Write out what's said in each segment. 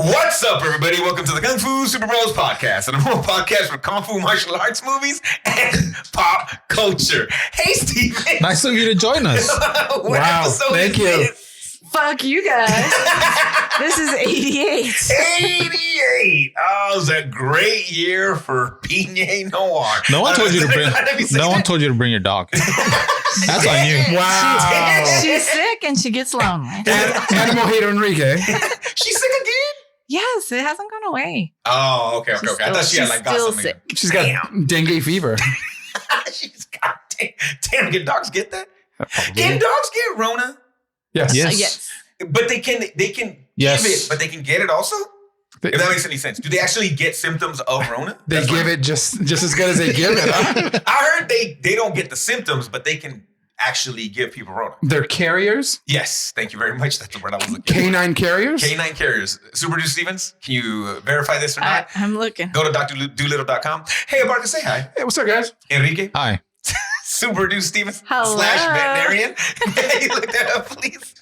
What's up, everybody? Welcome to the Gung-Fu Super Bros podcast, and a real podcast for Kung Fu martial arts movies and pop culture. Hey, Steven. Nice of you to join us. Wow, thank you. This? Fuck you guys. This is 88. 88. Oh, it was a great year for Pinay Noir. No one told you to bring your dog. That's on you. Wow. She's sick and she gets lonely. Animal hater Enrique. She's sick again? Yes, it hasn't gone away. Oh, okay. I thought she had got something. Sick. She's got dengue fever. She's got damn. Can dogs get that? Can dogs get Rona? Yes. Yes. But they can Yes. give it, but they can get it also? If that makes any sense. Do they actually get symptoms of Rona? They give it just as good as they give it. Huh? I heard they don't get the symptoms, but they can actually give people Rona. They're carriers? Yes. Thank you very much. That's the word I was looking for. Canine carriers? Canine carriers. Super Dude Stevens, can you verify this or not? I'm looking. Go to drdoolittle.com. Hey, Abarca, say hi. Hey, what's up, guys? Enrique. Hi. Super Dude Stevens Hello. / veterinarian. Hey, look that up, please.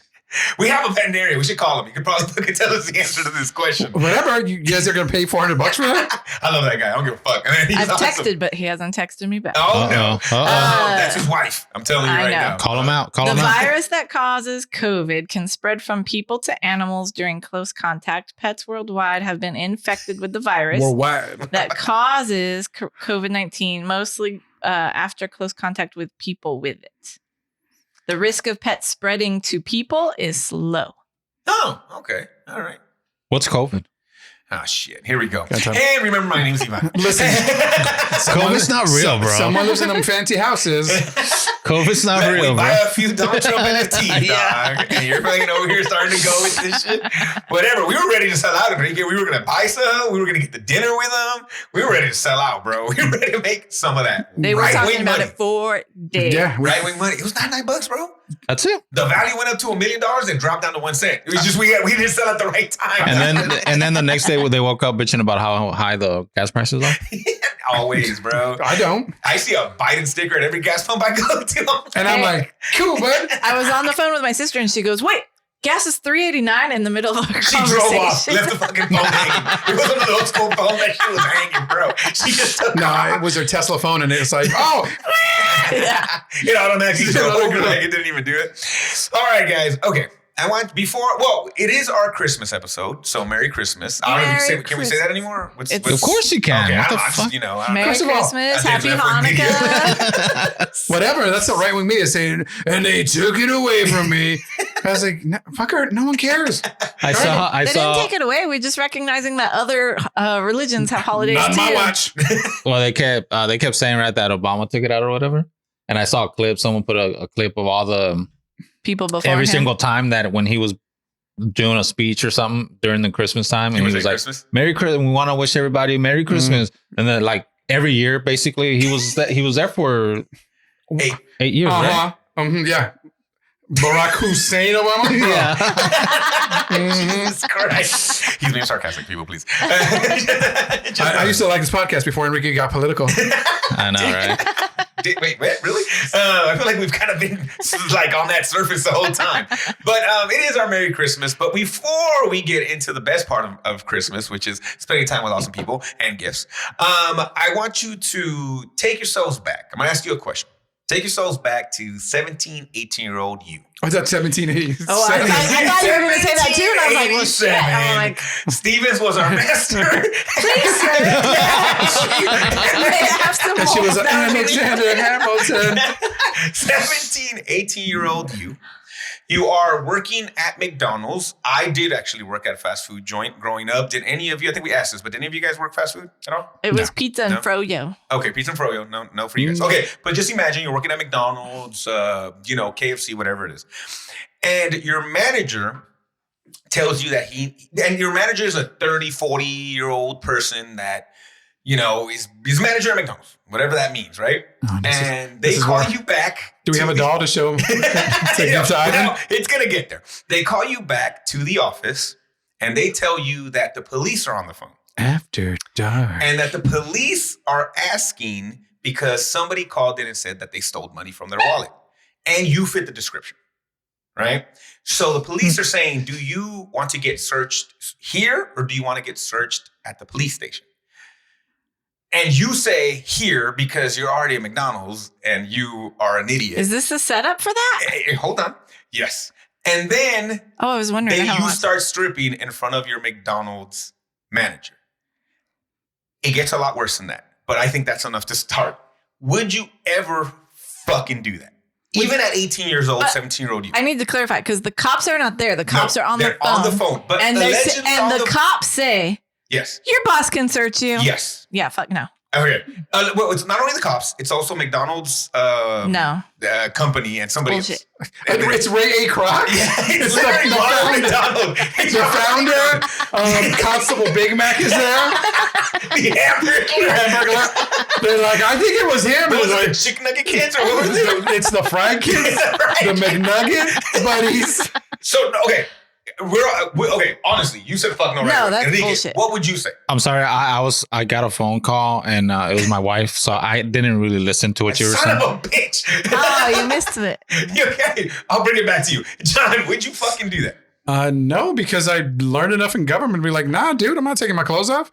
We have a veterinarian. We should call him. He could probably tell us the answer to this question. Whatever. You guys are going to pay $400 for that? I love that guy. I don't give a fuck. He's I've awesome. texted, but he hasn't texted me back. Oh, no. Uh-oh. That's his wife. I'm telling you I right know. now. Call him out. Call The him out. virus that causes COVID can spread from people to animals during close contact. Pets worldwide have been infected with the virus Worldwide. that causes COVID-19, mostly after close contact with people with it. The risk of pets spreading to people is low. Oh, okay. All right. What's COVID? Oh, shit. Here we go. Gotcha. Hey, remember, my name's Ivan. Listen. COVID's not real, bro. Someone lives in them fancy houses. COVID's not Man, real, we bro. buy a few Donald Trump NFTs, Yeah. dog. And you're fucking over here starting to go with this shit. Whatever. We were ready to sell out, Enrique. We were going to buy some. We were going to get the dinner with them. We were ready to sell out, bro. We were ready to make some of that. They were right-wing talking about money. it for days. Yeah. Right-wing money. It was $99, bro. That's it. The value went up to $1 million and dropped down to 1 cent. It was just we didn't sell at the right time. And then the next day they woke up bitching about how high the gas prices are. Always, bro. I don't. I see a Biden sticker at every gas pump I go to. And I'm like, cool, bud. I was on the phone with my sister and she goes, wait, gas is $3.89 in the middle of our She conversation. drove off, left the fucking phone hanging. It wasn't an old school phone that she was hanging, bro. She just took No, off. it was her Tesla phone, and it's like, oh, Yeah. It automatically Yeah, drove okay. like it didn't even do it. All right, guys. Okay. It is our Christmas episode, so Merry Christmas. I don't even Merry can we say that anymore? Of course you can. Okay, What the I'm just, fuck? Merry First of all, Christmas, I think Happy that's what Hanukkah. whatever. That's the right wing media saying, and they took it away from me. I was like, no, fucker, no one cares. I They didn't saw. take it away. We're just recognizing that other religions have holidays Not too. my watch. Well, they kept saying right that Obama took it out or whatever. And I saw a clip. Someone put a clip of all the People before every him. single time that when he was doing a speech or something during the Christmas time, and he was like, Christmas? "Merry Christmas! We want to wish everybody Merry Christmas." And then like every year, basically, he was there for 8 years, right? Yeah. Barack Hussein Obama. Jesus Christ. He's being sarcastic, people, please. I used to like this podcast before Enrique got political. I know, right? Wait, really? I feel like we've kind of been like on that surface the whole time. But it is our Merry Christmas. But before we get into the best part of Christmas, which is spending time with awesome people and gifts, I want you to take yourselves back. I'm going to ask you a question. Take yourselves back to 17, 18-year-old you. I was at 1780. Oh, I thought you were going to say that too. And I was like, well, shit. I'm like, Stevens was our master. please, sir. May I have some And she more? was like, Alexander Hamilton. 17, 18-year-old you. You are working at McDonald's. I did actually work at a fast food joint growing up. Did any of you, I think we asked this, but did any of you guys work fast food at all? It was pizza and No. froyo. Okay, pizza and froyo. No for you guys. Okay, but just imagine you're working at McDonald's, KFC, whatever it is. And your manager tells you that and your manager is a 30, 40-year-old person that, he's a manager at McDonald's, whatever that means, right? Oh, They call you back. Do we have a doll to show? It's going to get there. They call you back to the office and they tell you that the police are on the phone. After dark. And that the police are asking because somebody called in and said that they stole money from their wallet. And you fit the description, right? So the police are saying, do you want to get searched here or do you want to get searched at the police station? And you say here because you're already at McDonald's and you are an idiot. Is this a setup for that? Hey, hold on. Yes. And then I was wondering how you much. start stripping in front of your McDonald's manager. It gets a lot worse than that, but I think that's enough to start. Would you ever fucking do that? Even at 18 years old, 17-year-old you. I need to clarify because the cops are not there. The cops are on the phone. They're on the phone. But and the cops say, yes. Your boss can search you. Yes. Yeah, fuck no. Okay. Well, it's not only the cops. It's also McDonald's company and somebody Bullshit. else. It's Ray A. Kroc. Yeah, it's literally Ronald McDonald. The founder, Constable Big Mac is there. The hamburger. They're like, I think it was him. Was Like, it the chicken nugget kids or what was it? it's the fried kids, the McNugget buddies. So, okay. We're okay. Honestly, you said fuck no. No, right? that's Enrique, bullshit. What would you say? I'm sorry. I got a phone call and it was my wife, so I didn't really listen to what you were saying. Son of a bitch. Oh, you missed it. Okay, I'll bring it back to you. John, would you fucking do that? No, because I learned enough in government to be like, nah, dude, I'm not taking my clothes off.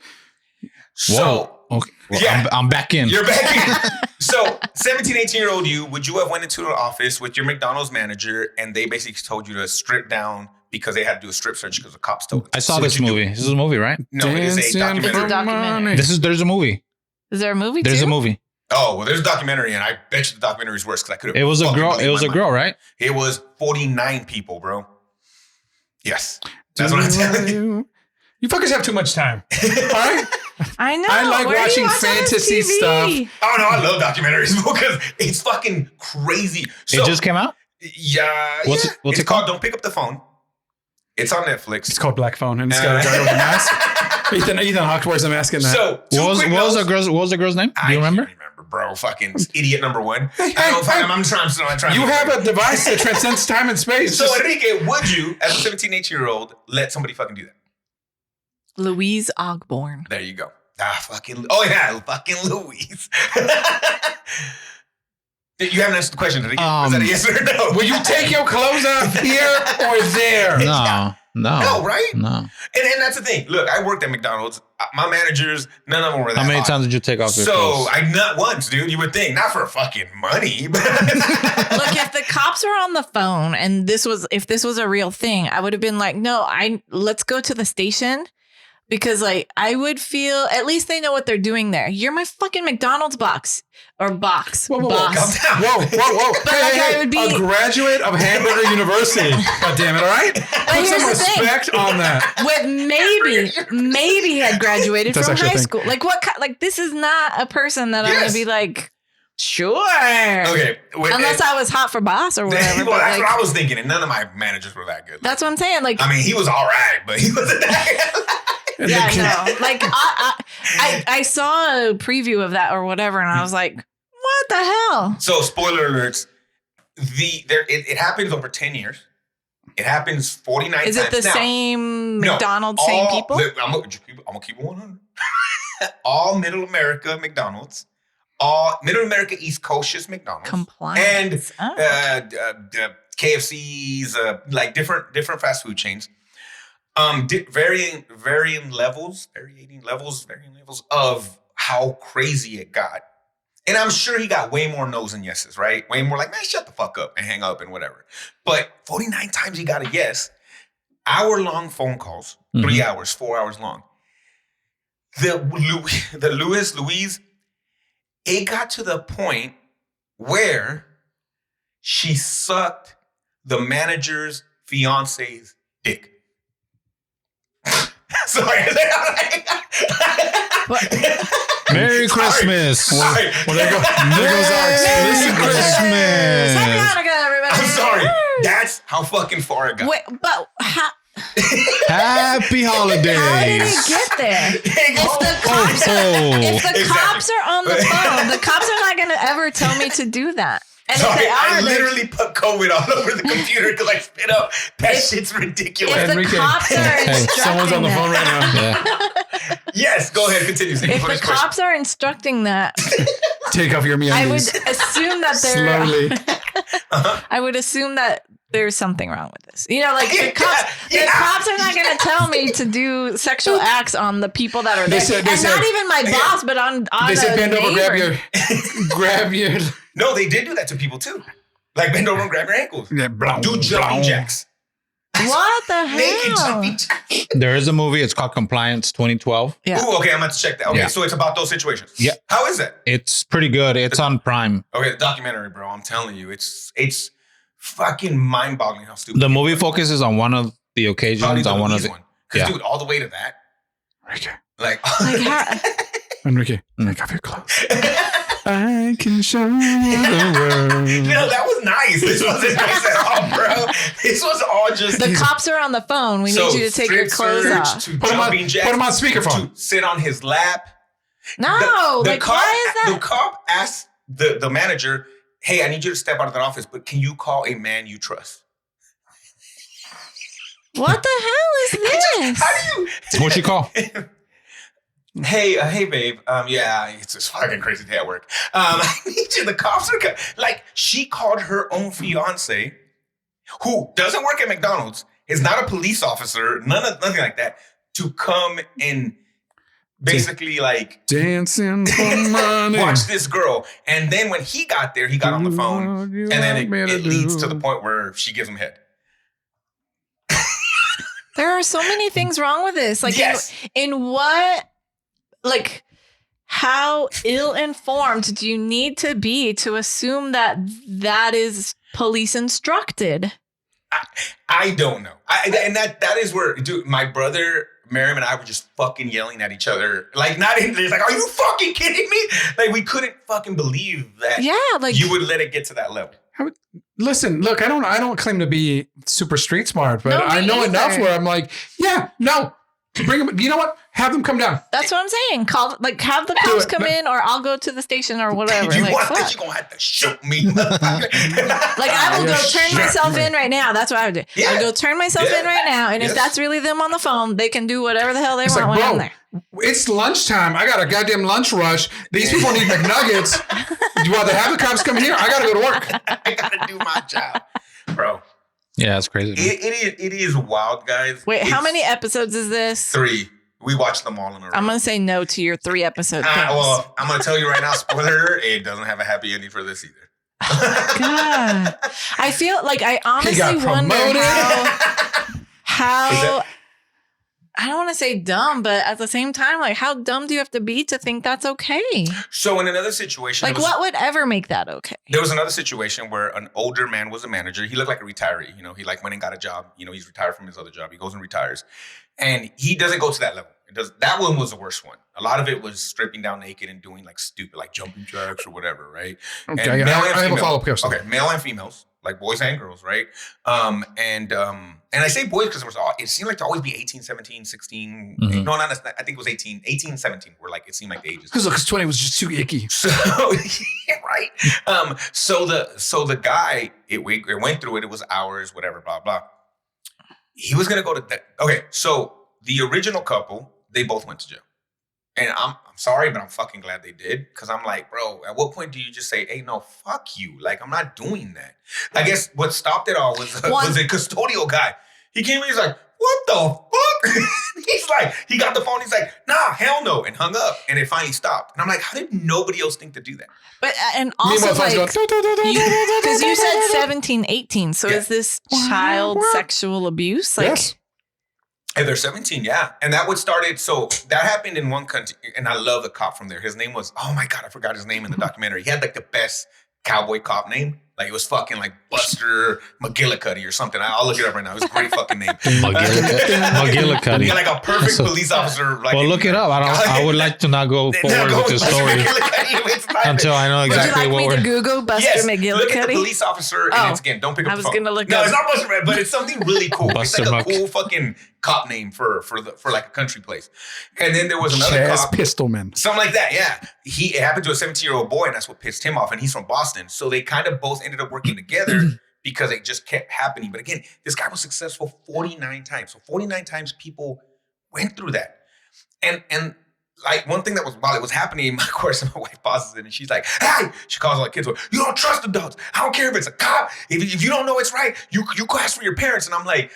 So, okay. Well, yeah. I'm back in. You're back in. So, 17, 18-year-old you, would you have went into an office with your McDonald's manager and they basically told you to strip down because they had to do a strip search because the cops told them? I saw this movie. This is a movie, right? No, it is a documentary. It's a documentary. There's a movie. Is there a movie There's too? a movie. Oh, well, there's a documentary, and I bet you the documentary's worse because I could have. It was a girl. It was a girl, right? It was 49 people, bro. Yes. That's what I'm telling you. You fuckers have too much time. All right? I know. I like Where do you watching watch all this fantasy TV? stuff. Oh, no, I love documentaries because it's fucking crazy. So, It just came out. Yeah. What's it's it called? Don't Pick Up the Phone. It's on Netflix. It's called Black Phone, and it's got a guy with a mask. Ethan Hawke wears a mask in that. So, What was the girl's name? Do you remember? I can't remember, bro. Fucking idiot number one. Hey, I'm trying. You have a device that transcends time and space. So, Enrique, would you, as a 17, 18-year-old, let somebody fucking do that? Louise Ogborn. There you go. Oh yeah, fucking Louise. You haven't answered the question, Enrique. Is that a yes or no? Will you take your clothes off here or there? No, right? No. And that's the thing. Look, I worked at McDonald's. My managers, none of them were that How many hot. times did you take off your clothes? So, not once, dude. You would think. Not for fucking money. But Look, if the cops were on the phone and if this was a real thing, I would have been like, no, let's go to the station. Because like I would feel at least they know what they're doing there. You're my fucking McDonald's box. Whoa. Boss. calm down. Whoa. But like, I would be a graduate of Hamburger University. God damn it, all right? Put some respect on that. With maybe he had graduated That's from actually a high thing. school. Like what? Like this is not a person that I'm Yes. gonna be like, sure. Okay. Unless I was hot for boss or whatever. Well, but, that's like, what I was thinking, and none of my managers were that good. that's what I'm saying. Like, I mean, he was all right, but he wasn't that good. yeah, no. Like I saw a preview of that or whatever, and I was like, what the hell? So, spoiler alerts. It happens over 10 years. It happens 49 times. Is it the Now, same McDonald's, same people? I'm gonna keep it 100. All Middle America McDonald's, all Middle America East Coast is McDonald's, Compliance. and KFC's, like different fast food chains. Varying levels of how crazy it got. And I'm sure he got way more no's than yeses, right? Way more like, man, shut the fuck up and hang up and whatever. But 49 times he got a yes. Hour-long phone calls, 3 hours, 4 hours long. The Louise, it got to the point where she sucked the manager's fiance's dick. Sorry. Merry Christmas. Sorry. Well, there goes our explicit Christmas. Happy Hanukkah, everybody. I'm sorry. That's how fucking far it got. Wait, but how Happy holidays. did it get there? If the cops are on the phone, the cops are not going to ever tell me to do that. And Sorry, if they I are, literally put COVID all over the computer because I spit up. That shit's ridiculous. if the Enrique. cops are instructing Someone's on the phone right now. Yeah. Yes, go ahead, continue. if the cops are instructing that, Take off your I would MeUndies. assume that they're. Slowly. I would assume that there's something wrong with this. You know, like the cops are not going to tell me to do sexual acts on the people that are there. And not even my boss, but on they said bend over, neighbor. grab your. No, they did do that to people too. Like bend over and grab your ankles. Yeah, do jumping jacks. What the hell? Naked jumping jacks. There is a movie. It's called Compliance 2012. Yeah. Ooh, okay, I'm going to check that. Okay, Yeah. so it's about those situations. Yeah. How is that? It's pretty good. It's on Prime. Okay, the documentary, bro. I'm telling you, it's fucking mind-boggling how stupid. The movie focuses on one of the occasions. Probably On one of Louise the. one. Because, dude, all the way to that. Enrique. Like how, Enrique, take off your clothes. I can show you the world. No, that was nice. This wasn't nice at all, bro. This was all just the cops are on the phone. We need you to take your clothes off. Put him on speakerphone. To sit on his lap. No, the like cop, why is that? The cop asked the manager, "Hey, I need you to step out of that office, but can you call a man you trust?" What the hell is this? How do you? What'd you call? Hey, babe. Yeah, it's this fucking crazy day at work. I need you. The cops are like, she called her own fiance, who doesn't work at McDonald's, is not a police officer, nothing like that, to come and basically like dancing for money. Watch this girl. And then when he got there, he got on the phone, and then it leads to the point where she gives him head. There are so many things wrong with this. Like, yes. in what, like, how ill-informed do you need to be to assume that that is police instructed? I don't know. And that is where, dude, my brother, Miriam, and I were just fucking yelling at each other. Like, it's like, are you fucking kidding me? Like, we couldn't fucking believe that like you would let it get to that level. Listen, look, I don't claim to be super street smart, but No, I know either. enough where I'm like, yeah, no, bring them. You know what? Have them come down. That's what I'm saying. Have the cops come in, or I'll go to the station or whatever. You like, want fuck. this? You're gonna have to shoot me. Like, I will go turn myself in right now. That's what I would do. Yeah. I would go turn myself in right now. And if that's really them on the phone, they can do whatever the hell they want when I'm there. It's lunchtime. I got a goddamn lunch rush. These people need McNuggets. You want to have the cops come here? I got to go to work. I gotta do my job, bro. Yeah, it's crazy. It is wild, guys. Wait, how many episodes is this? 3. We watched them all in a row. I'm going to say no to your 3 episode thing. Well, I'm going to tell you right now, spoiler, it doesn't have a happy ending for this either. God. I feel like I honestly wonder how I don't want to say dumb, but at the same time, like, how dumb do you have to be to think that's okay? So in another situation, like, what would ever make that okay? There was another situation where an older man was a manager. He looked like a retiree. You know, he like went and got a job. You know, he's retired from his other job. He goes and retires, and he doesn't go to that level. That one was the worst one. A lot of it was stripping down naked and doing like stupid, like jumping jacks or whatever, right? Okay, I have a follow-up question. Okay, male and females, like boys and girls, right? And I say boys because it seemed like to always be 18, 17, 16. Mm-hmm. No, not I think it was 18, 17, where like it seemed like the ages. Because 20 was just too icky. So right. So the guy, it went through it. It was hours, whatever, blah blah. He was gonna go to that. Okay, so the original couple, they both went to jail. And I'm sorry, but I'm fucking glad they did. Because I'm like, bro, at what point do you just say, hey, no, fuck you? Like, I'm not doing that. I guess what stopped it all was a custodial guy. He came in, he's like, what the fuck? He's like, he got the phone. He's like, nah, hell no. And hung up. And it finally stopped. And I'm like, how did nobody else think to do that? But, and also like, because you said 17, 18. So is this child sexual abuse? Like, yes. And they're 17, yeah. And that would started, so that happened in one country, and I love the cop from there. His name was, oh my God, I forgot his name in the documentary. He had like the best cowboy cop name. Like it was fucking like Buster McGillicuddy or something. I'll look it up right now. It was a great fucking name. McGillicuddy. Yeah, like a perfect police officer. Like, well, look it up. I would like to not go forward with the story until I know exactly what we're. Would you like me to Google Buster McGillicuddy? Look at the police officer, and it's again, don't pick up the phone. I was gonna look No, up. it's not Buster, but it's something really cool. Buster It's like Muck. a cool fucking cop name for like a country place. And then there was another Chaz cop. Pistolman. Something like that, yeah. It happened to a 17-year-old boy, and that's what pissed him off. And he's from Boston. So they kind of both ended up working together because it just kept happening. But again, this guy was successful 49 times. So 49 times people went through that. And like one thing that was while it was happening, of course, my wife pauses it and she's like, "Hey!" She calls all the kids. You don't trust adults. I don't care if it's a cop. If you don't know it's right, you go ask for your parents. And I'm like,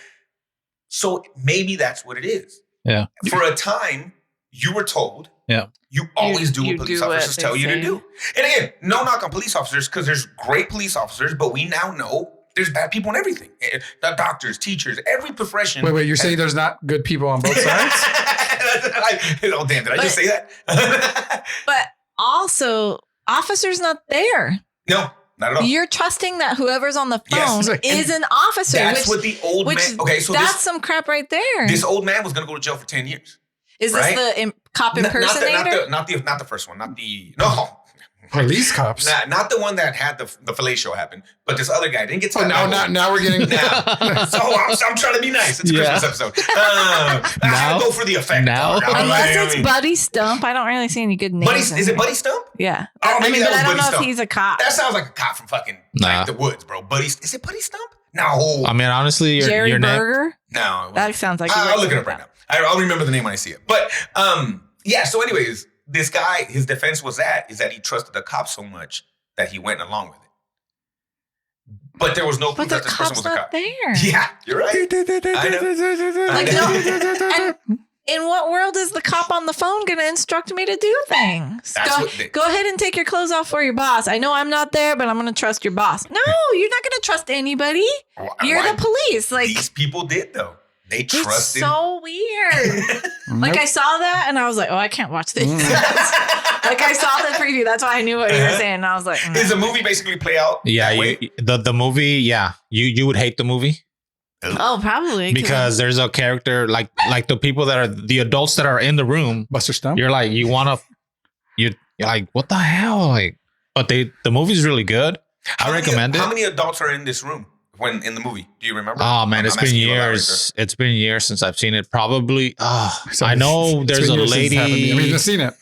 so maybe that's what it is. Yeah. For a time, you were told. Yeah. You always do what police officers tell you to do. And again, no knock on police officers because there's great police officers, but we now know there's bad people in everything. The doctors, teachers, every profession. Wait, you're saying there's not good people on both sides? Oh, damn, did I just say that? But also, officer's not there. No, not at all. You're trusting that whoever's on the phone Yes. is an officer. That's what the old man. Okay, so that's some crap right there. This old man was going to go to jail for 10 years. Is this the cop impersonator? Not the first one. Police cops. Not the one that had the fellatio happen, but this other guy didn't get to now we're getting So I'm trying to be nice. It's a Christmas episode. I go for the effect. Unless it's Buddy Stump. I don't really see any good names. Is it Buddy Stump? Yeah. Oh, maybe but I don't Buddy know Stump. if he's a cop. That sounds like a cop from fucking like the woods, bro. Is it Buddy Stump? No. I mean, honestly, Jerry Berger? No. That sounds like I'll look it up right now. I'll remember the name when I see it. But yeah, so anyways, this guy, his defense was that he trusted the cop so much that he went along with it. But there was no proof that this person was a cop. There. Yeah, you're right. I know. In what world is the cop on the phone going to instruct me to do things? Go ahead and take your clothes off for your boss. I know I'm not there, but I'm going to trust your boss. No, you're not going to trust anybody. You're the police. Like these people did though. They trusted. It's so weird. Like I saw that and I was like, oh, I can't watch this. Like I saw the preview. That's why I knew what you were saying. And I was like, Is the movie basically play out? Yeah, the movie. Yeah, you would hate the movie. Oh, probably because there's a character like the people that are the adults that are in the room. Buster Stump. You're like you're like what the hell? Like, but the movie's really good. I recommend it. How many adults are in this room when in the movie? Do you remember? Oh man, it's been years. It's been years since I've seen it. Probably. I know there's a lady. I mean, I've seen it.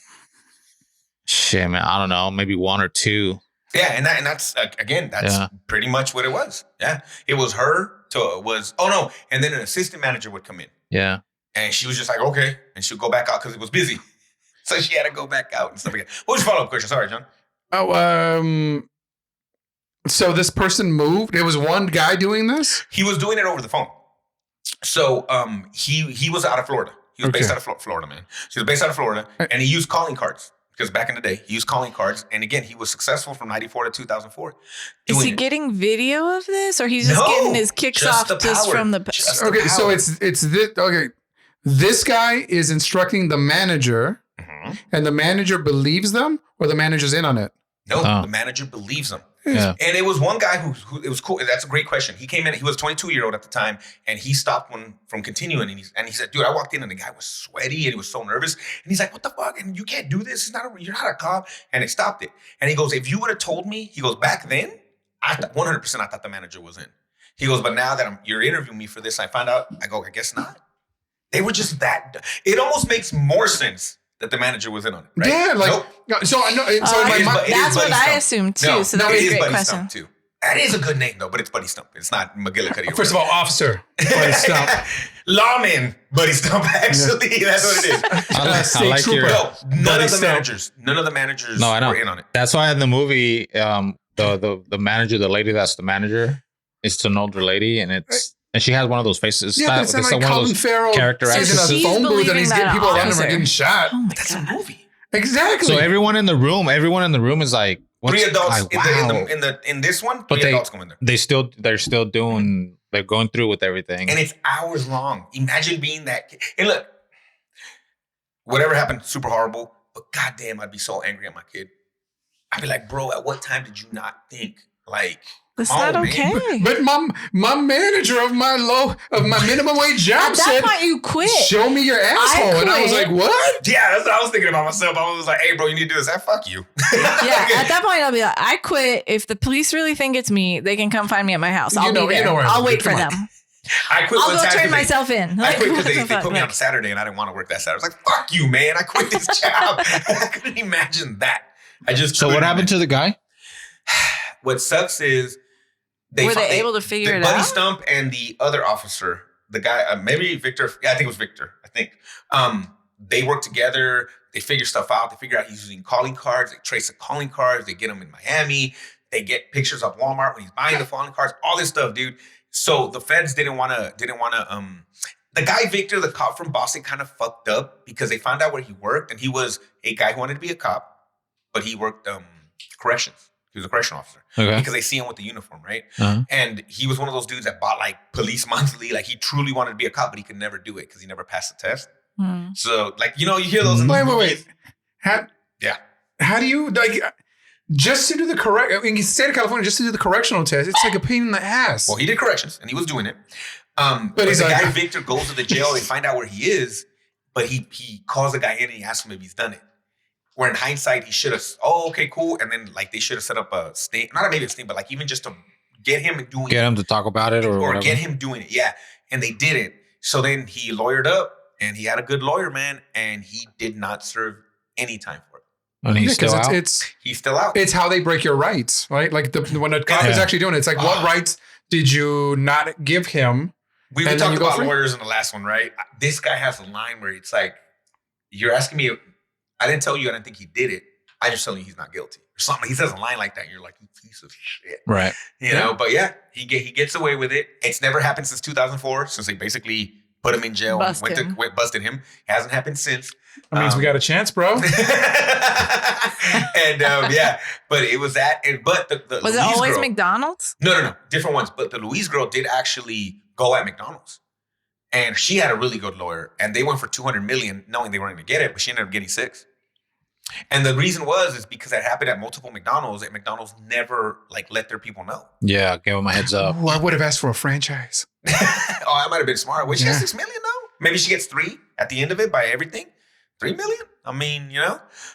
Shit, man. I don't know. Maybe one or two. Yeah, and that's again, that's pretty much what it was. Yeah, it was her. And then an assistant manager would come in. Yeah, and she was just like, okay, and she'd go back out because it was busy, so she had to go back out and stuff like that. What was your follow-up question? Sorry, John. So this person moved. It was one guy doing this. He was doing it over the phone. So he was out of Florida. He was based out of Florida, man. So he was based out of Florida, and he used calling cards. Because back in the day, he used calling cards. And again, he was successful from 94 to 2004. Is he getting video of this? Or he's just getting his kicks off just from the... Okay, so it's this... Okay, this guy is instructing the manager, and the manager believes them, or the manager's in on it? No, the manager believes them. Yeah. And it was one guy who it was cool. That's a great question. He came in, he was 22-year-old at the time, and he stopped one from continuing. And he said, dude, I walked in and the guy was sweaty and he was so nervous. And he's like, what the fuck? And you can't do this. You're not a cop. And they stopped it. And he goes, if you would have told me, he goes, back then, 100% I thought the manager was in. He goes, but now that you're interviewing me for this, I found out, I go, I guess not. They were just that. It almost makes more sense that the manager was in on it, right? Yeah, so I know. So that's what I assumed too. So that was a great question. Too. That is a good name though, but it's Buddy Stump. It's not McGillicuddy. First of all, officer Buddy Stump, lawman Buddy Stump. Actually, that's what it is. I like your none of the managers. No, I know. Were in on it. That's why in the movie, the manager, the lady that's the manager, is an older lady, and she has one of those faces. Yeah, it's like Colin Farrell character actors in a phone booth, and he's getting people around him are getting shot. Oh my That's a movie. Exactly. So everyone in the room is like, three adults like, in this one. But adults come in there. They're still doing. They're going through with everything, and it's hours long. Imagine being that kid. And look, whatever happened, super horrible. But goddamn, I'd be so angry at my kid. I'd be like, bro, at what time did you not think like? That's not okay. But my manager of my minimum wage job at said, that point you quit. Show me your asshole. And I was like, what? Yeah, that's what I was thinking about myself. I was like, hey, bro, you need to do this. Fuck you. Yeah, at that point I'll be like, I quit. If the police really think it's me, they can come find me at my house. I'll be there. I'll wait for them. I quit. I'll go turn myself in. I quit because they put me on a Saturday and I didn't want to work that Saturday. I was like, fuck you, man. I quit this job. I couldn't imagine that. So what happened to the guy? What sucks is were they able to figure it out? Buddy Stump and the other officer, the guy, maybe Victor. Yeah, I think it was Victor. I think they work together. They figure stuff out. They figure out he's using calling cards. They trace the calling cards. They get him in Miami. They get pictures of Walmart when he's buying the calling cards. All this stuff, dude. So the feds didn't want to. The guy Victor, the cop from Boston, kind of fucked up because they found out where he worked, and he was a guy who wanted to be a cop, but he worked corrections. He was a correction officer because they see him with the uniform, right? And he was one of those dudes that bought like Police Monthly. Like he truly wanted to be a cop, but he could never do it because he never passed the test. So like, you hear those in the movies. How do you like just to do the correct? I mean, the state of California just to do the correctional test. It's like a pain in the ass. Well, he did corrections and he was doing it. But he's the guy Victor goes to the jail. They find out where he is, but he calls the guy in and he asks him if he's done it. Where in hindsight, he should have, okay, cool. And then like they should have set up a sting, not maybe a sting, but like even just to get him doing it. Get him to talk about it or whatever. Get him doing it. Yeah. And they didn't. So then he lawyered up and he had a good lawyer, man. And he did not serve any time for it. And he's still out? He's still out. It's how they break your rights, right? Like when a cop is actually doing it, it's like, what rights did you not give him? We talked about lawyers in the last one, right? This guy has a line where it's like, you're asking me, I didn't tell you I didn't think he did it. I just telling you he's not guilty. Or something. He says a line like that. And you're like, you piece of shit. Right. You know, but yeah, he gets away with it. It's never happened since 2004, since they basically put him in jail and busted him. It hasn't happened since. That means we got a chance, bro. And but it was that. But the was Louise it always girl, McDonald's? No, different ones. But the Louise girl did actually go at McDonald's. And she had a really good lawyer, and they went for $200 million, knowing they weren't going to get it, but she ended up getting 6. And the reason is because that happened at multiple McDonald's, and McDonald's never like let their people know. Yeah, gave them a heads up. Ooh, I would have asked for a franchise. I might have been smart. Well, she has $6 million though. Maybe she gets 3 at the end of it by everything. 3 million. I mean,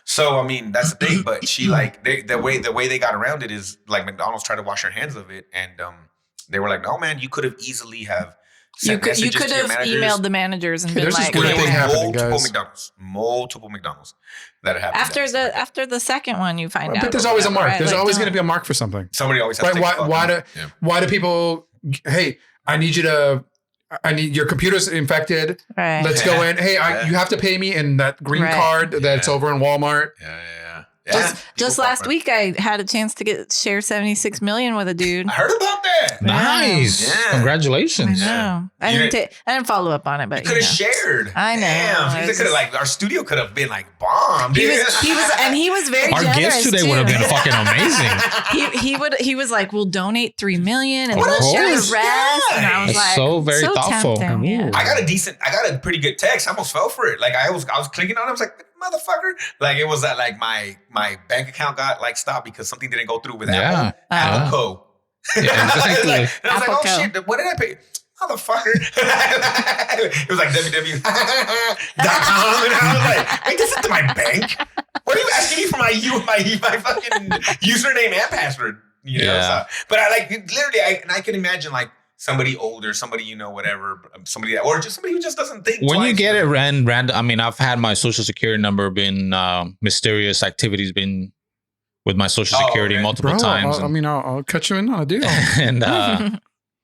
So I mean, that's the thing. But she like the way they got around it is like McDonald's tried to wash their hands of it, and they were like, "No, man, you could have easily have." You could have emailed the managers and been there's like, this weird thing happening, multiple McDonald's that happened. After the second one, you find out. But there's always a mark. Right? There's always going to be a mark for something. Somebody always has to why do people? Hey, I need your computer's infected. Right. Let's go in. Hey, you have to pay me in that green card that's over in Walmart. Just last week, I had a chance to share $76 million with a dude. I heard about that. Nice. Yeah. Congratulations. I know. I didn't follow up on it, but you could have shared. I know. Damn. Our studio could have been like bombed. He was very generous. Our guest today would have been fucking amazing. He was like, we'll donate $3 million and we'll share the rest. And I was like, so very thoughtful. Tempting, yeah. I got a pretty good text. I almost fell for it. Like I was clicking on it. I was like, motherfucker. Like it was that like my bank account got like stopped because something didn't go through with Apple. Apple Co. Yeah, exactly. And I was like, oh shit, what did I pay? Motherfucker. It was like www.com. And I was like, wait, this isn't my bank. What are you asking me for my fucking username and password? So, but I like literally I can imagine like somebody older, somebody, whatever, somebody that, or just somebody who just doesn't think. When you get it random, I mean, I've had my social security number been mysterious activities been with my social security multiple times. I'll cut you in on a deal. And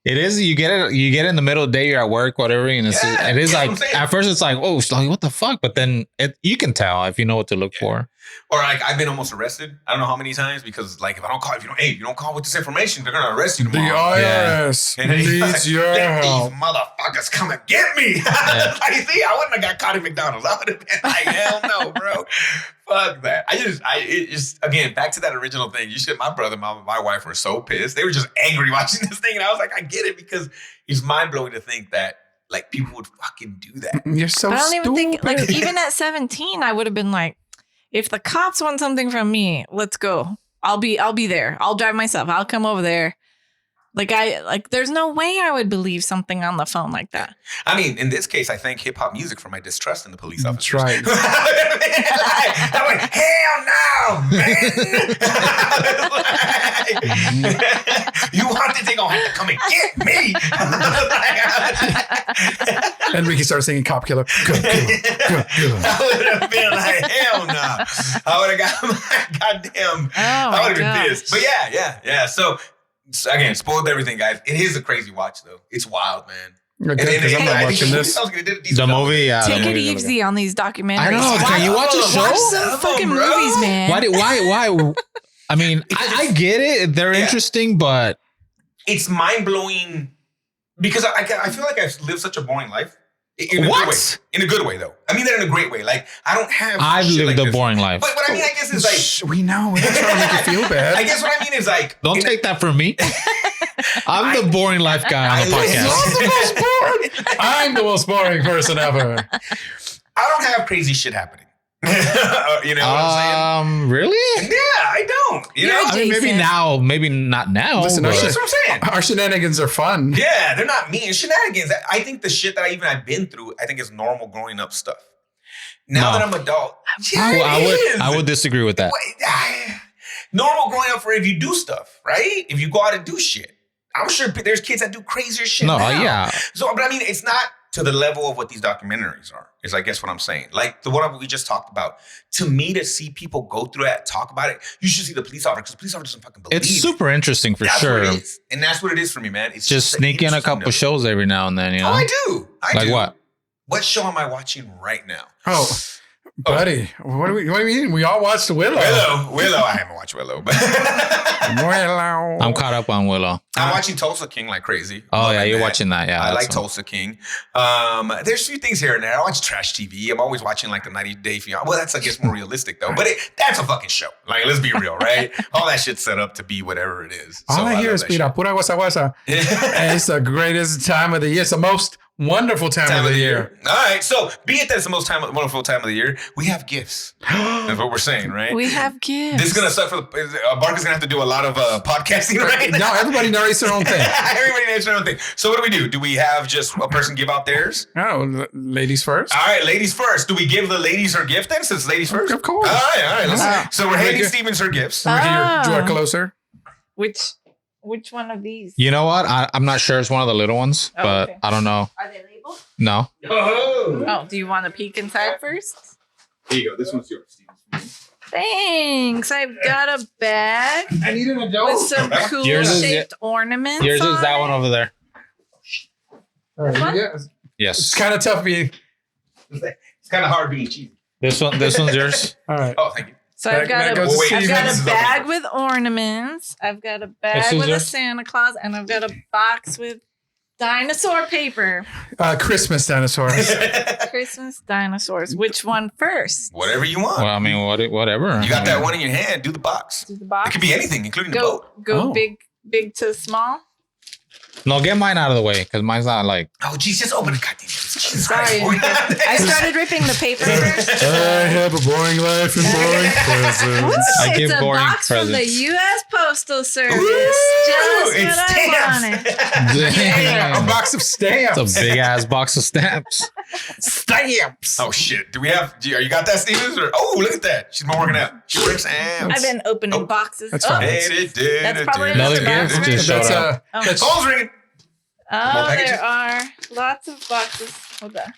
it is, you get it in the middle of the day, you're at work, whatever. And it is like, at first it's like, oh, what the fuck? But then you can tell if you know what to look for. Or like I've been almost arrested. I don't know how many times because like if you don't call with this information, they're gonna arrest you tomorrow. The IRS needs your help. These motherfuckers come and get me. Like, see, I wouldn't have got caught at McDonald's. I would have been like, hell no, bro. Fuck that. It just again back to that original thing. My brother, my wife were so pissed. They were just angry watching this thing, and I was like, I get it because it's mind blowing to think that like people would fucking do that. You're so. But I don't stupid. even think like even at 17, I would have been like, if the cops want something from me, let's go. I'll be there. I'll drive myself. I'll come over there. There's no way I would believe something on the phone like that. I mean, in this case, I thank hip hop music for my distrust in the police officers. That's right. I went, hell no, man. You want this, they gonna have to come and get me. Enrique started singing Cop Killer. Go, killer. I would have been like, hell no. I would have got my goddamn, I would have been pissed. But yeah. So again, spoiled everything, guys. It is a crazy watch, though. It's wild, man. Okay, because I'm not watching this. The movie, yeah. Take the it movie. easy on these documentaries. I know. Can you watch a show? Watch some fucking movies, man. Why? I mean, I get it. They're interesting, but it's mind blowing because I feel like I've lived such a boring life. In a good way. In a good way, though. I mean that in a great way. Like, I don't have. I've lived a boring life. But what I mean, I guess, is like. We know. We're not trying to make you feel bad. I guess what I mean is like. Don't take that from me. I'm the boring life guy on the podcast. I'm the most boring person ever. I don't have crazy shit happening. You know what I'm saying? Really? Yeah, I don't. You know? I mean, maybe now, maybe not now. Listen, That's what I'm saying. Our shenanigans are fun. Yeah, they're not mean shenanigans. I think the shit that I've been through, I think is normal growing up stuff. Now that I'm adult, I would disagree with that. Normal growing up for if you do stuff, right? If you go out and do shit. I'm sure there's kids that do crazier shit. No, now. yeah. So, but I mean, it's not to the level of what these documentaries are, is I guess what I'm saying. Like the one we just talked about. To me, to see people go through that, talk about it, you should see the police officer, because the police officer doesn't fucking believe It's super interesting for That's sure. What it is. And that's what it is for me, man. It's just sneak in a couple shows every now and then, you know? Oh, I do. I do. What? What show am I watching right now? Oh, buddy. What do you mean? We all watched Willow. Willow. I haven't watched Willow. But Willow. I'm caught up on Willow. I'm watching Tulsa King like crazy. Oh, yeah, you're watching that. Yeah, I like Tulsa King. There's a few things here and there. I watch trash TV. I'm always watching like the 90 Day Fiancé. Well, that's, I guess, more realistic though. But that's a fucking show. Like, let's be real, right? All that shit's set up to be whatever it is. All I hear is pura guasa guasa. And it's the greatest time of the year. It's the most wonderful time of the year. All right. So, be it that it's the most wonderful time of the year, we have gifts. That's what we're saying, right? We have gifts. This is going to suck for Barker's going to have to do a lot of podcasting right now. No, everybody narrates their own thing. Everybody narrates their own thing. So, what do? Do we have just a person give out theirs? Oh, ladies first. All right, ladies first. Do we give the ladies her gift then, since ladies first? Of course. All right. So, we're handing Stevens her gifts. Make your drawer closer. Which one of these? You know what? I'm not sure. It's one of the little ones, but okay. I don't know. Are they labeled? No. Oh, do you want to peek inside first? Here you go. This one's yours, Stevens. Thanks. I've got a bag I need an adult. with some cool shaped ornaments. Yours is that on one over there. All right, Yes. It's kind of tough being. It's kind of hard being cheesy. This one's yours. All right. Oh, thank you. So I've got a bag with ornaments. I've got a bag with a Santa Claus, and I've got a box with dinosaur paper. Christmas dinosaurs. Christmas dinosaurs. Which one first? Whatever you want. Well, I mean, whatever. You got that one in your hand. Do the box. Do the box. It could be anything, including the boat. Go big to small. No, get mine out of the way because mine's not like. Oh, geez, just open it. God damn it. Jesus Sorry. Christ. I started ripping the paper first. I have a boring life and boring presents. I give it's a boring box presents. from the U.S. Postal Service. Ooh, Just it's what I wanted. A box of stamps. It's a big ass box of stamps. Stamps. Oh, shit. Do we have, you got that, Stevens? Or, oh, look at that. She's been working out. She works out. I've been opening boxes. That's fine. That's probably Another box, gift right? just showed up. That's Phone's ringing. Oh, there are lots of boxes. Hold on.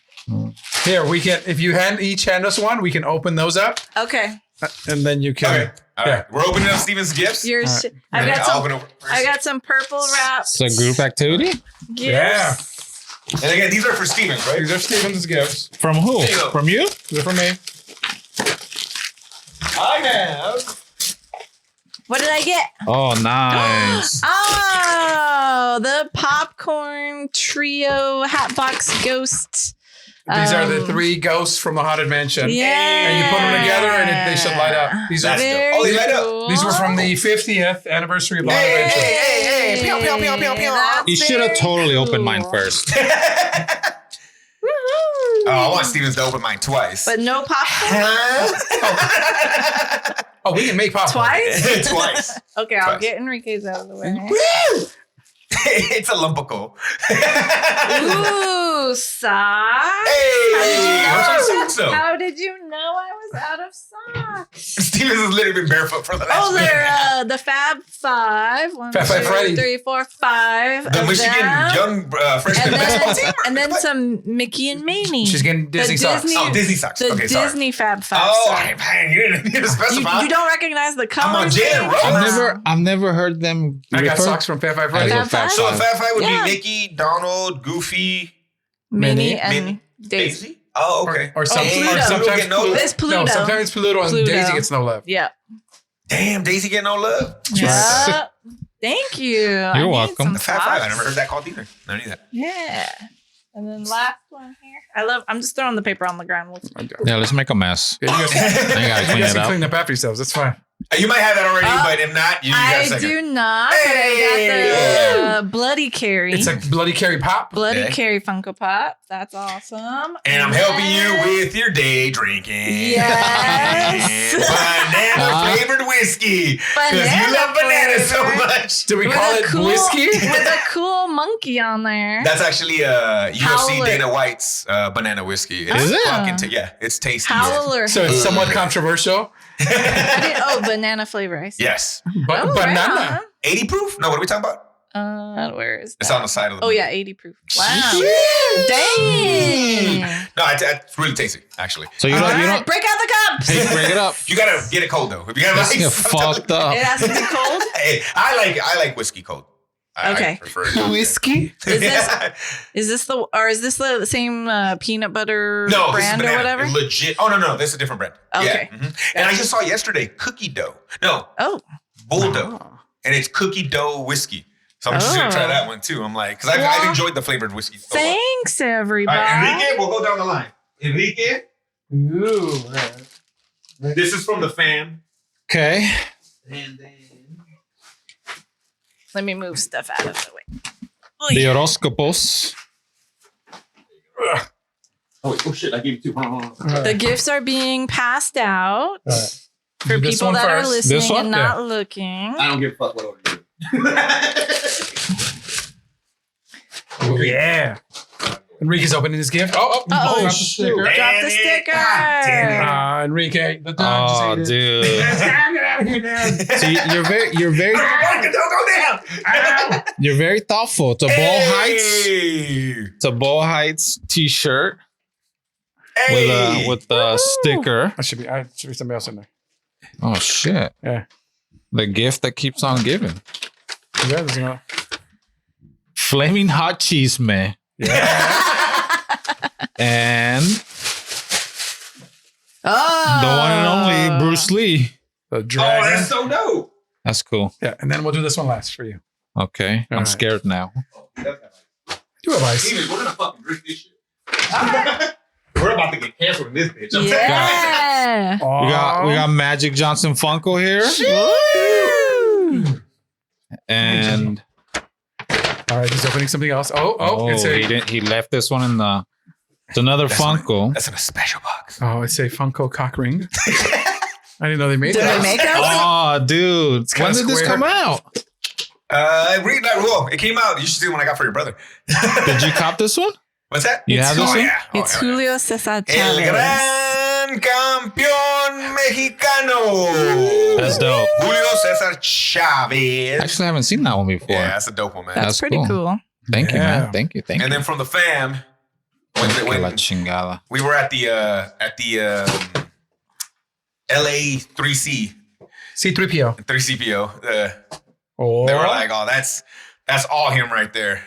here. We can, if you each hand us one, we can open those up, Okay. and then you can. Okay. All right. We're opening up Stevens' gifts. Yours. All I got I'll open some. it first. I got some purple wraps. It's a group activity. Gifts. Yeah. And again, these are for Stevens, right? These are Steven's gifts. From who? There you go. From you? They're for me. I have. What did I get? Oh, nice. Oh, the popcorn trio Hatbox Ghost. These are the 3 ghosts from the Haunted Mansion. Yeah. And you put them together and they should light up. These are That's dope. Very Oh, they light up. cool. These were from the 50th anniversary of the Haunted Mansion. Hey. Pew, pew, pew, pew, pew. That's You should have very totally opened cool. mine first. Woohoo. Oh, I want Stevens to open mine twice. But no popcorn? Oh, we can make popcorn. Twice? Twice. Okay, I'll Twice. get Enrique's out of the way. Woo! It's a lumpical. Ooh, socks. Hey! How did you know? So. How did you know I was out of socks. Stevens has literally been barefoot for the last minute. They're the Fab Five. One, Fab Five two, Freddy. 3, 4, 5. The of Michigan them. young freshman And basketball then, team. and then some Mickey and Minnie. She's getting Disney socks. Oh, Disney socks. The Okay, sorry. Disney Fab Five. Oh, socks. man, you didn't need to You, specify. you don't recognize the colors? I'm on Jalen man? Rose. I've never heard them. I got refer- socks from Fab Five I Freddy. go Fab Fab Five? So a Five. Fab Five would Yeah. be Mickey, Donald, Goofy, Minnie and Minnie, Daisy. Oh, okay. Or, some, Pluto. or sometimes Get no- There's Pluto. No, sometimes Pluto and Pluto. Daisy gets no love. Yeah. Damn, Daisy getting no love. Yeah. Thank you. You're welcome. The Fab Five. I never heard that called either. Never knew that. Yeah. And then last one here. I'm just throwing the paper on the ground. Yeah, let's make a mess. Yeah, you guys, I gotta you clean guys it can up. clean up after yourselves. That's fine. You might have that already, but if not, you got a I second. do not. Hey! But I got the Bloody Carry. It's a Bloody Carry Pop. Bloody Okay. Carry Funko Pop. That's awesome. And I'm helping you with your day drinking. Yes. Banana flavored whiskey. Because you love bananas so flavored. much. Do we With call a it cool- whiskey? With a cool monkey on there. That's actually UFC Howler. Dana White's banana whiskey. It's Is it? fucking yeah, it's tasty. Howler. So it's somewhat controversial. Banana flavor ice. Yes. But Oh, banana. right 80 proof? No, what are we talking about? on. Where is It's that? on the side of the Oh yeah, 80 proof. Wow. Shit. Dang. No, it's really tasty, actually. So you All don't, you right, don't break out the cups. hey, break it up. You gotta get it cold though. If you have Let's get ice, I'm telling fucked you. up. It has to be cold. Hey, I like whiskey cold. I Okay. prefer it. Whiskey? Is this the same peanut butter No, this is brand or banana. whatever? Legit. Oh no, this is a different brand. Okay. Yeah. And I just saw yesterday cookie dough. No, Oh, bull dough, and it's cookie dough whiskey. So I'm just gonna try Oh. that one too. I'm like, because I've Well, enjoyed the flavored whiskey. So much. thanks All everybody. right, Enrique, we'll go down the line. Enrique, Ooh. this is from the fam. Okay. And then Let me move stuff out of the way. Oh, The yeah. horoscopos. oh shit, I gave you two. Hold on. The gifts are being passed out for Do this people one that are first. listening This one? and not looking. I don't give a fuck what order you do. Yeah. Enrique's opening his gift. Oh, Uh-oh. drop the sticker. Drop the sticker. God damn it. Enrique, the dog Oh, just ate it. dude. Get out of here, Dad. So Don't go down. you're very thoughtful. It's a Ball Heights. Hey. It's a Ball Heights t-shirt Hey. with a sticker. That should be somebody else in there. Oh shit. Yeah. The gift that keeps on giving. Yeah, there's no. Flaming hot cheese man. And Oh, the one and only Bruce Lee. The Oh, dragon. that's so dope. That's cool. Yeah, and then we'll do this one last for you. Okay. All I'm right. scared now. Do it, Vice. Steven, we're gonna fucking drink this shit. We're about to get canceled in this bitch. I'm yeah. We got Magic Johnson Funko here. Woo. And All right, he's opening something else. It's he left this one in the it's another Funko. That's in a special box. it's a Funko cock ring. I didn't know they made Did that. they make us? Oh, dude. kinda When did this square. come out? It came out. You should see the one I got for your brother. Did you cop this one? What's that? You have this one? Yeah. It's yeah. Julio Cesar El Chavez. Gran Campeón Mexicano. That's dope. Julio Cesar Chavez. Actually, I haven't seen that one before. Yeah, that's a dope one, man. That's That's pretty cool. cool. Thank you, Yeah. man. Thank you. And then from the fam, when La chingada. we were at the LA 3C, C3PO. 3CPO, they Oh, were like, "Oh, that's all him right there."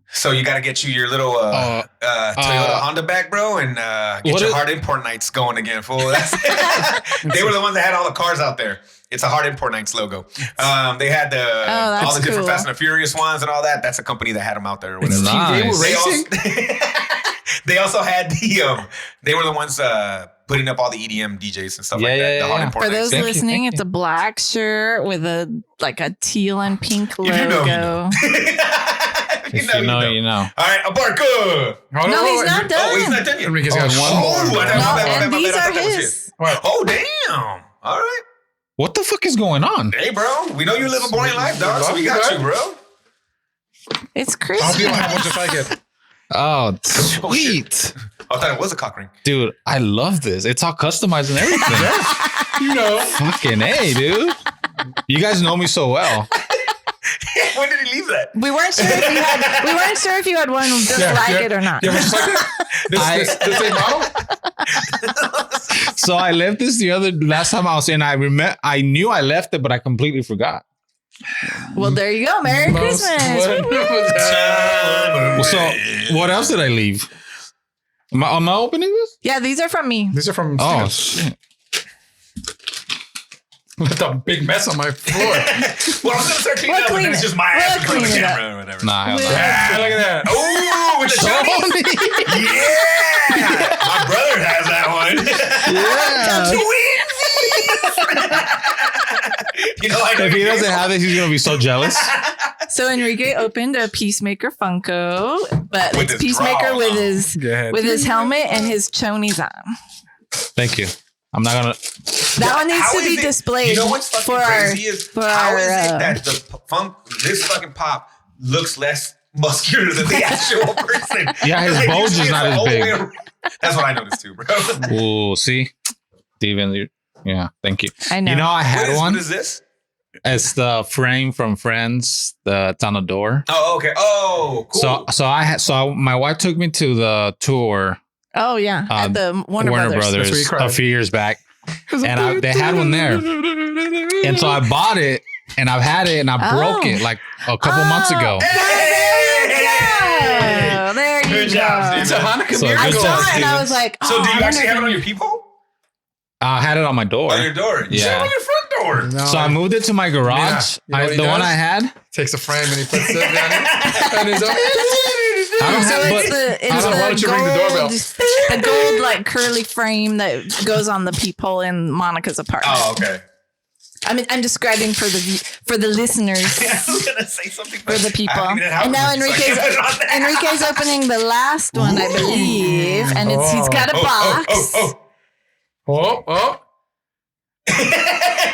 So you got to get you your little Toyota Honda back, bro, and get what your is- hard import nights going again, fool. They were the ones that had all the cars out there. It's a hard import nights logo. They had that's all the different cool. Fast and the Furious ones and all that. That's a company that had them out there. Or whatever. Nice. They were They racing. they also had they were the ones putting up all the EDM DJs and stuff like that. The hard import For nights. those Thank you, listening, thank it's a black shirt with a teal and pink logo. If you know, you know. If you know, you know. All right, Abarca. No, he's not done. Oh, he's not done yet. Enrique's got one Oh, more. I No, thought and these I are thought that was his. it. Oh, damn. All right. What the fuck is going on? Hey, bro. We know you live a boring life, dog, so we got you, bro. It's I'll be Christmas. like, what if I get? Oh, sweet. I thought it was a cock ring. Dude, I love this. It's all customized and everything. You know. Fucking A, dude. You guys know me so well. When did he leave that? We weren't sure if you had one just like it or not. Yeah, just like it. This same model? So I left this last time I was in. I knew I left it, but I completely forgot. Well, there you go. Merry Christmas. So what else did I leave? Am I opening this? Yeah, these are from me. These are from Oh, Steve. shit. With a big mess on my floor. Well, I was going to start cleaning up, and then it's just my ass in front of the camera or whatever. Nah, hell no. Ah, look at that. Oh, with the Sony. Yeah. My brother has that one. You know, If he doesn't have this, he's going to be so jealous. So Enrique opened a Peacemaker Funko, but With it's his Peacemaker draw. with his helmet and his chonies on. Thank you. I'm not going to. That one needs How to is be it- displayed You know what's fucking for crazy is for how our, is it that this fucking pop looks less muscular than the actual person? Yeah, his Like, bulge usually is not it's as all the big. way around. That's what I noticed too, bro. Oh, see? Steven, yeah, thank you. I know. You know, I had one. What is this? It's the frame from Friends that's on the door. Oh, okay. Oh, cool. So my wife took me to the tour, Oh yeah, at the Warner Brothers. That's where you cried. a few years back, and they had one there, and so I bought it, and I've had it, and I broke it like a couple months ago. There you go. There you Good go. job, It's a Hanukkah So I good miracle. job, saw it and I Steven. was like, So do you I actually have it wonder on if your peephole? I had it on my door. On your door? You Yeah. should have it on your front door. No, So I moved it to my garage. Yeah. You know what he The one does? I had. takes a frame and he puts it down and he's like, I don't So have, it's but the Hold on, why don't you ring the doorbell? the gold like curly frame that goes on the peephole in Monica's apartment. Oh, okay. I mean, I'm describing for the listeners, I was going to say something. for the people. I didn't have And now one, so I can't put it on there. Enrique's opening the last one, I believe, and he's got a box, oh.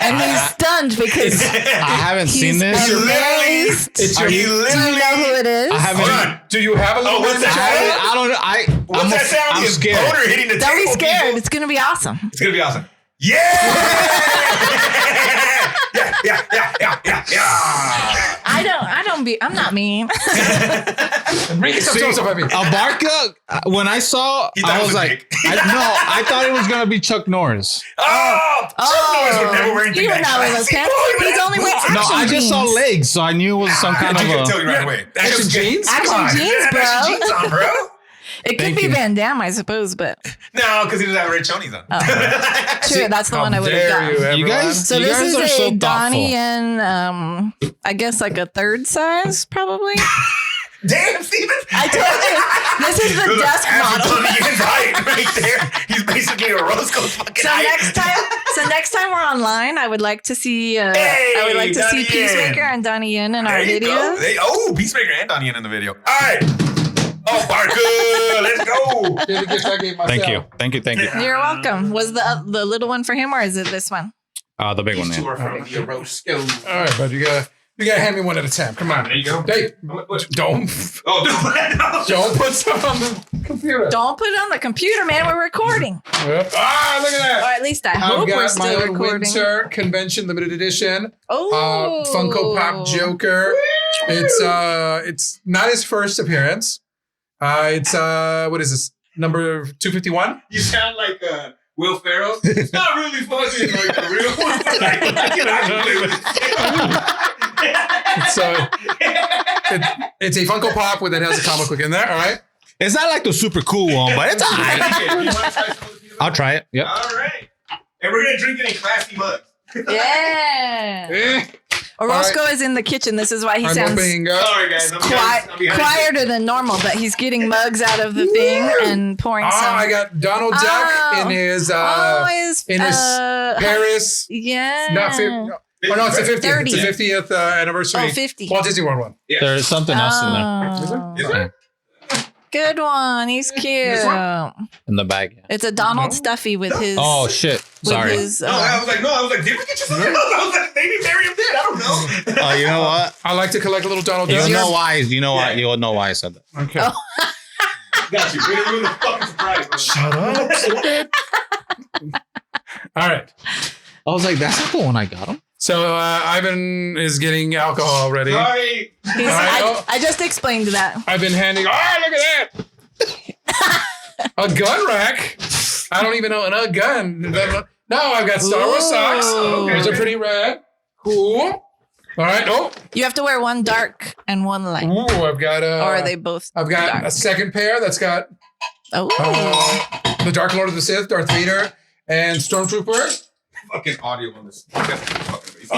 and he's stunned because I haven't he's seen this. amazed. It's your, Do you know who it is? I haven't. Hold on. do you have a little what's one in the that? child? I don't. What's that sound? I'm His scared. boner hitting the Don't be table, scared. people. It's gonna be awesome. It's going to be awesome. Yeah! yeah. I'm not mean. Enrique, stop throwing stuff at me. Abarca, when I saw, He thought I it was was a like, dick. I thought it was gonna be Chuck Norris. Oh! Chuck Norris would never wear anything He would that not wear those classy. pants. Oh, he would He's have only boots. wearing No, I action just saw jeans. legs, so I knew it was some kind I of can a. tell you right away. Action jeans? Action Come on. jeans, He didn't have bro. action jeans on, bro. It could Thank be you. Van Damme, I suppose, but No, because he doesn't have red chonies on. sure, that's the How one I would have dare gotten. you, everyone. You guys, So you this guys is are a so Donnie thoughtful. and I guess like a third size, probably. Damn, Steven. I told you, this is the desk model. Right there. He's basically a Roscoe fucking So next time we're online, I would like to see I would like to see Donnie Peacemaker Yen. and Donnie Yen in our There you go. videos. Peacemaker and Donnie Yen in the video. All right. Oh, Barker, let's go. Here's the gift I gave myself. Thank you. You're welcome. Was the little one for him or is it this one? The big one. These two Yeah. are from the Roscoe. All right, bud, you gotta hand me one at a time. Come on. There you go. Hey, don't put stuff on the computer. Don't put it on the computer, man. We're recording. Yep. Ah, look at Or that. at least I I've hope we're got my still own recording. Winter Convention limited edition. Oh, Funko Pop Joker. It's not his first appearance. It's what is this? Number 251? You sound like Will Ferrell. It's not really fuzzy like the real one. Like, you know, I can play with it. It's a Funko Pop that has a comic book in there. All right. It's not like the super cool one, but it's alright. You wanna try some of these? I'll try it. Yep. All right. And we're going to drink it in classy mugs. yeah. Eh. Orozco is in the kitchen. This is why he I'm sounds opening up. Sorry, guys. I'm behind you. quieter than normal, but he's getting mugs out of the thing and pouring some. I got Donald Duck Oh. in his in his Paris. yeah. Not 50. Oh no, it's the 50th. 30th. It's the 50th anniversary. Oh, 50. Walt Disney World one. There's something else in there. Oh, Is there? good one. He's cute. This one? In the bag. Yeah. It's a Donald Stuffy with his. Oh shit! with Sorry. his, No, I was like, did we get you something else? I was like, maybe Miriam did. I don't know. Oh, you know what? I like to collect little Donald You'll Ducks. know why. You know why. Yeah. You'll know why I said that. Okay. Oh. Got you. Way to ruin the fucking surprise, bro. Shut up. All right. I was like, that's not the one I got him. So Ivan is getting alcohol already. Sorry. I just explained that. I've been handing. Oh, look at that! A gun rack. I don't even know a gun. No, I've got Star Wars socks. Okay. Those are pretty rad. Cool. All right. Oh. You have to wear one dark and one light. Ooh, I've got Or are they both I've got dark? a second pair that's got Oh. the Dark Lord of the Sith, Darth Vader, and Stormtrooper. Fucking audio on this. That's fucking amazing.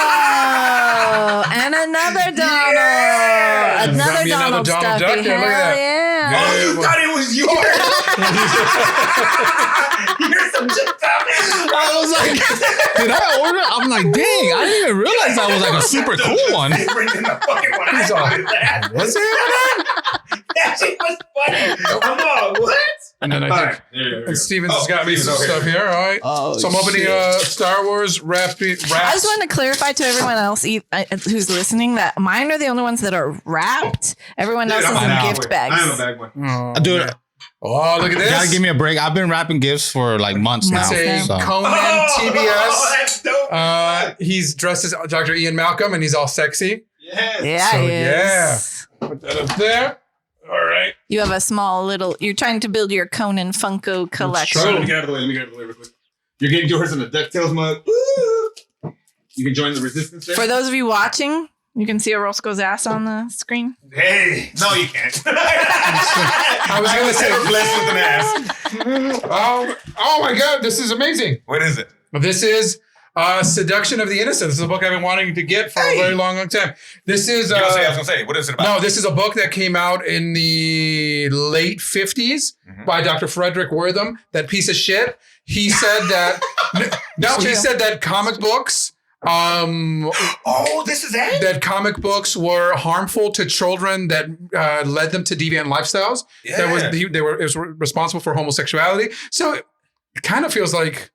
Oh, and another Donald. Yes! Got Another me another Donald Donald stuffy. Duck there, look at Hell that. yeah. Yeah. Oh, you thought it was yours. You're some shit I was like, did I order? I'm like, dang, I didn't even realize that was like a super cool one. Bringing the fucking one. He's all, what's it? That shit was funny. Come on, what? And then I think and Steven's has got me some stuff here. All right. Oh, So I'm opening Star Wars wraps. I just want to clarify to everyone else who's listening that mine are the only ones that are wrapped. Everyone else is in gift bags. I am a bag one. Oh, Dude, man. Oh, look at this. gotta give me a break. I've been wrapping gifts for like months now. It's a So. Conan Oh, that's dope. TBS. He's dressed as Dr. Ian Malcolm and he's all sexy. Yes. Yeah, So, he is. Put that up there. All right. You have a small little. You're trying to build your Conan Funko collection. true. Let me get out of the way. Real quick. You're getting yours in a DuckTales mug. Woo! You can join the resistance there. For those of you watching, you can see Orozco's ass on the screen. Hey, no, you can't. I was going to say, blessed with an ass. oh my God, this is amazing. What is it? This is Seduction of the Innocent. This is a book I've been wanting to get for a very long time. This is. I was gonna say, what is it about? No, this is a book that came out in the late 50s by Dr. Frederick Wortham. That piece of shit. He said that. He said that comic books. Oh, this is it. That comic books were harmful to children that led them to deviant lifestyles. Yeah. It was responsible for homosexuality. So it kind of feels like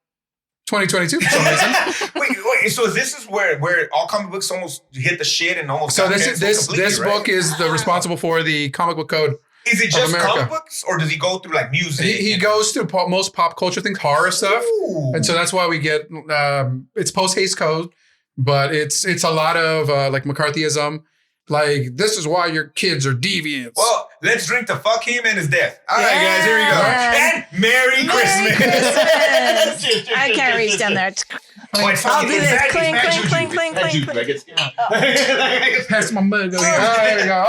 2022 for some reason. wait. So this is where all comic books almost hit the shit and almost. So got this canceled completely, book is the responsible for the comic book code. Is it just America. comic books, or does he go through like music? He goes through most pop culture things, horror stuff, Ooh. and so that's why we get it's post haste code, but it's a lot of like McCarthyism. Like, this is why your kids are deviants. Well, let's drink to fuck him and his death. All right, guys, here we go. Yeah. And Merry Christmas. Christmas. I can't reach down there. Oh, it's I'll fucking- do it's this. bad- Clink, it's bad clink, juju. clink, It's clink, bad clink, juju. clink. I get scared. Pass my mug over here. There you go.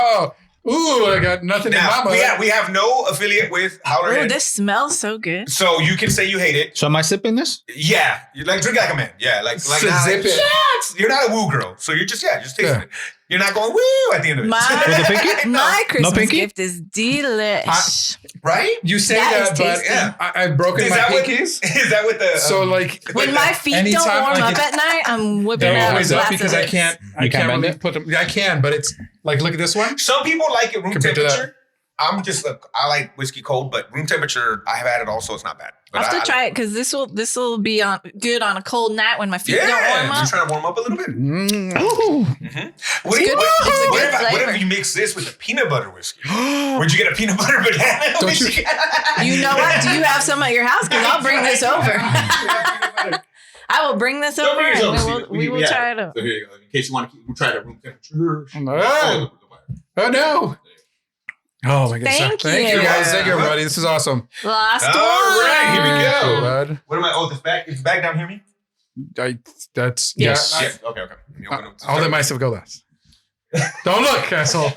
Oh, ooh, I got nothing in my Now, mug. we have no affiliate with Oh, Howlerhead. this smells so good. So you can say you hate it. So am I sipping this? Yeah. You like drink like a man. Yeah. Like So nah, zip it. shots. You're not a woo girl. So you're just tasting Yeah. it. You're not going woo at the end of it. With the pinky? My Christmas pinky? gift is delish. right? You say That that, is but tasty. yeah, I've broken Is my that what pinkies. is that what the So like When my feet don't anytime warm I up get- at night, I'm whipping they're out a always up glass because of I it. can't bend really it? put them. I can, but it's like, look at this one. some people like it room Compared to that. temperature. I'm just I like whiskey cold, but room temperature I have had it also. It's not bad. But I'll have to try it because this will be good on a cold night when my feet don't warm Yeah, up. just trying to warm up a little bit. Ooh. What good- it's a what good if flavor. you mix this with a peanut butter whiskey? Would you get a peanut butter banana Don't you- whiskey? You know what? Do you have some at your house? Because I'll bring this over. I will bring this over and we will try it out. So here you go. In case you want to we'll try it at room temperature. Oh no. Oh my goodness. Thank Thank you you. guys. Thank you, everybody. This is awesome. Last All one. right, here we go. Bud. What am I? Oh, this bag. Is the bag down here? Me? That's Yes. yeah. Yeah. Okay. You open up- I'll let myself go last. Don't look, asshole.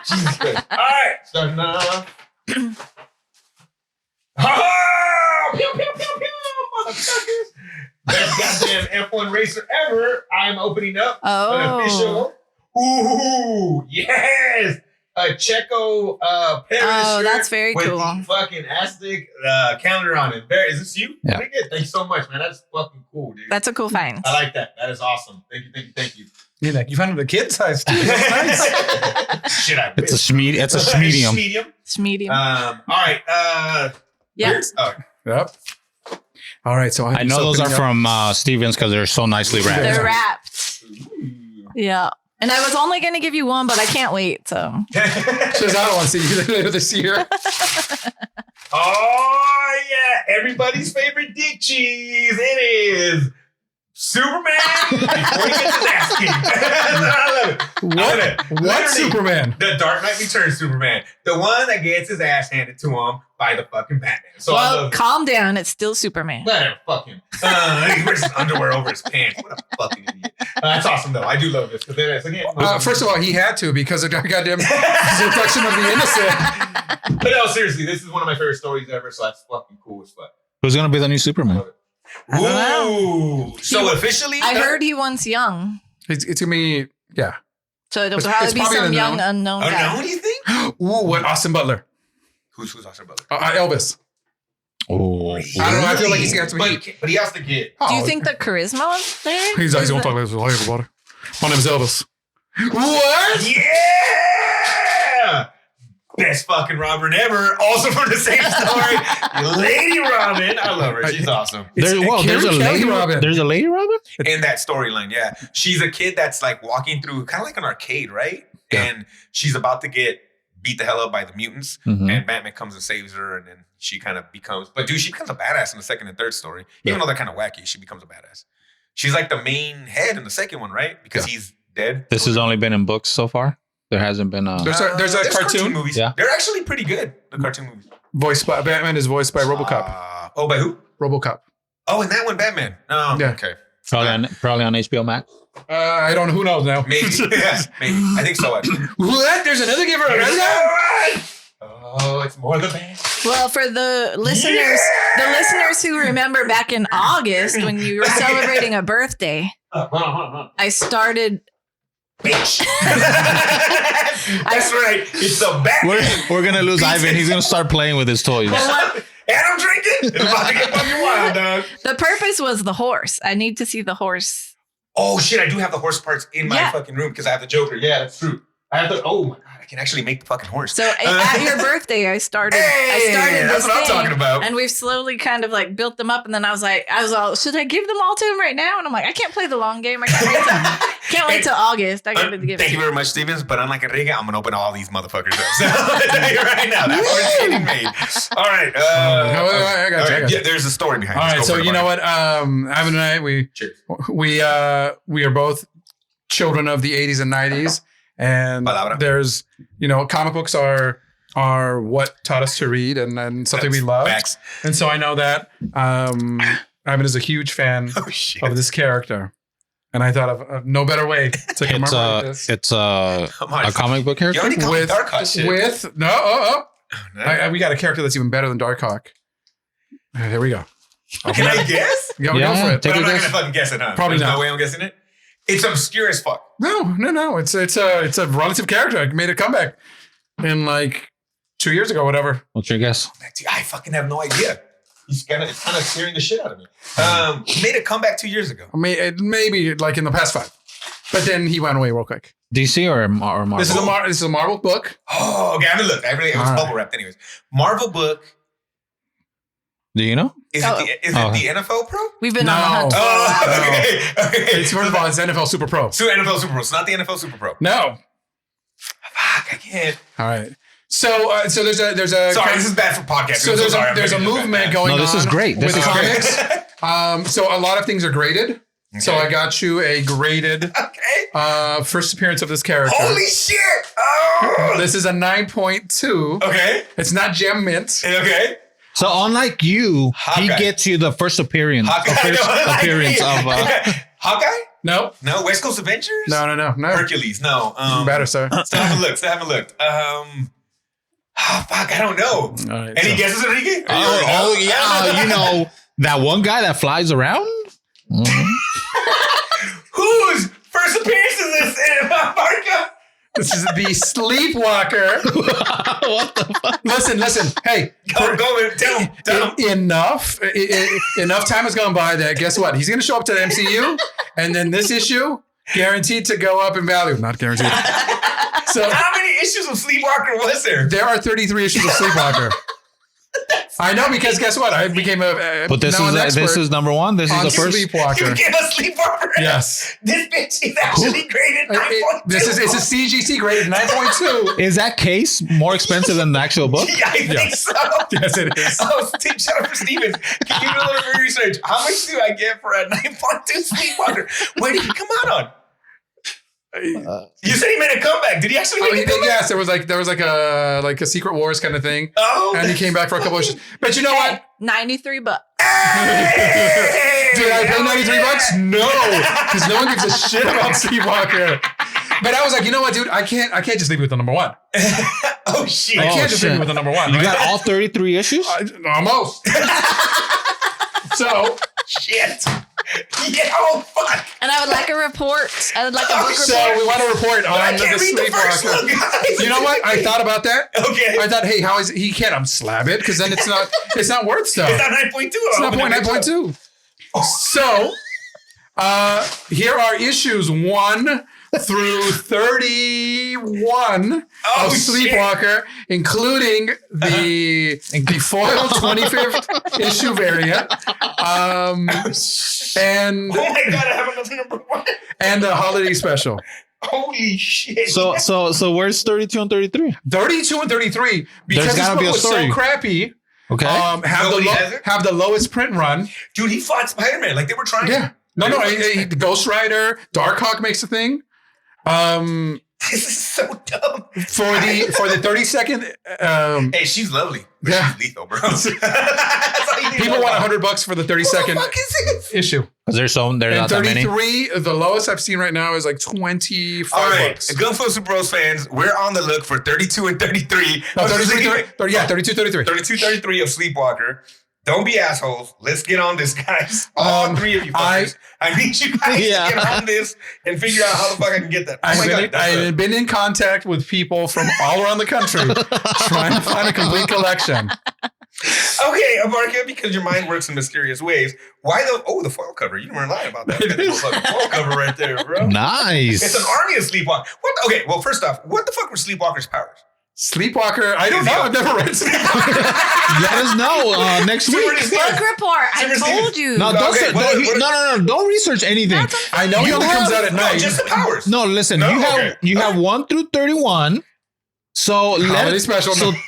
Jesus Christ. All right. Starting off. Ha! Pew, pew, pew, pew, motherfuckers. Best goddamn F1 racer ever. I'm opening up an official. Ooh, yes. A Checo Paris Oh, shirt that's very with cool. the fucking Aztec calendar on it. Is this you? Yeah. Pretty good. Thank you so much, man. That's fucking cool, dude. That's a cool find. I like that. That is awesome. Thank you. You're like, you found it a kid size too. Nice. Shit, I It's a wish. schmedium. It's a schmedium. Medium. It's medium. All right. Yeah. Oh, Yep. All right, so I know those are from Stevens because they're so nicely wrapped. They're wrapped. Yeah. And I was only going to give you one, but I can't wait. So Says I don't want to see you later this year. Oh yeah, everybody's favorite dick cheese. It is Superman before he gets his ass kicked. I love it. What Literally, Superman? The Dark Knight Returns Superman. The one that gets his ass handed to him by the fucking Batman. So I well, love it. calm down. It's still Superman. Whatever, fuck him. He wears his underwear over his pants. What a fucking idiot. That's awesome, though. I do love this. Because again, First of all, he had to because of goddamn seduction of the innocent. but no, seriously, this is one of my favorite stories ever. So that's fucking cool as fuck. Who's gonna be the new Superman? I don't know. Ooh. So officially, I heard he wants young. It's gonna be So it'll It's probably be probably some an young unknown oh, guy. no, what do you think? Ooh, what Austin Butler? Who's Austin Butler? Elvis. Oh, I don't know. I feel like he's got to be. But he has to get. Do you think the charisma was there? He's gonna talk like this. Hi, everybody. My name is Elvis. What? Yeah! Best fucking Robin ever. Also from the same story. Lady Robin. I love her. She's awesome. there's a lady Robin. There's a lady Robin. In that storyline, yeah. She's a kid that's like walking through kind of like an arcade, right? Yeah. And she's about to get beat the hell up by the mutants. Mhm. And Batman comes and saves her. And then she kind of becomes, but dude, she becomes a badass in the second and third story. Even though they're kind of wacky, she becomes a badass. She's like the main head in the second one, right? Because he's dead. This has only been in books so far. There hasn't been a. There's a cartoon movies. Yeah. They're actually pretty good. The cartoon movies. voiced by Batman is voiced by RoboCop. Oh, by who? RoboCop. Oh, in that one, Batman. Oh, Yeah. okay. Probably on HBO Max. I don't know. Who knows now? Maybe. Yeah, maybe. I think so. Actually. What? There's another giver. Oh, it's more the band. Well, for the listeners who remember back in August when you were celebrating a birthday, I started. Bitch. That's right. It's the Batman. We're gonna lose Ivan. He's gonna start playing with his toys. And I'm drinking. It's about to get fucking wild, dog. The purpose was the horse. I need to see the horse. Oh shit! I do have the horse parts in my fucking room because I have the Joker. Yeah, that's true. I have the. Oh my god! I can actually make the fucking horse. So at your birthday, I started. I started that's this what I'm thing, talking about. and we've slowly kind of like built them up. And then I was all, should I give them all to him right now? And I'm like, I can't play the long game. I can't wait till August. I got to give. Thank you very much, Stevens. But unlike Enrique, I'm gonna open all these motherfuckers up. So I'll tell you right now, that horse is getting made. All right. I got you. Yeah, there's a story behind. All this. right, Go so for it, you know buddy. what? Ivan and I, Cheers. we are both children of the 80s and 90s, and Palabra. there's comic books are what taught us to read and something we love. Facts. And so I know that Ivan is a huge fan Oh shit. of this character, and I thought of no better way to commemorate this It's a Come on. comic book You character. already called me Darkhawk shit. with no. No. We got a character that's even better than Darkhawk. Here we go. Can I guess? Go Yeah, for it. take But I'm a not guess. gonna fucking guess it, huh? Probably There's not. no way I'm guessing it. It's obscure as fuck. No. It's a relative character. I made a comeback in like 2 years ago, whatever. What's your guess? I fucking have no idea. It's kind of scaring the shit out of me. He made a comeback 2 years ago. I mean, maybe like in the past 5, but then he went away real quick. DC or Marvel? This is a Marvel book. Oh, okay. I haven't looked. It was All right. bubble wrapped, anyways. Marvel book. Do you know? Is Oh. it the NFL Pro? We've been No. on the hunt. Oh, okay. It's first of all, it's NFL Super Pro. So NFL Super Pro. It's not the NFL Super Pro. No. Fuck, I can't. All right. So there's a Sorry, this is bad for podcasting. so I'm there's sorry. a there's a I'm making this movement bad. going on. No, this is great. This with is great. comics. So a lot of things are graded. So Okay. I got you a graded Okay. first appearance of this character. Holy shit! Oh. This is a 9.2. Okay. It's not gem mint. Okay. So unlike you, he Hawkeye. gets you the first appearance. Hawkeye. Appearance of. Hawkeye? No. No. West Coast Avengers? No. Hercules? No. Better, sir. Still haven't looked. Fuck, I don't know. All right, Any so- guesses, Enrique? Oh yeah, you know that one guy that flies around. Mhm. Whose first appearance is this in America? This is the Sleepwalker. What the fuck? Listen. Hey, Go tell him. enough time has gone by that guess what? He's going to show up to the MCU, and then this issue guaranteed to go up in value. Not guaranteed. So How many issues of Sleepwalker was there? there are 33 issues of Sleepwalker. I know, because guess what? I became a But this is number one. This is the first sleepwalker. You became a sleepwalker. Yes. This bitch is actually graded 9.2. It's a CGC graded 9.2. Is that case more expensive than the actual book? Yeah, I think so. Yes, it is. Oh, Steve, shout out for Steven. Can you do a little research? How much do I get for a 9.2 sleepwalker? Where did he come out on? You said he made a comeback. Did he actually make a comeback? Yes, there was like a Secret Wars kind of thing. Oh, and he came back for a couple of issues. But you know what? $93. Hey! Did I pay $93? No, because no one gives a shit about Sleepwalker. But I was like, you know what, dude? I can't just leave you with the number one. Oh shit! I can't just leave you with the number one. You right? got all 33 issues? Almost. So shit. Yeah, oh fuck. And I would like a report. I would like a book report. So we want to report on the Sleepwalker. Sleepwalker. You know what? I thought about that. Okay. I thought, hey, how is he can't unslab it because then it's not worth stuff. It's not 9.2. It's not 9.2. So here are issues 1 through 31 of Sleepwalker, including the foil 25th issue variant. And Oh my god, I have another number 1. And the holiday special. Holy shit. So where's 32 and 33? 32 and 33, because this book was so crappy. Okay. Have the lowest print run. Dude, he fought Spider-Man like they were trying. Yeah. No, the Ghost Rider, Darkhawk makes a thing. This is so dumb. For the 32nd. Hey, she's lovely. But Yeah. she's lethal, bro. That's all you need People to know want about. $100 for the 32nd What the fuck is this? issue. Because there's not that many. 33, the lowest I've seen right now is like $25. All right, Gung-Fu Super Bros fans, we're on the look for 32 and 33. No, 32, 33. 32, 33 of Sleepwalker. Don't be assholes. Let's get on this, guys. All 3 of you fuckers. I need you guys to get on this and figure out how the fuck I can get that. I've been in contact with people from all around the country trying to find a complete collection. Okay, Abarca, because your mind works in mysterious ways. Why the foil cover? You weren't lying about that. Look at the fucking foil cover right there, bro. Nice. It's an army of Sleepwalkers. Okay, well, first off, what the fuck were Sleepwalker's powers? Sleepwalker, I don't know. I've never read Sleepwalker. Let us know next week. Book report. I told you. No, don't research anything. I know he only comes out at night. No, just the powers. No, listen. You have 1 through 31. So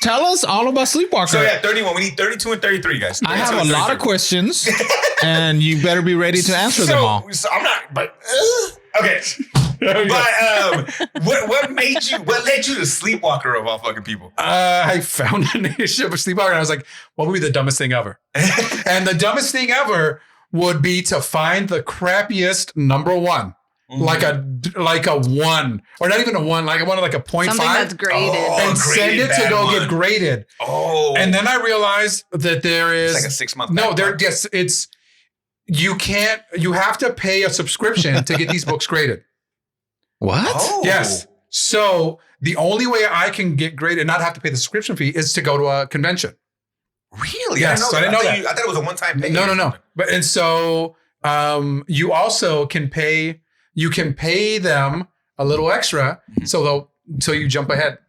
tell us all about Sleepwalker. So yeah, 31. We need 32 and 33, guys. I have a lot of questions, and you better be ready to answer them all. So I'm not, but okay. But what led you to Sleepwalker of all fucking people? I found an issue of Sleepwalker and I was like, what would be the dumbest thing ever? And the dumbest thing ever would be to find the crappiest number 1. Mm-hmm. Like a 1, or not even a 1, like a 0.5. Something that's graded. And send it to go get graded. Oh. And then I realized that there is like a 6-month. No, you have to pay a subscription to get these books graded. What? Oh. Yes. So the only way I can get graded and not have to pay the subscription fee is to go to a convention. Really? Yes. I didn't know that. I thought it was a one-time pay. No. But and so you also can pay. You can pay them a little extra, so you jump ahead.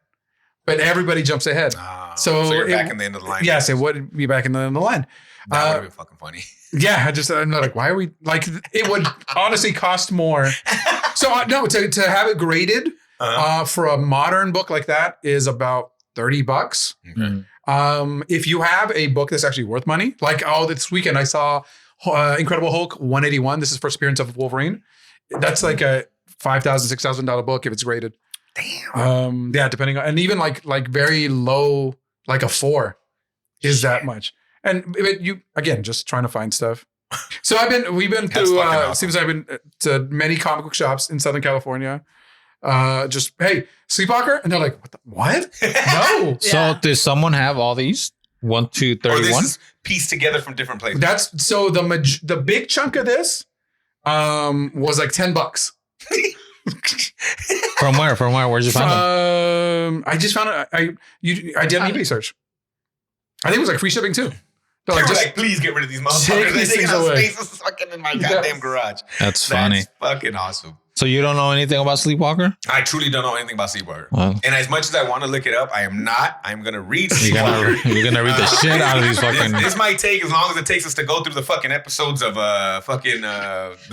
But everybody jumps ahead. So you're back in the end of the line. Yes, it would be back in the end of the line. That would have been fucking funny. Yeah, I'm not like, why are we like? It would honestly cost more. So no, to have it graded for a modern book like that is about $30. Okay. If you have a book that's actually worth money, like this weekend I saw Incredible Hulk 181. This is the first appearance of Wolverine. That's like a $5,000, $6,000 book if it's graded. Damn. Yeah, depending on, and even like very low, like a 4 is that much. And you again, just trying to find stuff. So we've been through. Seems I've been to many comic book shops in Southern California. Just hey, Sleepwalker, and they're like, what? No. So did someone have all these 1 to 31? Or this is pieced together from different places. That's so the big chunk of this was like $10. From where? Where'd you find them? I just found it. I did an eBay search. I think it was like free shipping too. They're like, please get rid of these motherfuckers. They're taking up space fucking in my goddamn garage. That's funny. Fucking awesome. So you don't know anything about Sleepwalker? I truly don't know anything about Sleepwalker. Well, And as much as I want to look it up, I am not. I'm going to read you're Sleepwalker. gonna read the shit out of these fucking. This might take as long as it takes us to go through the fucking episodes of the Bruce Lee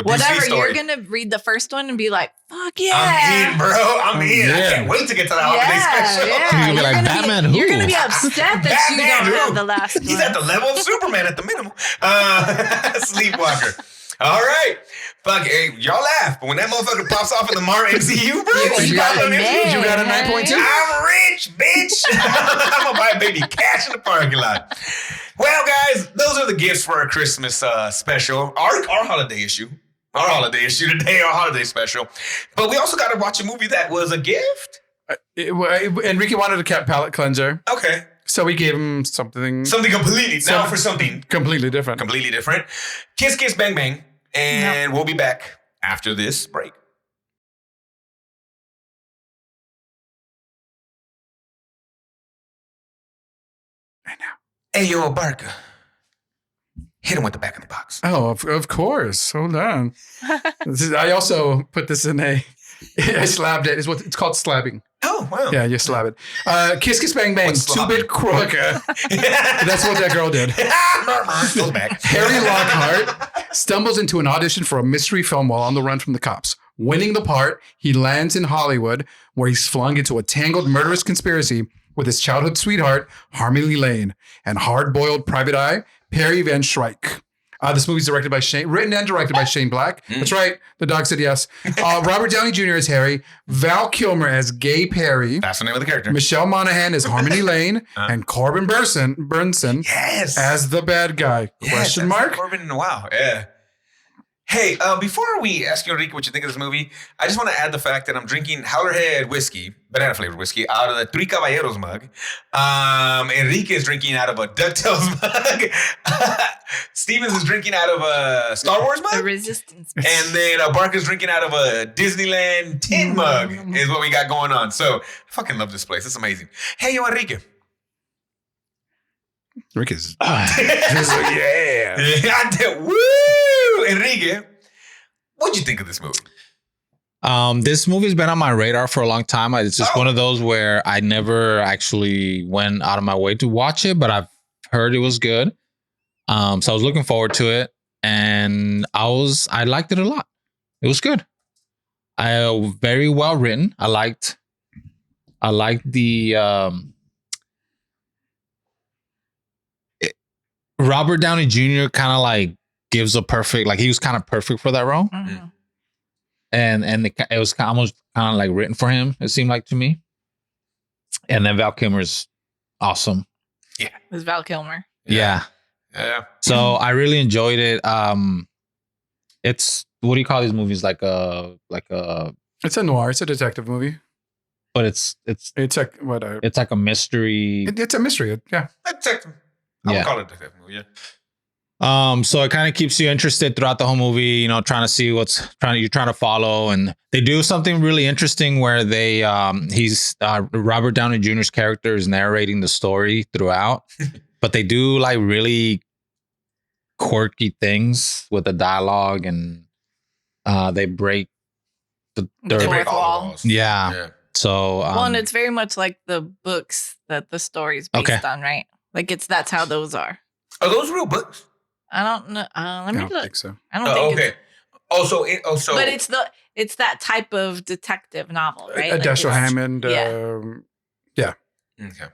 Whatever, story. you're gonna read the first one and be like, "Fuck yeah, I'm in, bro. I'm in. I can't wait to get to that holiday special. You're gonna be like, Batman who? You're gonna be upset that you Batman don't who? have the last one. He's at the level of Superman at the minimum. Sleepwalker. All right. Fuck, hey, y'all laugh, but when that motherfucker pops off in the Marvel MCU, bro, You got a 9.2? I'm rich, bitch. I'm gonna buy a baby cash in the parking lot. Well, guys, those are the gifts for our Christmas special, our holiday issue. Our holiday issue today, our holiday special. But we also got to watch a movie that was a gift. Enrique wanted a palate cleanser. Okay. So we gave him something Completely different. Completely different. Kiss, kiss, bang, bang. And we'll be back after this break. And now. Hey, yo, Barker. Hit him with the back of the box. Oh, of course. Hold on. I also put this in I slabbed it. It's called slabbing. Oh, wow. Yeah, you slab it. Kiss Kiss Bang Bang, What's 2-bit crook. That's what that girl did. Goes back. Harry Lockhart stumbles into an audition for a mystery film while on the run from the cops. Winning the part, he lands in Hollywood, where he's flung into a tangled murderous conspiracy with his childhood sweetheart, Harmony Lane, and hard-boiled private eye, Perry Van Shrike. This movie's written and directed by Shane Black. That's right. The dog said yes. Robert Downey Jr. as Harry, Val Kilmer as Gay Perry. That's the name of the character. Michelle Monaghan as Harmony Lane, and Corbin Burnson as the bad guy. Question mark? Corbin, wow. Yeah. Hey, before we ask you, Enrique, what you think of this movie, I just want to add the fact that I'm drinking Howlerhead whiskey, banana-flavored whiskey, out of the Three Caballeros mug. Enrique is drinking out of a DuckTales mug. Stevens is drinking out of a Star Wars mug. The Resistance. And then Barker's drinking out of a Disneyland tin mug is what we got going on. So I fucking love this place. It's amazing. Hey, yo, Enrique. Enrique's. Yeah. Woo! Enrique, what'd you think of this movie? This movie's been on my radar for a long time. It's just one of those where I never actually went out of my way to watch it, but I've heard it was good. So I was looking forward to it, and I liked it a lot. It was good. Very well written. I liked the Robert Downey Jr. kind of like gives a perfect, like he was kind of perfect for that role. Mm-hmm. And it was almost kind of like written for him, it seemed like to me. And then Val Kilmer's awesome. Yeah. It was Val Kilmer. Yeah. So I really enjoyed it. It's, what do you call these movies? It's a noir. It's a detective movie. But it's like what? It's like a mystery. It's a mystery. Yeah. Detective. I would call it a detective movie. Yeah. So it kind of keeps you interested throughout the whole movie, you know, trying to see you're trying to follow. And they do something really interesting where Robert Downey Jr.'s character is narrating the story throughout, but they do like really quirky things with the dialogue, and they break the fourth wall. Yeah. So, and it's very much like the books that the story's based on, right? Like that's how those are. Are those real books? I don't know. Let me I don't look. think so. I don't think. Okay. But it's that type of detective novel, right? Dashiell Hammond. Yeah. Okay.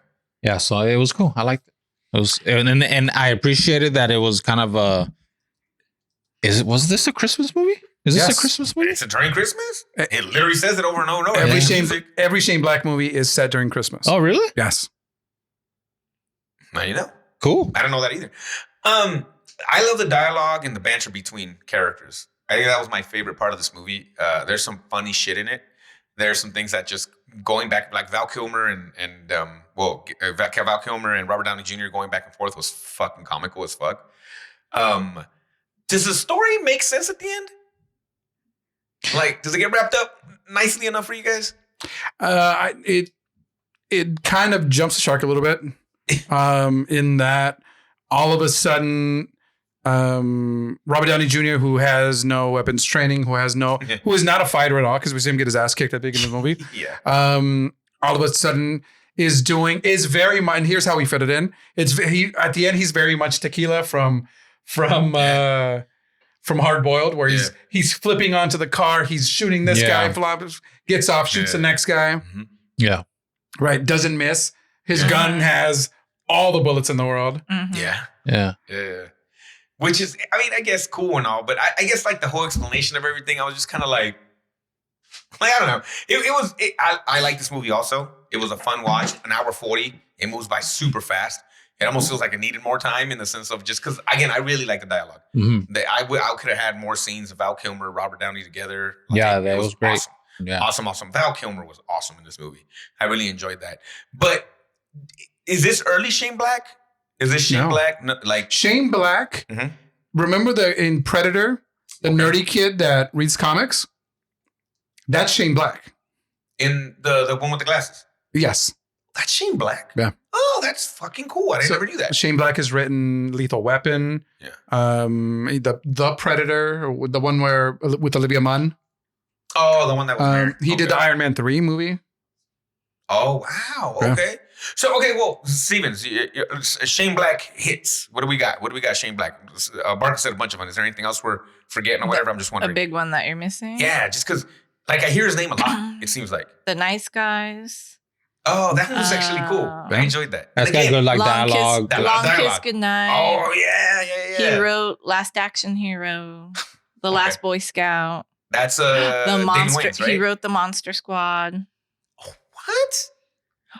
Yeah. So it was cool. I liked it. It was, and I appreciated that it was kind of was this a Christmas movie? Is this a Christmas movie? It's during Christmas? It literally says it over and over and over. Every Shane Black movie is set during Christmas. Oh, really? Yes. Now you know. Cool. I don't know that either. I love the dialogue and the banter between characters. I think that was my favorite part of this movie. There's some funny shit in it. There's some things that just going back, like Val Kilmer Val Kilmer and Robert Downey Jr. going back and forth was fucking comical as fuck. Does the story make sense at the end? Like, does it get wrapped up nicely enough for you guys? It kind of jumps the shark a little bit. In that all of a sudden Robert Downey Jr., who has no weapons training, who is not a fighter at all, because we see him get his ass kicked at the beginning of the movie. Yeah. All of a sudden is very much, and here's how he fit it in. At the end, he's very much Tequila from Hard Boiled, where he's flipping onto the car, he's shooting this guy, gets off, shoots the next guy. Mm-hmm. Yeah. Right. Doesn't miss. His gun has all the bullets in the world. Mm-hmm. Yeah. Which is, I mean, I guess cool and all, but I guess like the whole explanation of everything, I was just kind of like, I don't know. I like this movie also. It was a fun watch, an hour 40. It moves by super fast. It almost feels like it needed more time in the sense of just because, again, I really like the dialogue. Mm-hmm. I could have had more scenes of Val Kilmer, Robert Downey together. That was great. Awesome. Yeah. Awesome. Val Kilmer was awesome in this movie. I really enjoyed that. But is this early Shane Black? Is this Shane Black? No, like Shane Black. Mm-hmm. Remember in Predator, the nerdy kid that reads comics? That's Shane Black. In the one with the glasses? Yes. That's Shane Black? Yeah. Oh, that's fucking cool. I never knew that. Shane Black has written Lethal Weapon. Yeah. The Predator, the one with Olivia Munn. Oh, the one that was married. He did the Iron Man 3 movie. Oh, wow. Okay. So, well, Stevens, Shane Black hits. What do we got? Shane Black? Barker said a bunch of them. Is there anything else we're forgetting or whatever? I'm just wondering. A big one that you're missing? Yeah, just because, like, I hear his name a lot, it seems like. The Nice Guys. Oh, that was actually cool. I enjoyed that. That's got good, like, dialogue. Long Kiss Goodnight. Oh, yeah. He wrote Last Action Hero. The Last Boy Scout. That's the Monster. Wayans, right? He wrote the Monster Squad. Oh, what?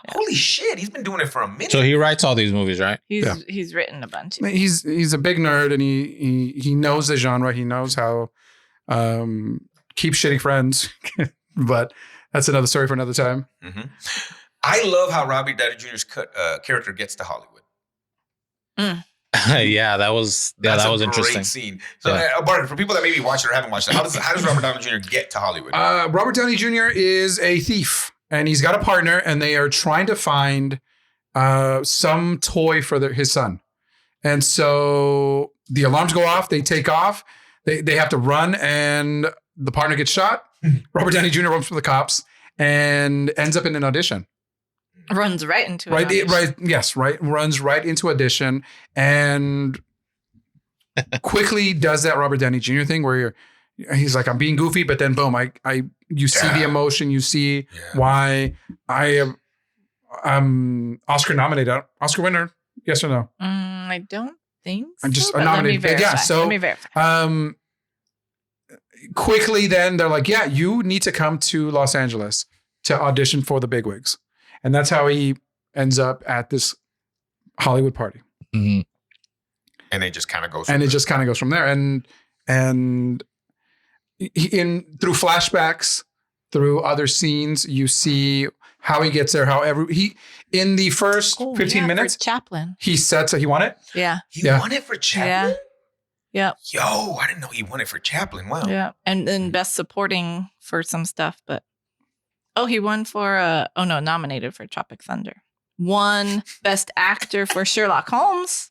Yeah. Holy shit! He's been doing it for a minute. So he writes all these movies, right? He's written a bunch. He's a big nerd, and he knows the genre. He knows how keep shitty friends, but that's another story for another time. Mm-hmm. I love how Robert Downey Jr.'s character gets to Hollywood. That was interesting. Great scene. So, Barton, for people that maybe watch it or haven't watched it, how does Robert Downey Jr. get to Hollywood? Robert Downey Jr. is a thief, and he's got a partner, and they are trying to find some toy for his son. And so the alarms go off. They take off. They have to run, and the partner gets shot. Robert Downey Jr. runs from the cops and ends up in an audition. Runs right into it. Runs right into audition and quickly does that Robert Downey Jr. thing where he's like, I'm being goofy, but then boom, you see the emotion, you see why I'm Oscar nominated, Oscar winner, yes or no? I don't think so. I'm just nominated. Let me verify. Quickly then they're like, you need to come to Los Angeles to audition for the bigwigs. And that's how he ends up at this Hollywood party. Mm-hmm. And it just kind of goes from there. And through flashbacks, through other scenes, you see how he gets there, in the first 15 minutes, Chaplin. He said, so he won it? Yeah. He won it for Chaplin? Yeah. Yo, I didn't know he won it for Chaplin. Wow. Yeah. And then best supporting for some stuff, but he won for nominated for Tropic Thunder. Won best actor for Sherlock Holmes.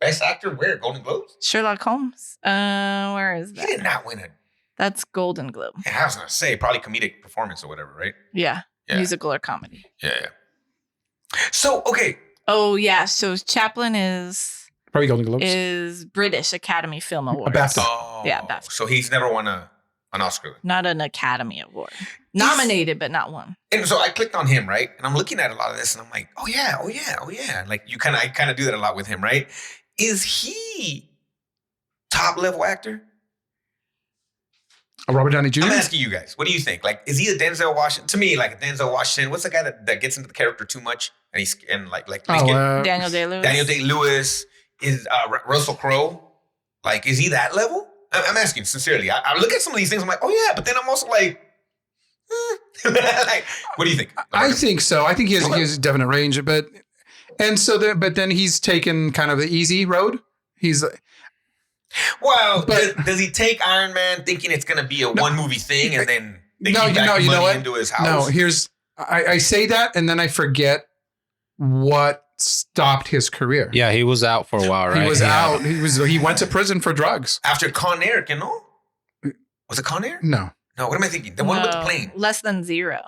Best actor where? Golden Globes? Sherlock Holmes. Where is that? He did not win it. That's Golden Globe. Yeah, I was gonna say probably comedic performance or whatever, right? Yeah. Musical or comedy. Yeah. So okay. Oh yeah. So Chaplin is probably Golden Globes. Is British Academy Film Award. A BAFTA. Oh, yeah, BAFTA. So he's never won an Oscar. Not an Academy Award. Nominated, but not won. And so I clicked on him, right? And I'm looking at a lot of this, and I'm like, oh yeah. Like I kind of do that a lot with him, right? Is he top level actor? Robert Downey Jr.? I'm asking you guys, what do you think? Like, is he a Denzel Washington? To me, like a Denzel Washington. What's the guy that gets into the character too much and Daniel Day-Lewis. Daniel Day-Lewis is Russell Crowe. Like, is he that level? I'm asking sincerely. I look at some of these things. I'm like, oh yeah, but then I'm also like, like, what do you think? I think so. I think he has a definite range, but then he's taken kind of the easy road. He's. Well, does he take Iron Man thinking it's going to be a one movie thing and then they keep you know what? into his house? No, I say that and then I forget what stopped his career. Yeah, he was out for a while, right? He was out. He went to prison for drugs. After Con Air, you know? Was it Con Air? No. No, what am I thinking? The one with the plane. Less Than Zero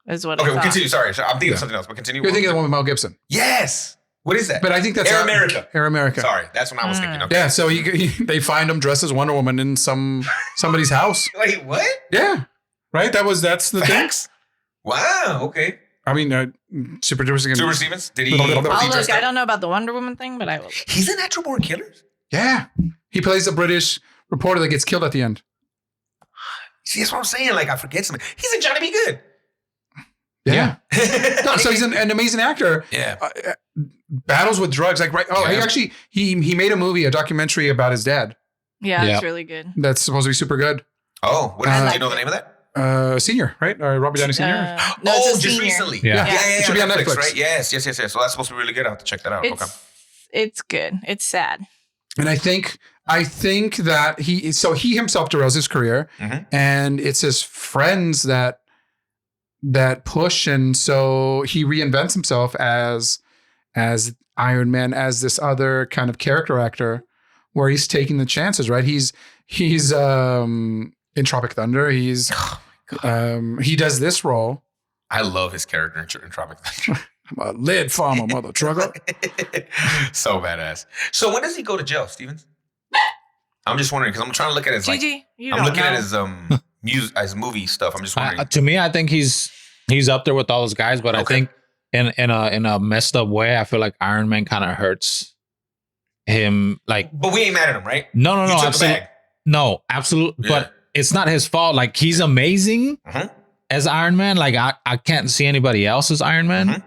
is what I Okay, thought. we'll continue. Sorry. I'm thinking of something else, but continue. You're thinking of the one with Mel Gibson. Yes. What is that? But I think that's Air America. Air America. Sorry, that's what I was thinking. Okay. Yeah, so they find him dressed as Wonder Woman in somebody's house. Wait, what? Yeah. Right? That's the thing. Facts? Wow, okay. I mean, Super Stevens? Did he? Oh, was he look, dressed I up? don't know about the Wonder Woman thing, but I will. He's in Natural Born Killers? Yeah. He plays a British reporter that gets killed at the end. See, that's what I'm saying. Like, I forget something. He's in Johnny Be Good. Yeah. No, so he's an amazing actor. Yeah. Battles with drugs. Like, right. Oh, Yeah. he made a documentary about his dad. Yeah, Yeah. it's really good. That's supposed to be super good. Oh, what is it? Do you know the name of that? Senior, right? Or Robert Downey Jr. No, oh, it's a just senior. recently. Yeah. It should be on Netflix. Right? Yes. So that's supposed to be really good. I'll have to check that out. Okay. It's good. It's sad. And I think that he himself derails his career, and it's his friends that push, and so he reinvents himself as Iron Man, as this other kind of character actor, where he's taking the chances. Right? He's in Tropic Thunder. He does this role. I love his character in Tropic Thunder. I'm a lead farmer, mother trucker. So badass. So when does he go to jail, Stevens? I'm just wondering because I'm trying to look at his Gigi, you I'm don't looking know. at his music, his movie stuff. I'm just wondering. To me, I think he's up there with all those guys, but I Okay. think in a messed up way, I feel like Iron Man kind of hurts him. Like, But we ain't mad at him, right? no, You took the absolutely, bag. no, absolutely. Yeah. But it's not his fault. Like, he's amazing Mhm. as Iron Man. Like, I can't see anybody else as Iron Man. Mhm.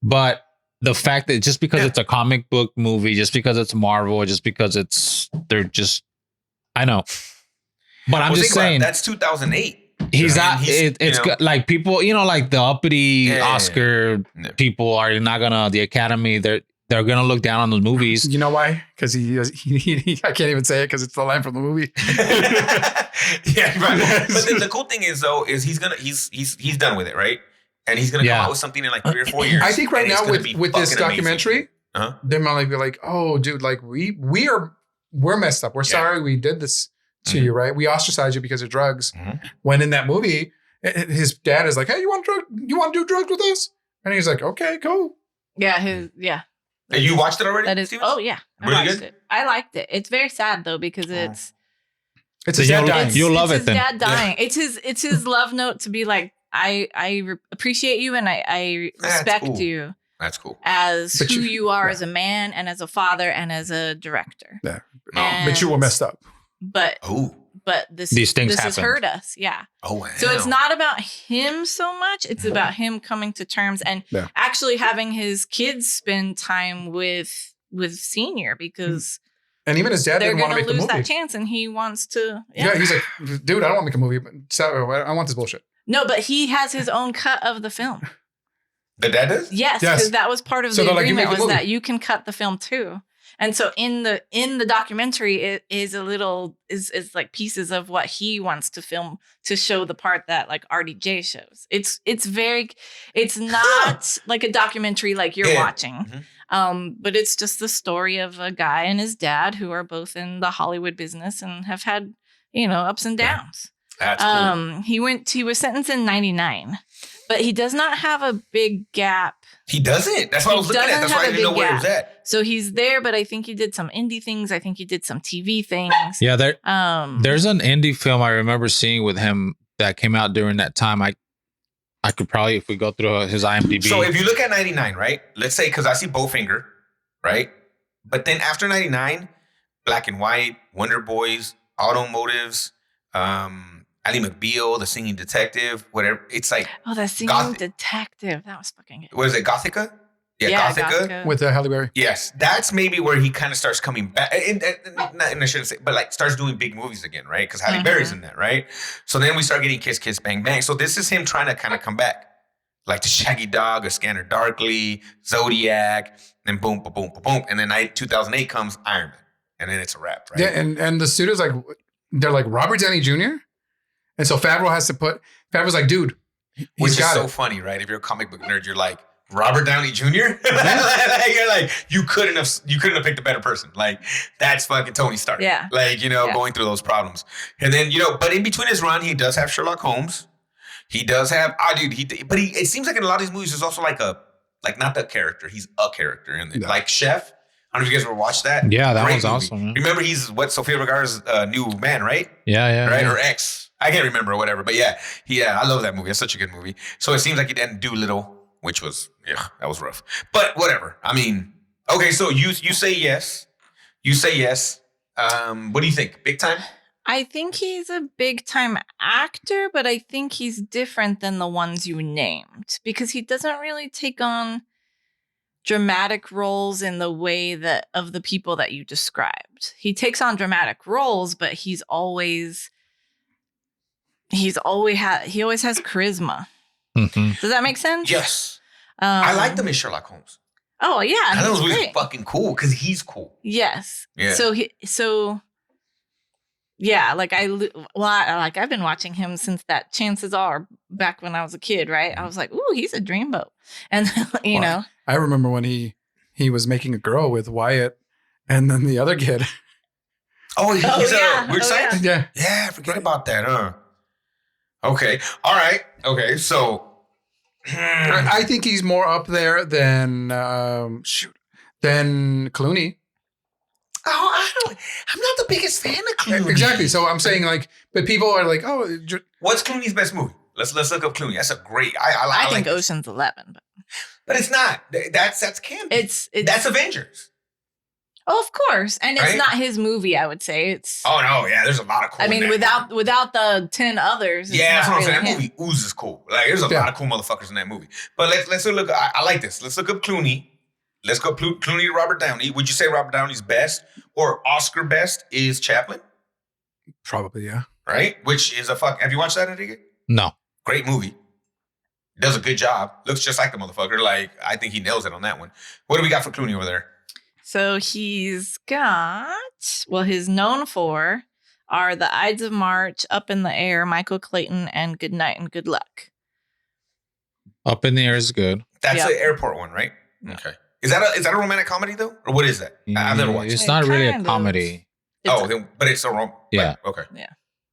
But the fact that just because Yeah. it's a comic book movie, just because it's Marvel, just because I know. But I'm Well, just think about it. saying, That's 2008. he's I mean, not. he's, It's you know, good. Like, people, like the uppity Yeah. Oscar Yeah. people are not gonna. The Academy, they're gonna look down on those movies. You know why? Because he I can't even say it because it's the line from the movie. Yeah, right. But then the cool thing is though, is he's done with it, right? And he's gonna come Yeah. out with something in like 3 or 4 years. I think right and it's now gonna be with this fucking amazing. documentary, Uh-huh. they might be like, "Oh, dude, like we're messed up. We're Yeah. sorry we did this to Mhm. you, right? We ostracized you because of drugs." Mhm. When in that movie, his dad is like, "Hey, you want to do drugs with us?" And he's like, "Okay, cool." Yeah, Hey, you watched it already? that is. Stevens? Oh yeah, I Really watched good? it. I liked it. It's very sad though because it's It's So his dad you'll- dying. you'll love it's it then. his dad dying. It's his love note to be like, I appreciate you and I That's respect cool. you That's cool. as But who you- you are yeah. as a man and as a father and as a director. Yeah. And- But you were messed up. But Oh. These things this has happen. hurt us. Yeah. Oh wow. So it's not about him so much. It's about him coming to terms and Yeah. actually having his kids spend time with Senior because And even his dad they're didn't want going to to make the lose movie. that chance, and he wants to. Yeah, he's like, "Dude, I don't want to make a movie. But I want this bullshit." No, but he has his own cut of the film. The dad does? Yes, Yes. because that was part of So the they're like, "You agreement make the was movie." that you can cut the film too. And so in the documentary, it is a little is like pieces of what he wants to film to show the part that like RDJ shows. It's not like a documentary like you're Yeah. watching. But it's just the story of a guy and his dad who are both in the Hollywood business and have had, ups and downs. That's cool. He was sentenced in 1999, but he does not have a big gap. He doesn't. That's what I was looking at. doesn't That's why I have a didn't know big where it was gap. at. So he's there, but I think he did some indie things. I think he did some TV things. Yeah, There's there's an indie film I remember seeing with him that came out during that time. I could probably, if we go through his IMDb. So if you look at 99, right? Let's say, because I see Bowfinger, right? But then after 99, Black and White, Wonder Boys, Automotives, Ally McBeal, The Singing Detective, whatever. It's like, that singing Goth- detective. That was fucking good. what is it, Gothica? Yeah, Gothica. With Halle Berry. Yes, that's maybe where he kind of starts coming back. And I shouldn't say, but like starts doing big movies again, right? Because Halle Mhm. Berry's in that, right? So then we start getting Kiss Kiss Bang Bang. So this is him trying to kind of come back. Like the Shaggy Dog, A Scanner Darkly, Zodiac, and boom, boom, boom, boom, boom. And then 2008 comes Iron Man. And then it's a wrap, right? Yeah, and the studio's like, they're like, Robert Downey Jr.? And so Favreau's like, dude, Which he's is got so it. funny, right? If you're a comic book nerd, you're like, Robert Downey Jr. Like, you're like, you couldn't have picked a better person. Like, that's fucking Tony Stark. Yeah. Like, going through those problems. And then, but in between his run, he does have Sherlock Holmes. He does have, it seems like in a lot of these movies, there's also like not the character. He's a character in it. Like Chef. I don't know if you guys ever watched that. Yeah, that Great one's movie. awesome. Man. Remember, he's Sofia Vergara's new man, right? Yeah. Right? Yeah. Or ex. I can't remember or whatever. But yeah, I love that movie. It's such a good movie. So it seems like he didn't do Little, which was, that was rough. But whatever. I mean, okay, so you say yes. You say yes. What do you think? Big time? I think he's a big time actor, but I think he's different than the ones you named because he doesn't really take on dramatic roles in the way that of the people that you described. He takes on dramatic roles, but he always has charisma. Mm-hmm. Does that make sense? Yes. I liked him in Sherlock Holmes. Oh yeah, I thought it was great. fucking cool because he's cool. Yes. Yeah. Yeah, I've been watching him since that Chances Are back when I was a kid, right? I was like, ooh, he's a dreamboat. And, know. I remember when he was making a girl with Wyatt and then the other kid. Oh, he's Weird Science? Yeah. Yeah, forget about that, huh? Okay. All right. Okay, so. I think he's more up there than Clooney. Oh, I'm not the biggest fan of Clooney. Exactly. So I'm saying but people are like, oh. What's Clooney's best movie? Let's look up Clooney. That's a great. I think like Ocean's 11, but it's not. That's campy. It's that's Avengers. Oh, of course, and it's Right? not his movie. I would say it's. Oh no, yeah. There's a lot of cool. I mean, without the 10 others. Yeah, that's what I'm saying. That really movie oozes cool. Like, there's a lot of cool motherfuckers in that movie. But let's look. I like this. Let's look up Clooney. Let's go Clooney to Robert Downey. Would you say Robert Downey's best or Oscar best is Chaplin? Probably, yeah. Right? Which is have you watched that, Enrique? No. Great movie. Does a good job. Looks just like the motherfucker. Like, I think he nails it on that one. What do we got for Clooney over there? So he's got, his known for are The Ides of March, Up in the Air, Michael Clayton, and Good Night and Good Luck. Up in the Air is good. That's the airport one, right? Okay. Is that a romantic comedy though? Or what is that? I've never watched it. It's not really a kind of. comedy. But it's a Yeah. Okay. Yeah.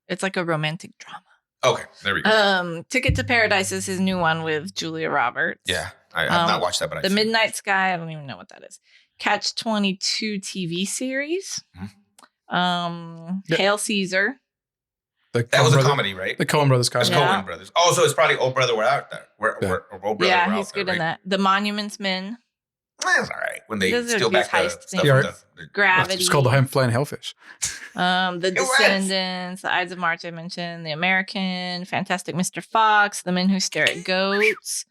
It's like a romantic drama. Okay. There we go. Ticket to Paradise is his new one with Julia Roberts. Yeah. I've not watched that, but The Midnight Sky, I don't even know what that is. Catch 22 TV series. Mm-hmm. Hail Caesar. That was a comedy, right? The Coen Brothers That's comedy. Coen Brothers. Oh, so it's probably Old Brother We're Out There. Old Brother We're Yeah, Out he's There, good in right? that. The Monuments Men. That's all right. When they Those are steal these back the heist stuff. things. the- Gravity. It's called the Flying Hellfish. The was. Descendants, The Ides of March, I mentioned, The American, Fantastic Mr. Fox, The Men Who Stare at Goats,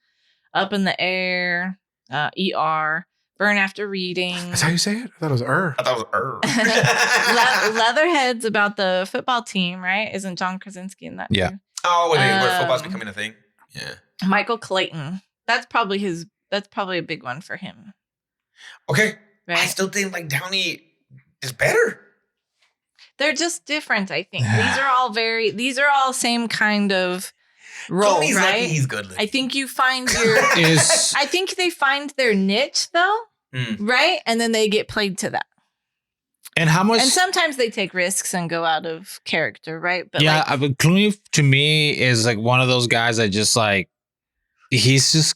Up in the Air, ER, Burn After Reading. That's how you say it? I thought it was I thought it was Leatherhead's about the football team, right? Isn't John Krasinski in that? Yeah. too? Oh, where football's becoming a thing? Yeah. Michael Clayton. That's probably a big one for him. Okay. Right? I still think like Downey is better. They're just different, I think. These are all same kind of role, Clooney's right? lucky he's good looking. I think you find your I think they find their niche though, right? And then they get played to that. And how much? And sometimes they take risks and go out of character, right? But but Clooney to me is like one of those guys that just like he's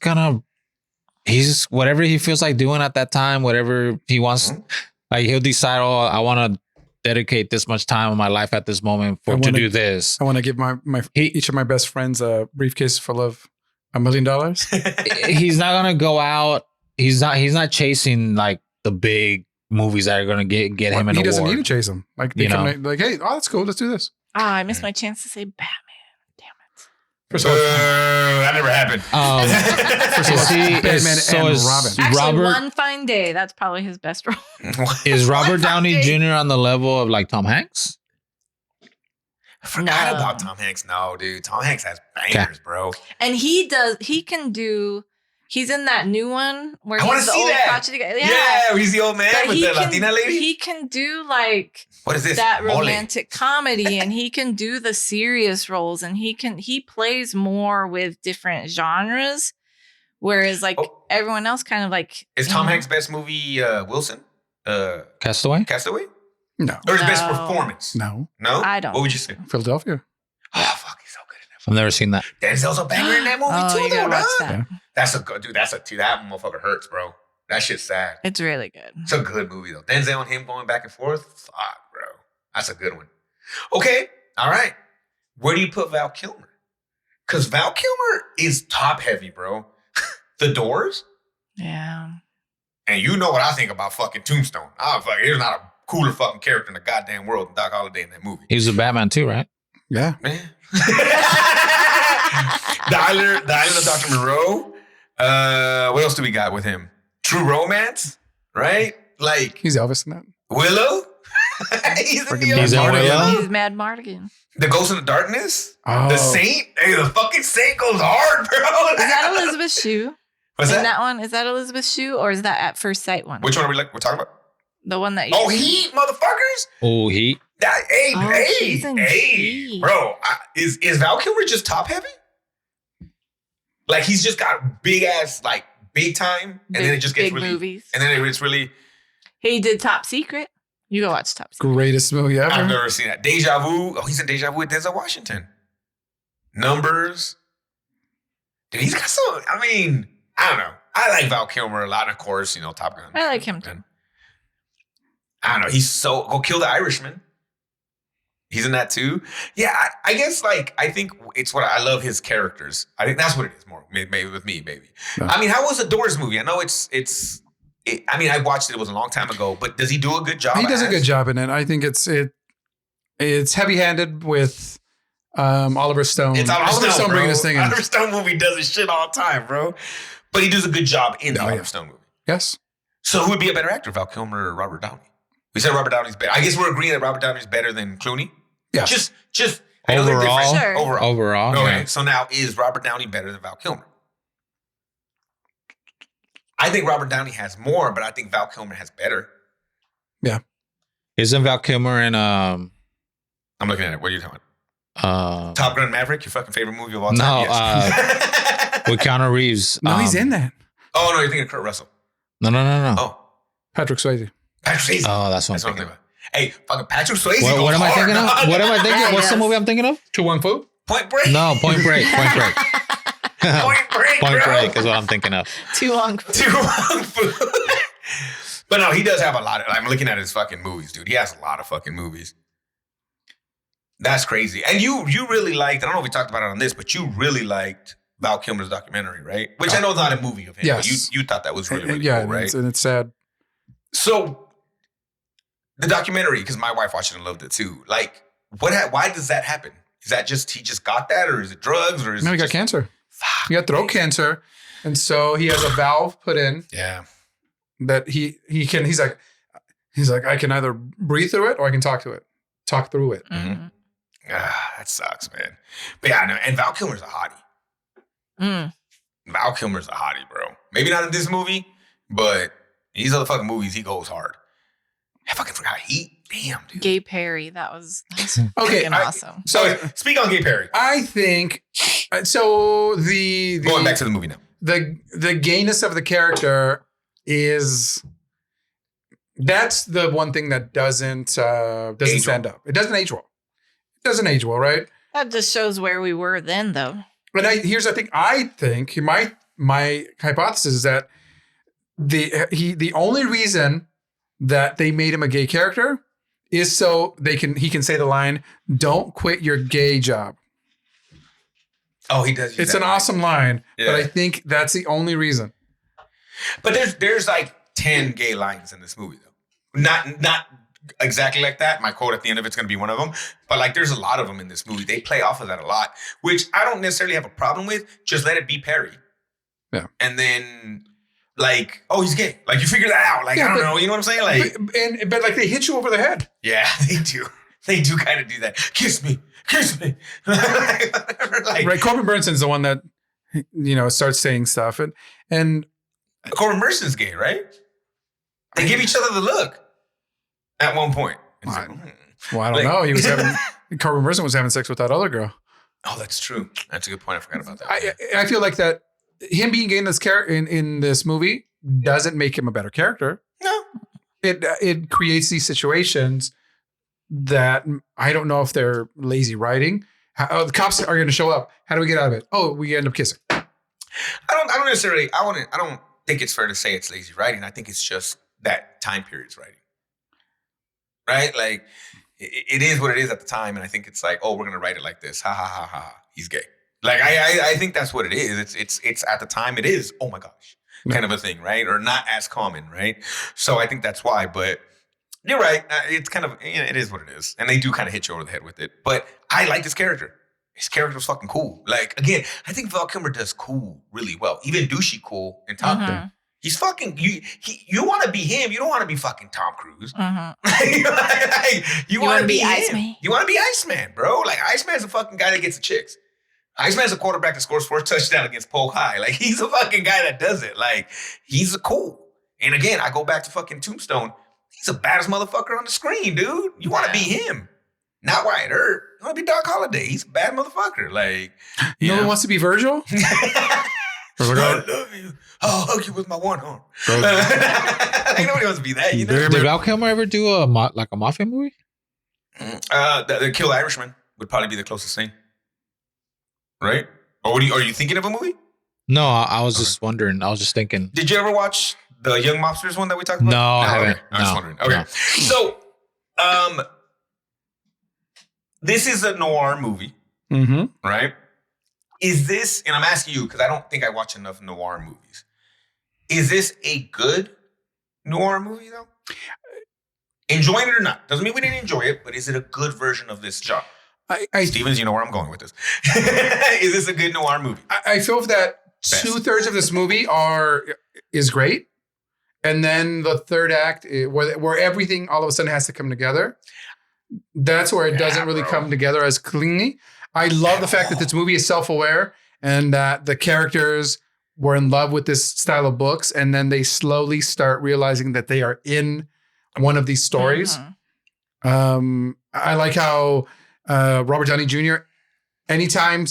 whatever he feels like doing at that time, whatever he wants. Like he'll decide, oh, I want to dedicate this much time of my life at this moment to do this. I want to give each of my best friends a briefcase full of $1 million. He's not gonna go out. He's not chasing like the big movies that are gonna get him an award. He doesn't need to chase them. Like they come like, hey, that's cool. Let's do this. I missed my chance to say Batman. Damn it. First of all, that never happened. Batman and Robin. Actually, One Fine Day. That's probably his best role. Is Robert Downey Jr. on the level of like Tom Hanks? I forgot about Tom Hanks. No, dude. Tom Hanks has bangers, bro. And he's in that new one where I want he's to the see old that. crotchety guy. Yeah, he's the old man But with the Latina lady. He can do like What is this? that Mole. romantic comedy, and he can do the serious roles, and he plays more with different genres, Whereas like Oh. everyone else kind of like Is Tom Hanks' best movie Wilson? Castaway? Castaway? No. Or his best No. performance? No. No? I don't What would you say? Philadelphia. Oh, fuck, he's so good in that I've never seen that. movie. Denzel's a banger in that movie Oh, too, you though, gotta watch dog. that. Yeah. That's a good dude. That motherfucker hurts, bro. That shit's sad. It's really good. It's a good movie though. Denzel and him going back and forth. Fuck, bro. That's a good one. Okay. All right. Where do you put Val Kilmer? Because Val Kilmer is top heavy, bro. The Doors. Yeah. And you know what I think about fucking Tombstone. There's not a cooler fucking character in the goddamn world than Doc Holliday in that movie. He was a Batman too, right? Yeah. Man. the Island of Dr. Moreau. What else do we got with him? True Romance, right? Like He's Elvis in that. Willow. He's in the He's in other one. Willow? He's Mad Mardigan. The Ghost in the Darkness. Oh. The Saint. Hey, the fucking Saint goes hard, bro. Is that Elizabeth Shue? What's In that? that one, is that Elizabeth Shue or is that At First Sight one? Which one are we're talking about? The one that you Oh, Heat, motherfuckers. Oh, Heat. she's in Hey, Heat. bro. Is Val Kilmer just top heavy? Like he's just got big ass, like big time, and then it just gets big really, movies. and then it's really. He did Top Secret. You go watch Top Secret. Greatest movie ever. I've never seen that. Deja Vu. Oh, he's in Deja Vu with Denzel Washington. Numbers. Dude, he's got some. I mean, I don't know. I like Val Kilmer a lot. Of course, Top Gun. I like him too. And I don't know. He's so. Go Kill the Irishman. He's in that too. Yeah, I guess I think it's what I love his characters. I think that's what it is more. Maybe with me, maybe. Yeah. I mean, how was the Doors movie? I know it's. I mean, I watched it. It was a long time ago, but does he do a good job? He does a good job in it. I think it's heavy-handed with Oliver Stone. It's Oliver Stone, bro. bringing this thing in. Oliver Stone movie does his shit all the time, bro. But he does a good job in the Oliver Stone movie. Yes. So who would be a better actor, Val Kilmer or Robert Downey? We said Robert Downey's better. I guess we're agreeing that Robert Downey's better than Clooney. Yeah. Just I know they're Overall? different. Sure. Overall. Overall. Okay. Yeah. So now is Robert Downey better than Val Kilmer? I think Robert Downey has more, but I think Val Kilmer has better. Isn't Val Kilmer in I'm looking at it. What are you talking about? Top Gun Maverick, your fucking favorite movie of all time? No, Yes. with Keanu Reeves? No, he's in that. Oh, no, you're thinking of Kurt Russell. No. Oh, Patrick Swayze. Patrick Swayze. Oh, that's what That's what I'm I'm thinking. thinking about. Hey, fucking Patrick Swayze. What goes am I hard, thinking dog. of? What am I thinking? What's the Yes. movie I'm thinking of? To One Fu. Point Break. No, Point Break. Point Break. Point Break, Point bro. Break is what I'm thinking of. Too long. Too long food. But no, he does have a lot of. I'm looking at his fucking movies, dude. He has a lot of fucking movies. That's crazy. And you really liked. I don't know if we talked about it on this, but you really liked Val Kilmer's documentary, right? Which I know is not a movie of him. Yes. But you thought that was really, really Yeah, cool, right? and it's sad. So the documentary, because my wife watched it and loved it too. Like, why does that happen? Is that just he just got that, or is it drugs, or is No, it he got just, cancer. Fuck. He got throat cancer, and so he has a valve put in Yeah. that he can. He's like I can either breathe through it or I can talk through it. Mm. That sucks, man. But yeah, no, and Val Kilmer's a hottie. Mm. Val Kilmer's a hottie, bro. Maybe not in this movie, but in these other fucking movies, he goes hard. I fucking forgot Heat. Damn, dude. Gay Perry. That was Okay, freaking awesome. So speak on Gay Perry. I think so. The Going back to the movie now. the gayness of the character is that's the one thing that doesn't Age stand well. up. It doesn't age well. It doesn't age well, right? That just shows where we were then, though. And here's the thing. I think my hypothesis is that the only reason that they made him a gay character is so he can say the line, "Don't quit your gay job." Oh, he does. use It's that an line. awesome line, Yeah. but I think that's the only reason. But there's like 10 gay lines in this movie though. Not exactly like that. My quote at the end of it's going to be one of them. But like there's a lot of them in this movie. They play off of that a lot, which I don't necessarily have a problem with. Just let it be Perry. Yeah. And then like, oh, he's gay. Like you figure that out. Like, Yeah, I don't but- know. You know what I'm saying? Like, But like they hit you over the head. yeah, they do. They do kind of do that. Kiss me. Like, Right. Corbin Burnson's the one that, starts saying stuff. And Corbin Burnson's gay, right? They give each other the look at one point. It's like, well, I don't Like- know. He was Corbin Burnson was having sex with that other girl. Oh, that's true. That's a good point. I forgot about that. I feel like that him being gay in this in this movie doesn't make him a better character. No. It creates these situations that I don't know if they're lazy writing. The cops are going to show up. How do we get out of it? Oh, we end up kissing. I don't necessarily. I don't think it's fair to say it's lazy writing. I think it's just that time period's writing. Right? Like it is what it is at the time, and I think it's like, oh, we're gonna write it like this. Ha ha ha ha. He's gay. Like I think that's what it is. It's at the time it is. Oh my gosh, kind of a thing, right? Or not as common, right? So I think that's why. But you're right. It's kind of it is what it is, and they do kind of hit you over the head with it. But I like this character. His character was fucking cool. Like again, I think Val Kilmer does cool really well. Even douchey cool in Top Gun. He's fucking you want to be him. You don't want to be fucking Tom Cruise. You want to be Iceman. You want to be Iceman, bro. Like Iceman's a fucking guy that gets the chicks. Iceman's a quarterback that scores 4 touchdowns against Polk High. Like he's a fucking guy that does it. Like he's a cool. And again, I go back to fucking Tombstone. He's the baddest motherfucker on the screen, dude. You want to be him. Not Wyatt Earp. You want to be Doc Holliday. He's a bad motherfucker. Like, no one wants to be Virgil? I love you. I'll hug you with my one arm. Ain't nobody wants to be that, you know? Did Val Kilmer ever do a mafia movie? The Kill Irishman would probably be the closest thing. Right? Or are you thinking of a movie? No, I was just wondering. I was just thinking. Did you ever watch the Young Mobsters one that we talked about? No, I haven't. Okay. I was just wondering. Okay. No. So, this is a noir movie, right? Is this, and I'm asking you because I don't think I watch enough noir movies. Is this a good noir movie though? Enjoying it or not? Doesn't mean we didn't enjoy it, but is it a good version of this genre? Stevens, you know where I'm going with this. Is this a good noir movie? I feel that 2/3 of this movie is great. And then the third act, where everything all of a sudden has to come together, that's where it doesn't really come together as cleanly. I love the fact that this movie is self-aware and that the characters were in love with this style of books. And then they slowly start realizing that they are in one of these stories. I like how Robert Downey Jr., anytime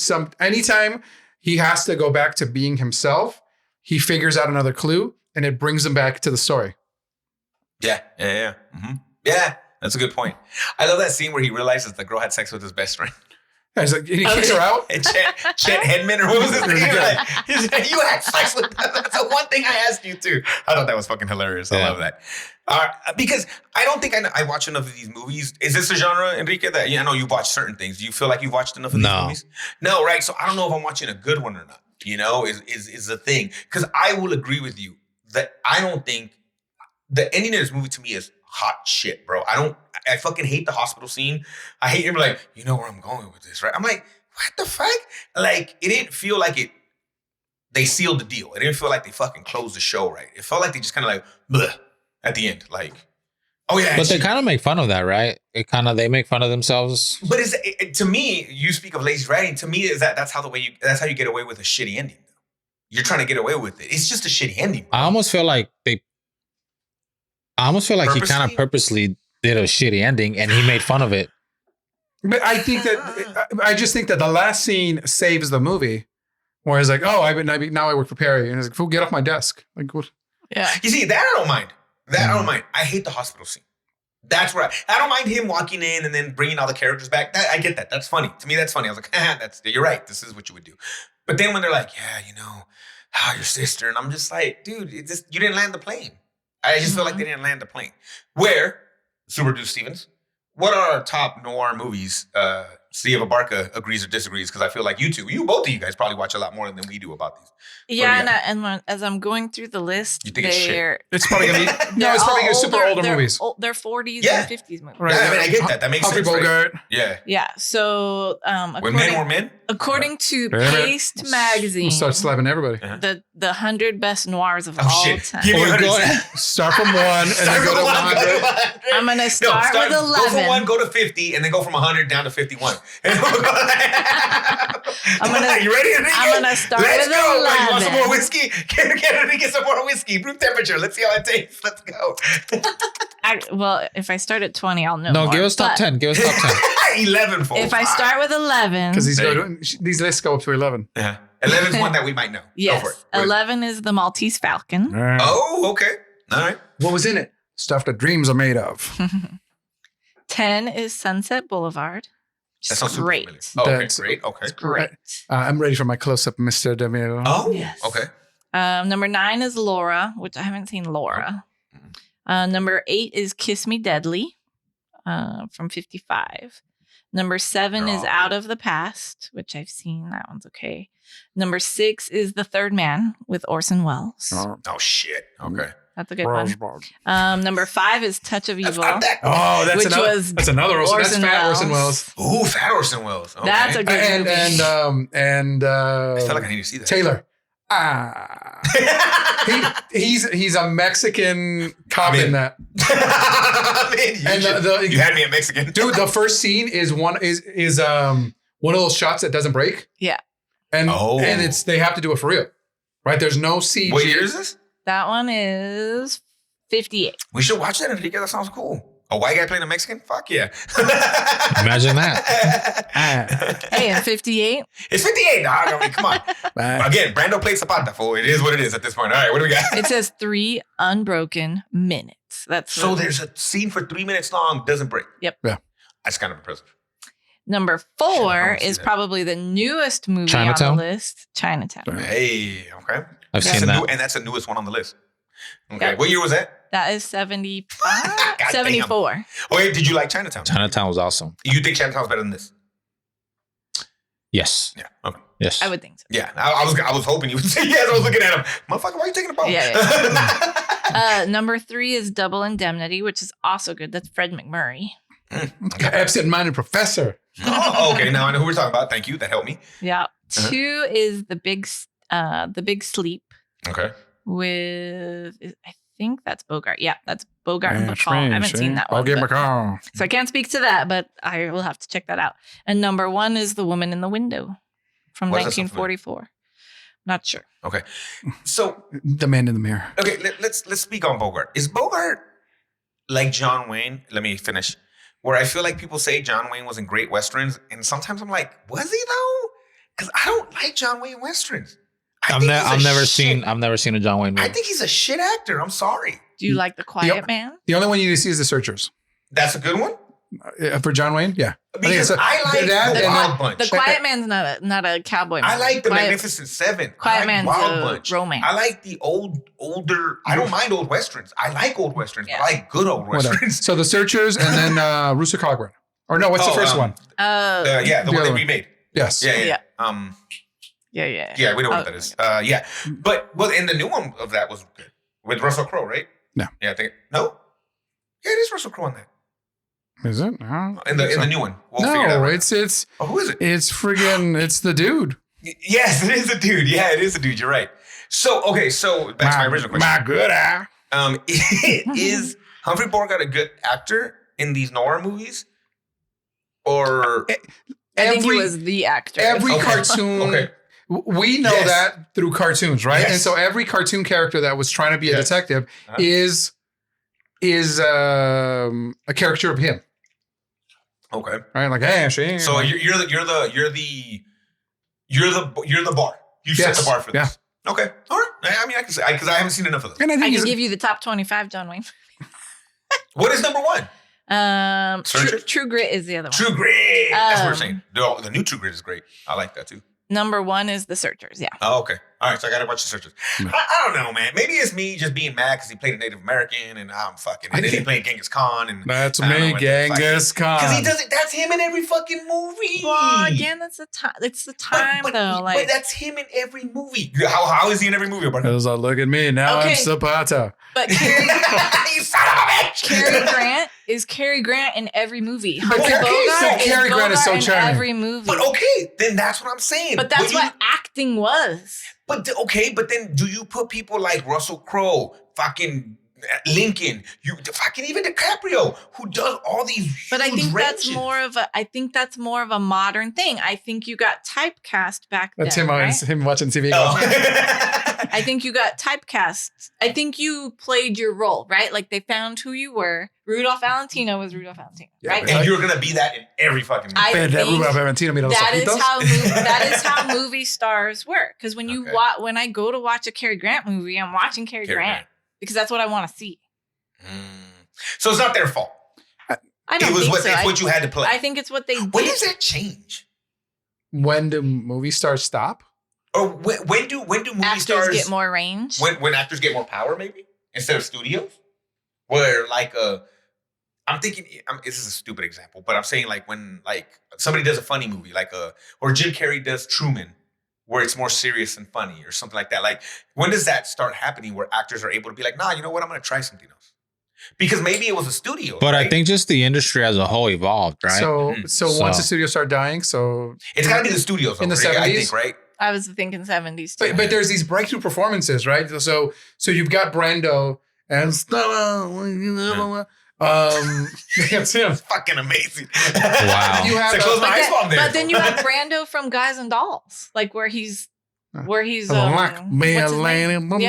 he has to go back to being himself, he figures out another clue and it brings him back to the story. Yeah. Yeah, that's a good point. I love that scene where he realizes the girl had sex with his best friend. He's like, he kicks her out. Chet Hedman, or what was his name? Like, you had sex with them. That's the one thing I asked you too. I thought that was fucking hilarious. I love that. Because I don't think I watch enough of these movies. Is this a genre, Enrique, that I know you've watched certain things? Do you feel like you've watched enough of these movies? No, right? So I don't know if I'm watching a good one or not, is the thing. Because I will agree with you that I don't think the ending of this movie to me is hot shit, bro. I fucking hate the hospital scene. I hate him like, you know where I'm going with this, right? I'm like, what the fuck? Like, it didn't feel like they sealed the deal. It didn't feel like they fucking closed the show right. It felt like they just kind of like, bleh, at the end. Like, oh yeah. But they kind of make fun of that, right? They make fun of themselves. But to me, you speak of lazy writing. To me, that's how you get away with a shitty ending. You're trying to get away with it. It's just a shitty ending. Bro. I almost feel like he kind of purposely did a shitty ending and he made fun of it. But I just think that the last scene saves the movie, where he's like, "Oh, now I work for Perry," and he's like, "Fool, get off my desk!" Like, what? Yeah. You see, that I don't mind. I don't mind. I hate the hospital scene. That's where I don't mind him walking in and then bringing all the characters back. I get that. That's funny. To me, that's funny. I was like, you're right. This is what you would do. But then when they're like, yeah, your sister, and I'm just like, dude, you didn't land the plane. I just feel like they didn't land the plane. Where, Super Dude Stevens, what are our top noir movies? City of Abarca agrees or disagrees, because I feel like both of you guys probably watch a lot more than we do about these. Yeah, and as I'm going through the list, you think it's shit? It's probably gonna be it's probably gonna be super older movies. They're 40s and 50s movies. Right. Yeah, I get that. That makes sense. Bogart. Right? Yeah. So, when men were men, according to Paste magazine, we'll start slapping everybody. The 100 best noirs of all time. Start from 1 and then go to 100. I'm gonna start with 11. Go from 1, go to 50, and then go from 100 down to 51. You ready, Enrique? I'm gonna start Let's with go. 11. You want some more whiskey? Get some more whiskey. Room temperature. Let's see how it tastes. Let's go. Well, if I start at 20, I'll know. No, more, give us top but 10. Give us top 10. 11 folks. If I start with 11, Because these lists go up to 11. Yeah. 11 is one that we might know. yes, Go for it. What is it? 11 is the Maltese Falcon. Oh, okay. All right. What was in it? Stuff that dreams are made of. 10 is Sunset Boulevard. That Just sounds super great. familiar. Okay, That's- great. Okay. Great. I'm ready for my close-up, Mr. DeMille. Oh, Yes. okay. Number 9 is Laura, which I haven't seen Laura. Number 8 is Kiss Me Deadly from 55. Number 7 is Oh. Out of the Past, which I've seen. That one's okay. Number 6 is The Third Man with Orson Welles. Oh, Oh, shit. Okay. That's a good one. Rosebud. Number 5 is Touch of That's Evil. not that. Oh, that's Which another. was That's another Orson. That's Orson fat Welles. Orson Welles. Ooh, fat Orson Welles. Okay. That's a good movie. I feel like I need to see that. Taylor. He's a Mexican cop in that. Man, And you had me a Mexican. Dude, the first scene is one of those shots that doesn't break. Yeah. And Oh. and they have to do it for real. Right? There's no CG. What year is this? That one is 58. We should watch that, Enrique. That sounds cool. A white guy playing a Mexican? Fuck yeah. Imagine that. Hey, and 58? It's 58, dog. I mean, come on. Again, Brando played Zapata, fool. It is what it is at this point. All right, what do we got? It says 3 unbroken minutes. That's So there's a scene for 3 minutes long, doesn't break. Yep. Yeah. That's kind of impressive. Number Shit, I 4 wanna see is that. probably the newest movie Chinatown? on the list, Chinatown. Hey, okay. I've That's seen a that. and that's the newest one on the list. Okay. Yep. What year was that? That is 75, damn. 74. Oh, wait, did you like Chinatown? Chinatown was awesome. You think Chinatown's better than this? Yes. Yeah. Okay. Yes. I would think so. Yeah. I was hoping you would say yes. I was looking at him. Motherfucker, why are you taking a boat? Yeah, Number 3 is Double Indemnity, which is also good. That's Fred McMurray. Absent-minded professor. Oh, okay. Now I know who we're talking about. Thank you. That helped me. Yeah. Uh-huh. 2 is The Big Sleep Okay. with, I think that's Bogart. Yeah, that's Bogart and Bacall. I haven't seen that one. Okay, but- McCall. So I can't speak to that, but I will have to check that out. And number 1 is The Woman in the Window from What does that sound familiar? 1944. Not sure. Okay. So The man in the mirror. okay, let's speak on Bogart. Is Bogart like John Wayne? Let me finish. Where I feel like people say John Wayne was in great westerns, and sometimes I'm like, was he though? Because I don't like John Wayne westerns. I've never seen a John Wayne movie. I think he's a shit actor. I'm sorry. Do you like The Quiet Yep. Man? The only one you need to see is The Searchers. That's a good one For John Wayne, yeah. because I like that the and Wild then- Bunch. The Quiet Man's not a cowboy. I movie. like the Quiet- Magnificent Seven. Quiet I like Man's Wild a Bunch. romance. I like the older. I don't mind old westerns. I like old westerns, Yeah. but I like good old Whatever. westerns. So The Searchers and then Rooster Cogburn. Or no, what's the first one? Yeah, the The one other they one. remade. Yes. Yeah. yeah. Yeah, we know what Oh, that is. Yeah, but and the new one of that was good with Russell Crowe, right? No. Yeah, I think no. Yeah, it is Russell Crowe on that. Is it? No. In the new one, we'll figure it out. No, Right it's now. Oh, who is it? it's friggin' it's the dude. Yes, it is a dude. Yeah, it is a dude. You're right. So okay, so back to my original question. My good eye. Is Humphrey Bogart a good actor in these noir movies, or I think he was the actor. Every Okay. cartoon. Okay. We know Yes. that through cartoons, right? Yes. And so every cartoon character that was trying to be a Yes. detective Uh-huh. is a caricature of him, okay? right? Like, hey, she. So you're the bar. You set Yes. the bar for this. Yeah. Okay. All right. I mean, I can say because I haven't seen enough of those. And I I think can he's give you the top 25, John Wayne. What is number one? Searchers? True Grit is the other one. True Grit. That's what we're Um, saying. The new True Grit is great. I like that too. Number 1 is The Searchers. Yeah. Oh, okay. All right. So I got to watch The Searchers. I don't know, man. Maybe it's me just being mad because he played a Native American and I'm fucking. And then he played Genghis Khan. And That's I don't know me, what the fuck Genghis Khan. because he does it. That's him in every fucking movie. Well, again, that's the time. It's the time though. But that's him in every movie. How is he in every movie? Bro? Because look at me now, Okay. I'm Zapata. but You son of a bitch! Cary Grant is Cary Grant in every movie. Humphrey okay, Bogart so is Cary Grant is Bogart so in charming. every movie. But okay, then that's what I'm saying. But that's When you- what acting was. But then do you put people like Russell Crowe, fucking Lincoln, fucking even DiCaprio? DiCaprio, who does all these huge But I think ranges. that's more of a modern thing. I think you got typecast back That's then. him watching TV. Oh. I think you got typecast. I think you played your role, right? Like they found who you were. Rudolph Valentino was Rudolph Valentino, Yeah, right? but And you're going to be that in every fucking movie. I think that is how movie stars work. Because when when I go to watch a Cary Grant movie, I'm watching Cary Grant because that's what I want to see. So it's not their fault. I don't think so. It's what you had to play. I think it's what they did. When does that change? When do movie stars stop? Or when do movie actors stars get more range? When actors get more power, maybe instead of studios, where like I'm thinking this is a stupid example, but I'm saying like when like somebody does a funny movie, like or Jim Carrey does Truman, where it's more serious and funny, or something like that. Like when does that start happening, where actors are able to be like, nah, you know what, I'm going to try something else, because maybe it was a studio. But right? I think just the industry as a whole evolved, right? So once the studios start dying, so it's got to be the studios in the 70s, 70s, I think, right? I was thinking 70s too. But there's these breakthrough performances, right? So you've got Brando and it's him. It's fucking amazing. Wow. You have close my eyes while I'm there. But then you have Brando from Guys and Dolls, like where he's what's his name? But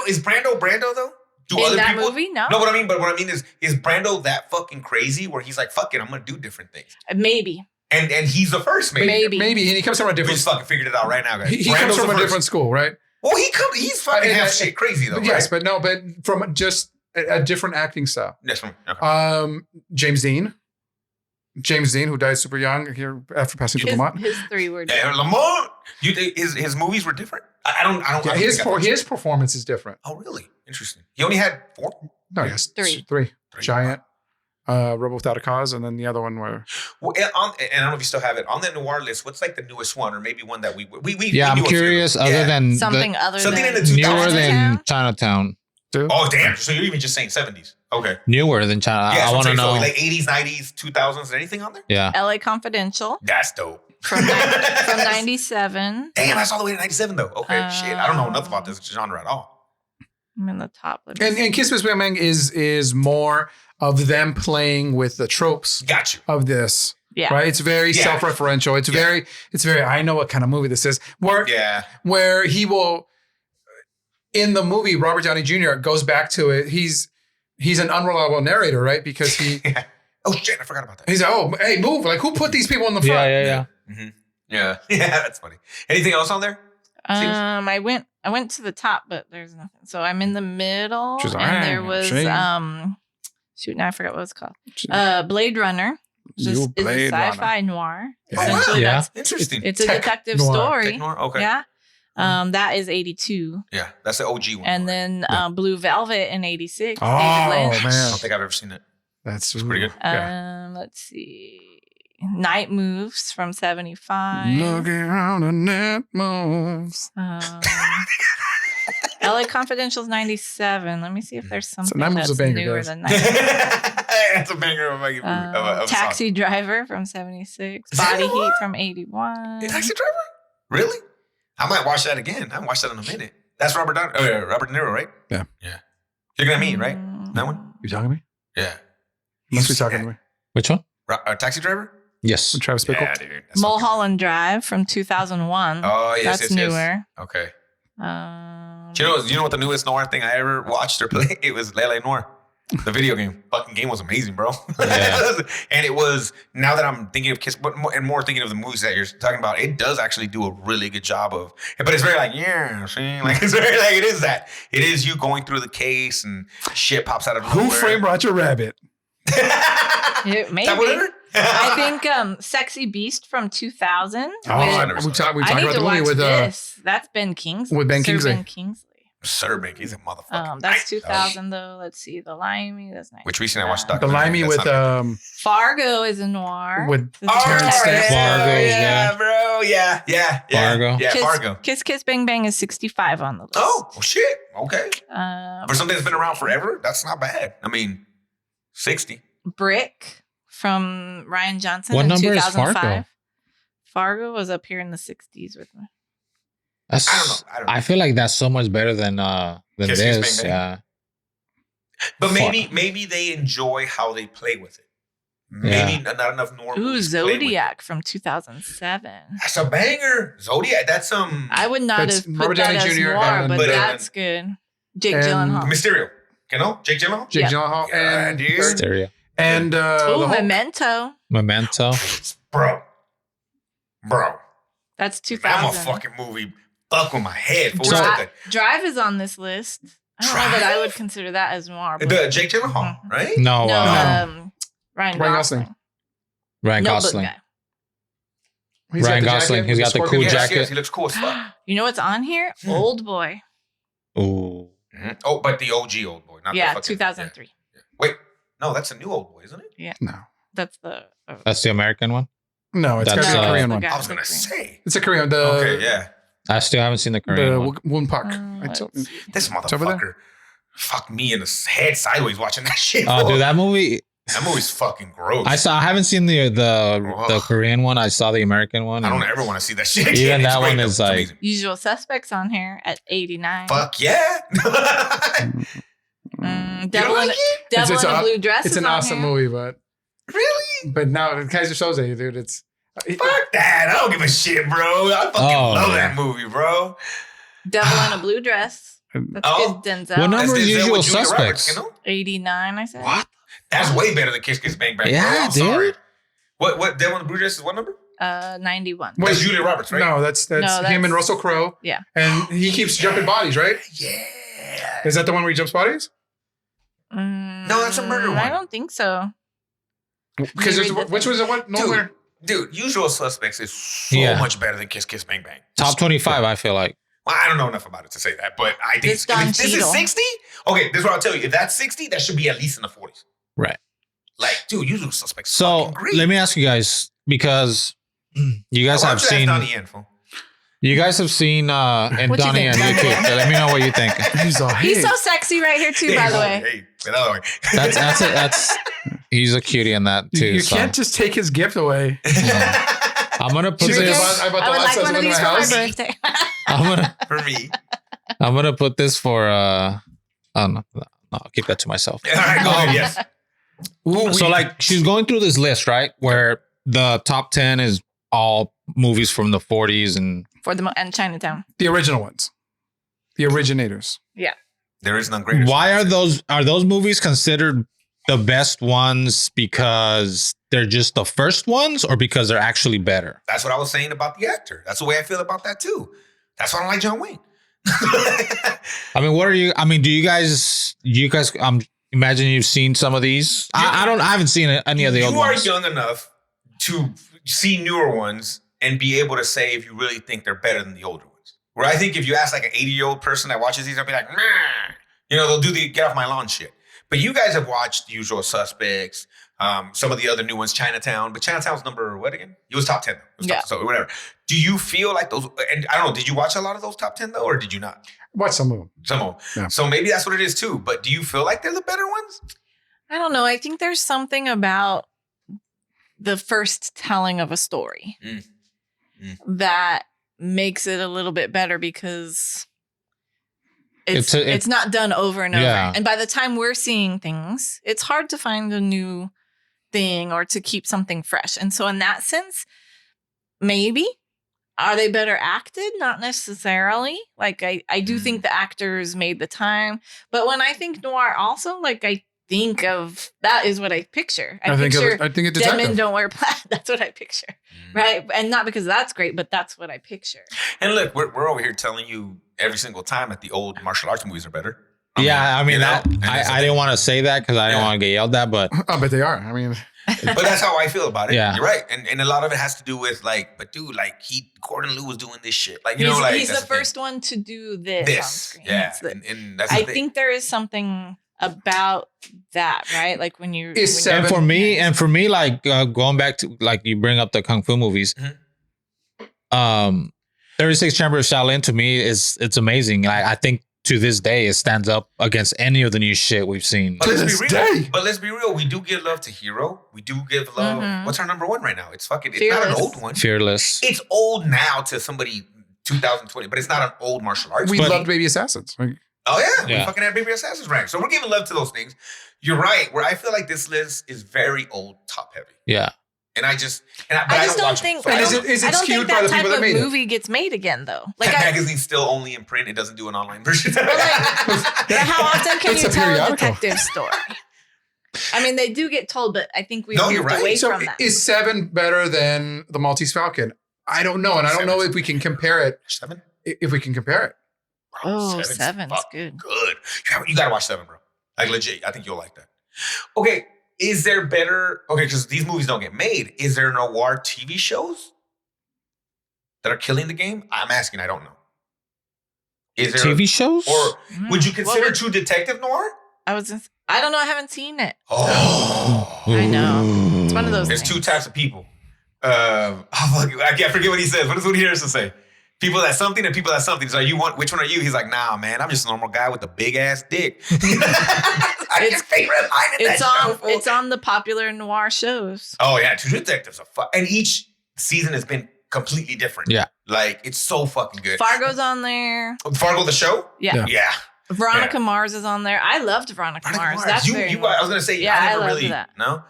is Brando though? Do in other that people? movie? No. No, what I mean is Brando that fucking crazy where he's like, fuck it, I'm gonna do different things. Maybe. And he's the first, maybe. Maybe, and he comes from a We different. just fucking figured it out right now, guys. He comes from a different school, right? Well, he's fucking half shit crazy though. Yes, right? but from just a different acting style. Yes, okay. James Dean, who died super young here after passing through Lamont. His three were Yeah, Lamont. His movies were different. I don't. Yeah, his performance is different. Oh, really? Interesting. He only had 4. No, yes, Three. Giant, Rebel Without a Cause, and then the other one where. Well, and I don't know if you still have it on the noir list. What's like the newest one, or maybe one that we Yeah, I'm knew curious. Other than something the, other something than in the 2000s. newer than Chinatown. Oh damn! So you're even just saying 70s? Okay. Newer than China. Yeah, I want to so know. like 80s, 90s, 2000s. Anything on there? Yeah. LA Confidential That's dope. from 97. Damn, that's all the way to 97 though. Okay, shit. I don't know enough about this genre at all. I'm in the top. Let me see. And Kiss Miss Bang Bang is more of them playing with the tropes Got you. of this. Yeah. Right. It's very self-referential. It's very. I know what kind of movie this is. Where he will. In the movie, Robert Downey Jr. goes back to it. He's an unreliable narrator, right? Because he. Oh shit! I forgot about that. He's like, oh, hey, move! Like, who put these people in the front? Yeah. Mm-hmm. Yeah, that's funny. Anything else on there? I went to the top, but there's nothing. So I'm in the middle, She's like, and there was shoot, now I forgot what it's called. Blade Runner. This is a sci-fi noir. Yeah. Essentially, Yeah. Interesting. it's a detective noir. story. Tech noir? Okay. Yeah. That is 82. Yeah, that's the OG one. And then Blue Velvet in 86. Oh, David Lynch. I man. don't think I've ever seen it. That's pretty good. Yeah. Let's see. Night Moves from 75. Looking around the net moves. LA Confidential's 97. Let me see if there's something Night Moves that's a banger, newer guys. than 97. That's a banger of a movie. Of a Taxi Driver from 76. Is that Body noir? Heat from 81. Taxi Driver? Really? I might watch that again. I haven't watched that in a minute. That's Robert De Niro, right? Yeah. You're gonna meet, right? That one? You talking to me? Yeah. You must be talking to me. Which one? Taxi Driver? Yes. With Travis Bickle. Yeah, dude. That's Mulholland Drive from 2001. Oh, yes, That's yes, yes. newer. Okay. Um, Do you know what the newest noir thing I ever watched or played? It was Lele Noir. The video game. Fucking game was amazing, bro. Yeah. And it was, now that I'm thinking of Kiss, but more thinking of the movies that you're talking about, it does actually do a really good job of, but it's very like, yeah, see? Like, it's very like, it is that. It is you going through the case and shit pops out of nowhere. Who Framed Roger Rabbit? maybe. I think Sexy Beast from 2000. I never we saw talked I need about to the movie watch with this. That's Ben Kingsley. with Ben Sir Kingsley. Ben Kingsley. Sir Mick, he's a motherfucker. That's 2000 though. Let's see. The Limey. That's nice. Which recently I watched the Limey with Fargo is a noir. with This is Terrence Stamp. Fargo, yeah, bro. Yeah. Fargo. Yeah, Kiss, Fargo. Kiss Kiss Bang Bang is 65 on the list. Oh, well, shit. Okay. For something that's been around forever, that's not bad. I mean, 60. Brick from Ryan Johnson What in number is 2005. Fargo? Fargo was up here in the 60s with me. That's, I don't know. I feel like that's so much better than Kiss, this. Kiss, Bang, Bang. Yeah. But maybe they enjoy how they play with it. Maybe not enough normal. Ooh, Zodiac from 2007. That's a banger. Zodiac. That's I would not have put Robert that Downey as Jr. noir, but and- that's good. Jake and Gyllenhaal. Mysterio. You know, Jake Gyllenhaal. Jake Yeah. Gyllenhaal and dude. Hysteria. and Ooh, the Hulk. Memento. Bro. That's I'm 2000. a fucking movie. Fuck with my head. For Drive is on this list. I don't know that I would consider that as noir. But the Jake Gyllenhaal, right? No, Ryan Gosling. Gosling. Ryan Notebook Gosling. guy. He's Ryan got the Gosling, jacket he's with got the scorpion. cool Yes, jacket. yes, he looks cool as fuck. You know what's on here? Old Boy. Ooh. Mhm. Oh, but the OG Old Boy, not the Yeah, fucking, 2003. yeah. Wait, no, that's a new Old Boy, isn't it? No, That's the. That's the American one. no, it's got That's, to be a Korean the one. guy I was with gonna the Korean. say. It's a Korean. The Okay, yeah. I still haven't seen the Korean the one. Woon Park. Let's see. This over there. motherfucker fucked me in the head sideways watching that shit. Oh, bro. dude, that movie. That movie's fucking gross. I haven't seen the Korean one. I saw the American one. I don't and ever want to see that shit again. Even It's that great, one though. is It's like- amazing. Usual Suspects on here at 89. Fuck yeah. Devil in It's a a- Blue Dress. It's is an on awesome here. movie, but Really? now Kaiser Soze, dude, it's Fuck that. I don't give a shit, bro. I fucking love yeah. that movie, bro. Devil in a Blue Dress. That's Oh. good. Denzel. What number That's is Denzel Usual with Julia Suspects? Roberts, you know? 89, I said. What? That's way better than Kiss Kiss Bang Bang. Yeah, bro. I'm dude. sorry. What Devil in the Blue Dress is what number? 91. Wait, That's Julia Roberts, right? No, that's No, him that's- and Russell Crowe. Yeah. And he keeps jumping bodies, right? Yeah. Is that the one where he jumps bodies? No, that's a murder one. I don't think so. Because Maybe read which was the one? Nowhere. Dude, Usual Suspects is so Yeah. much better than Kiss Kiss Bang Bang. Top 25. I feel like. Well, I don't know enough about it to say that, but I think It's Don if this is Cheadle. 60. Okay, this is what I'll tell you. If that's 60, that should be at least in the 40s. Right. Like, dude, Usual Suspects. So fucking great. let me ask you guys, because you guys Why have don't you ask seen Donnie Yen, fool? and What you Donnie think, and Donnie? YouTube. So let me know what you think. He's all, He's hey. so sexy right here too, by the way. Hey, by the way. That's he's a cutie in that too. You so. can't just take his gift away. I'm gonna put She's like, this. I bought the I would last like one of in these my for my house. birthday. For me. I'm gonna put this for. Oh no, I'll keep that to myself. All right, go ahead, yes. So like she's going through this list, right? Where the top 10 is all movies from the 40s and and Chinatown. The original ones. The originators. There is none greater. why are those movies considered the best ones because they're just the first ones or because they're actually better? That's what I was saying about the actor. That's the way I feel about that too. That's why I don't like John Wayne. I mean, do you guys imagine you've seen some of these? I haven't seen any of the old You are ones. young enough to see newer ones and be able to say if you really think they're better than the older ones. Where I think if you ask like an 80-year-old person that watches these, they'll be like, nah. You know, they'll do the get off my lawn shit. But you guys have watched The Usual Suspects, some of the other new ones, Chinatown. But Chinatown's number what again? It was top 10. It was Yeah. so whatever. Do you feel like those, and I don't know, did you watch a lot of those top 10 though, or did you not? Watch some of them. Some of them. Yeah. So maybe that's what it is too. But do you feel like they're the better ones? I don't know. I think there's something about the first telling of a story that makes it a little bit better because it's not done over and over. Yeah. And by the time we're seeing things, it's hard to find a new thing or to keep something fresh. And so in that sense, maybe. Are they better acted? Not necessarily. Like I do think the actors made the time. But when I think noir also, like I think of that is what I picture. I think picture it's dead men detective. don't wear plaid. That's what I picture. Right. And not because that's great, but that's what I picture. And look, we're over here telling you every single time that the old martial arts movies are better. I mean you know, that and it's I didn't want to say that because I didn't Yeah. want to get yelled at, but I bet they are. I mean, but that's how I feel about it. Yeah. You're right. And a lot of it has to do with like, but dude, like Gordon Liu was doing this shit. Like, you know, like he's that's the thing. first one to do this on This. screen. Yeah. It's the- And that's the I thing. think there is something about that, right? Like when you It's when and you're- for me, like going back to like you bring up the kung fu movies, 36 Chamber of Shaolin to me it's amazing. I think to this day it stands up against any of the new shit we've seen. But To let's this be real. day. But let's be real. We do give love to Hero. We do give love. Mhm. What's our number one right now? It's not an old one. Fearless. It's old now to somebody 2020, but it's not an old martial arts. we movie. loved Baby Assassins. Like, Oh yeah, Yeah. we fucking had Baby Assassins ranked. So we're giving love to those things. You're right. Where I feel like this list is very old top heavy. Yeah. And I just don't think. And is it I don't skewed think by that the type people that of made it? movie gets made again, though. Like Like, that magazine's still only in print. It doesn't do an online version. but how often can It's you a tell a periodical. detective story? I mean, they do get told, but I think we No, moved you're right. away So from that. is 7 better than the Maltese Falcon? I don't know, and I don't know if we can compare it. 7? If we can compare it. Oh, Seven's 7's fucking good. Good. You gotta watch 7, bro. Like legit. I think you'll like that. Okay. Is there better? Okay, because these movies don't get made. Is there noir TV shows that are killing the game? I'm asking. I don't know. Is there TV shows? or would you What consider would- True Detective noir? I don't know. I haven't seen it. Oh, I know. It's one of those There's things. two types of people. I can't forget what he says. What does Woody Harrelson say? People that something and people that something. So which one are you? He's like, nah, man, I'm just a normal guy with a big ass dick. That's your favorite line in that show. It's on the popular noir shows. Oh yeah, True Detectives are and each season has been completely different. Yeah. Like it's so fucking good. Fargo's on there. Fargo the show? Yeah. Yeah. Veronica Mars is on there. I loved Veronica Mars. That's you, very you, noir. I was gonna say, Yeah, I I never loved really that. no.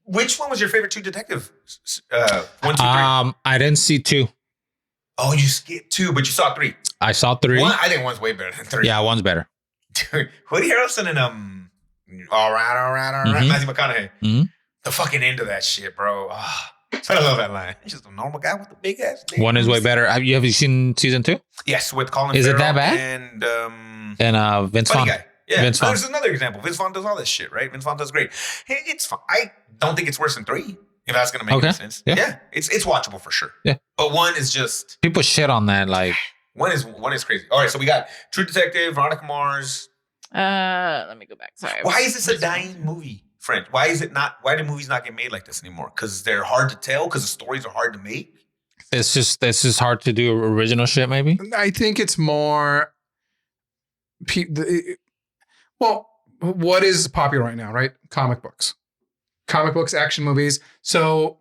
Which one was your favorite True Detective? 1, 2, 3. I didn't see 2. Oh, you skipped 2, but you saw 3. I saw 3. I think 1's way better than 3. Yeah, 1's better. Dude, Woody Harrelson and all right, Mhm. Matthew McConaughey. Mhm. The fucking end of that shit, bro. Oh, I love that line. He's just a normal guy with a big ass dick. 1 is way better. Have you seen season 2? Yes, with Colin Is it that Farrell bad? and And Vince funny Vaughn. guy. Yeah, Vince Vaughn. There's another example. Vince Vaughn does all this shit, right? Vince Vaughn does great. Hey, it's fun. I don't think it's worse than 3. If that's gonna make Okay. any sense. Yeah. Yeah, it's watchable for sure. Yeah. But 1 is just People shit on that. Like, 1 is crazy. All right, so we got True Detective, Veronica Mars. Let me go back. Sorry. Why is this a dying movie, French? Why is it not? Why do movies not get made like this anymore? Because they're hard to tell. Because the stories are hard to make. it's just hard to do original shit, maybe. I think it's more. Well, what is popular right now, right? Comic books, action movies. So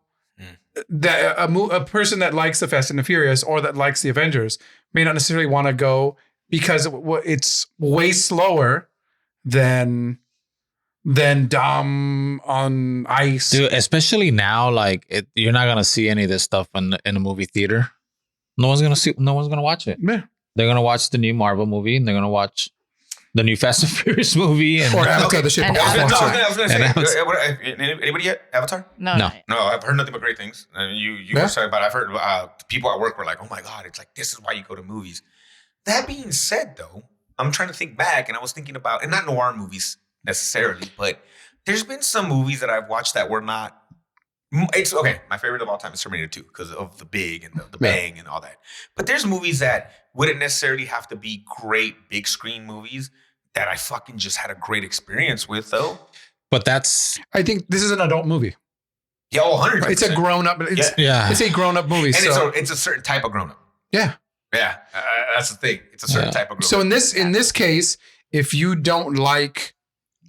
that a person that likes the Fast and the Furious or that likes the Avengers may not necessarily want to go because it's way slower than Dom on ice. Dude, especially now, like you're not gonna see any of this stuff in a movie theater. No one's gonna watch it. Yeah. They're gonna watch the new Marvel movie and they're gonna watch the new Fast and Furious movie. And Or Avatar, the shit. And I Avatar. was going to And say, anybody yet? Avatar? No. No. No, I've heard nothing but great things. You Yeah. were talking about. I've heard people at work were like, "Oh my god, it's like this is why you go to movies." That being said, though, I'm trying to think back, and I was thinking about, and not noir movies necessarily, but there's been some movies that I've watched that were not. It's okay. My favorite of all time is Terminator 2 because of the big and the bang and all that. But there's movies that wouldn't necessarily have to be great big screen movies that I fucking just had a great experience with, though. but that's I think this is an adult movie. Yeah, 100%. It's a grown up. yeah. It's a grown up movie. and So it's a certain type of grown up. yeah. Yeah, that's the thing. It's a certain type of grown So up. in this case, if you don't like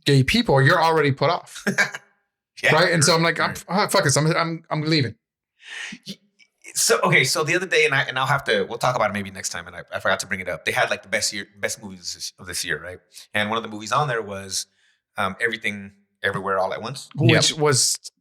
gay people, you're already put off, Yeah. right? And so I'm like, fuck this. I'm leaving. So okay, so the other day, and I'll have to. We'll talk about it maybe next time. And I forgot to bring it up. They had like the best movies of this year, right? And one of the movies on there was Everything, Everywhere, All at Once. Which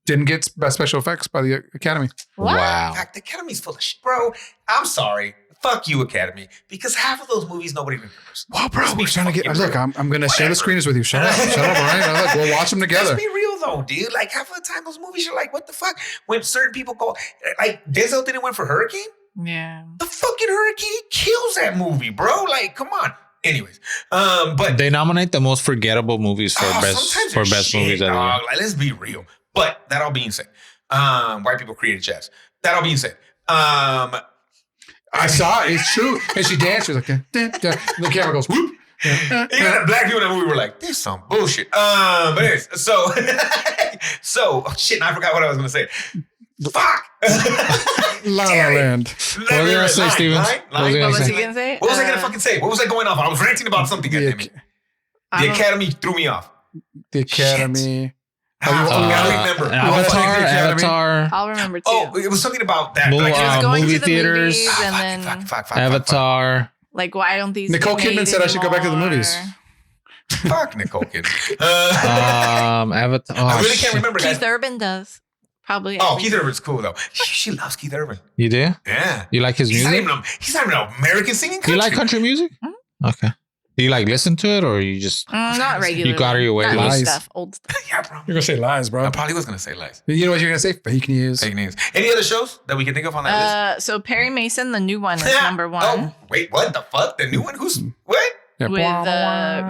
didn't get best special effects by the Academy. What? In wow. fact, the Academy's full of shit, bro. I'm sorry. Fuck you, Academy, because half of those movies nobody remembers. Well, bro, Let's be we're trying to get. fucking Look, real. I'm going to share the Whatever. screeners with you. Shut up, all right? Look, we'll watch them together. Let's be real though, dude. Like half of the time, those movies you're like, what the fuck? When certain people go, like Denzel didn't win for Hurricane. Yeah. The fucking Hurricane kills that movie, bro. Like, come on. Anyways, but They nominate the most forgettable movies for sometimes they're best shit, movies of the year. dog. Like, let's be real. But that all being said, white people created jazz. That all being said, I saw it. It's true. And she danced. She was like, dun, dun, dun. And the camera goes, whoop. even the black people in that movie were like, "This some bullshit." But anyways, so oh, shit. And I forgot what I was gonna say. Fuck. La La Damn it. Land. What were you gonna say, Stevens? What was you What gonna was say? he gonna say? What was I gonna fucking say? What was I going off on? I was ranting about something. Goddammit. I The don't- Academy threw me off. The Academy. I gotta remember. Avatar. I'll remember too. Oh, it was something about that. Movie- but I can't- Going movie to the theaters. movies and then Fuck. Avatar. Like, why don't these? Nicole get made Kidman said I should go back to the anymore? movies. Fuck Nicole Kidman. Avatar. Oh, I really can't remember. Guys. Keith Urban does probably. Oh, Keith Urban's cool though. She loves Keith Urban. You do? Yeah. You like his He's music? he's not even an American singing country. You like country music? Mm-hmm. Okay. Do you like listen to it or you just Not regularly. you go out of your way? Not to new Lies. stuff, old stuff. Yeah, bro. You're gonna say lies, bro. I probably was gonna say lies. You know what you're gonna say? Fake news. Fake news. Any other shows that we can think of on that So Perry Mason, the new one, is list? number one Oh, wait, what the fuck? The new one? Who's what? Yeah. with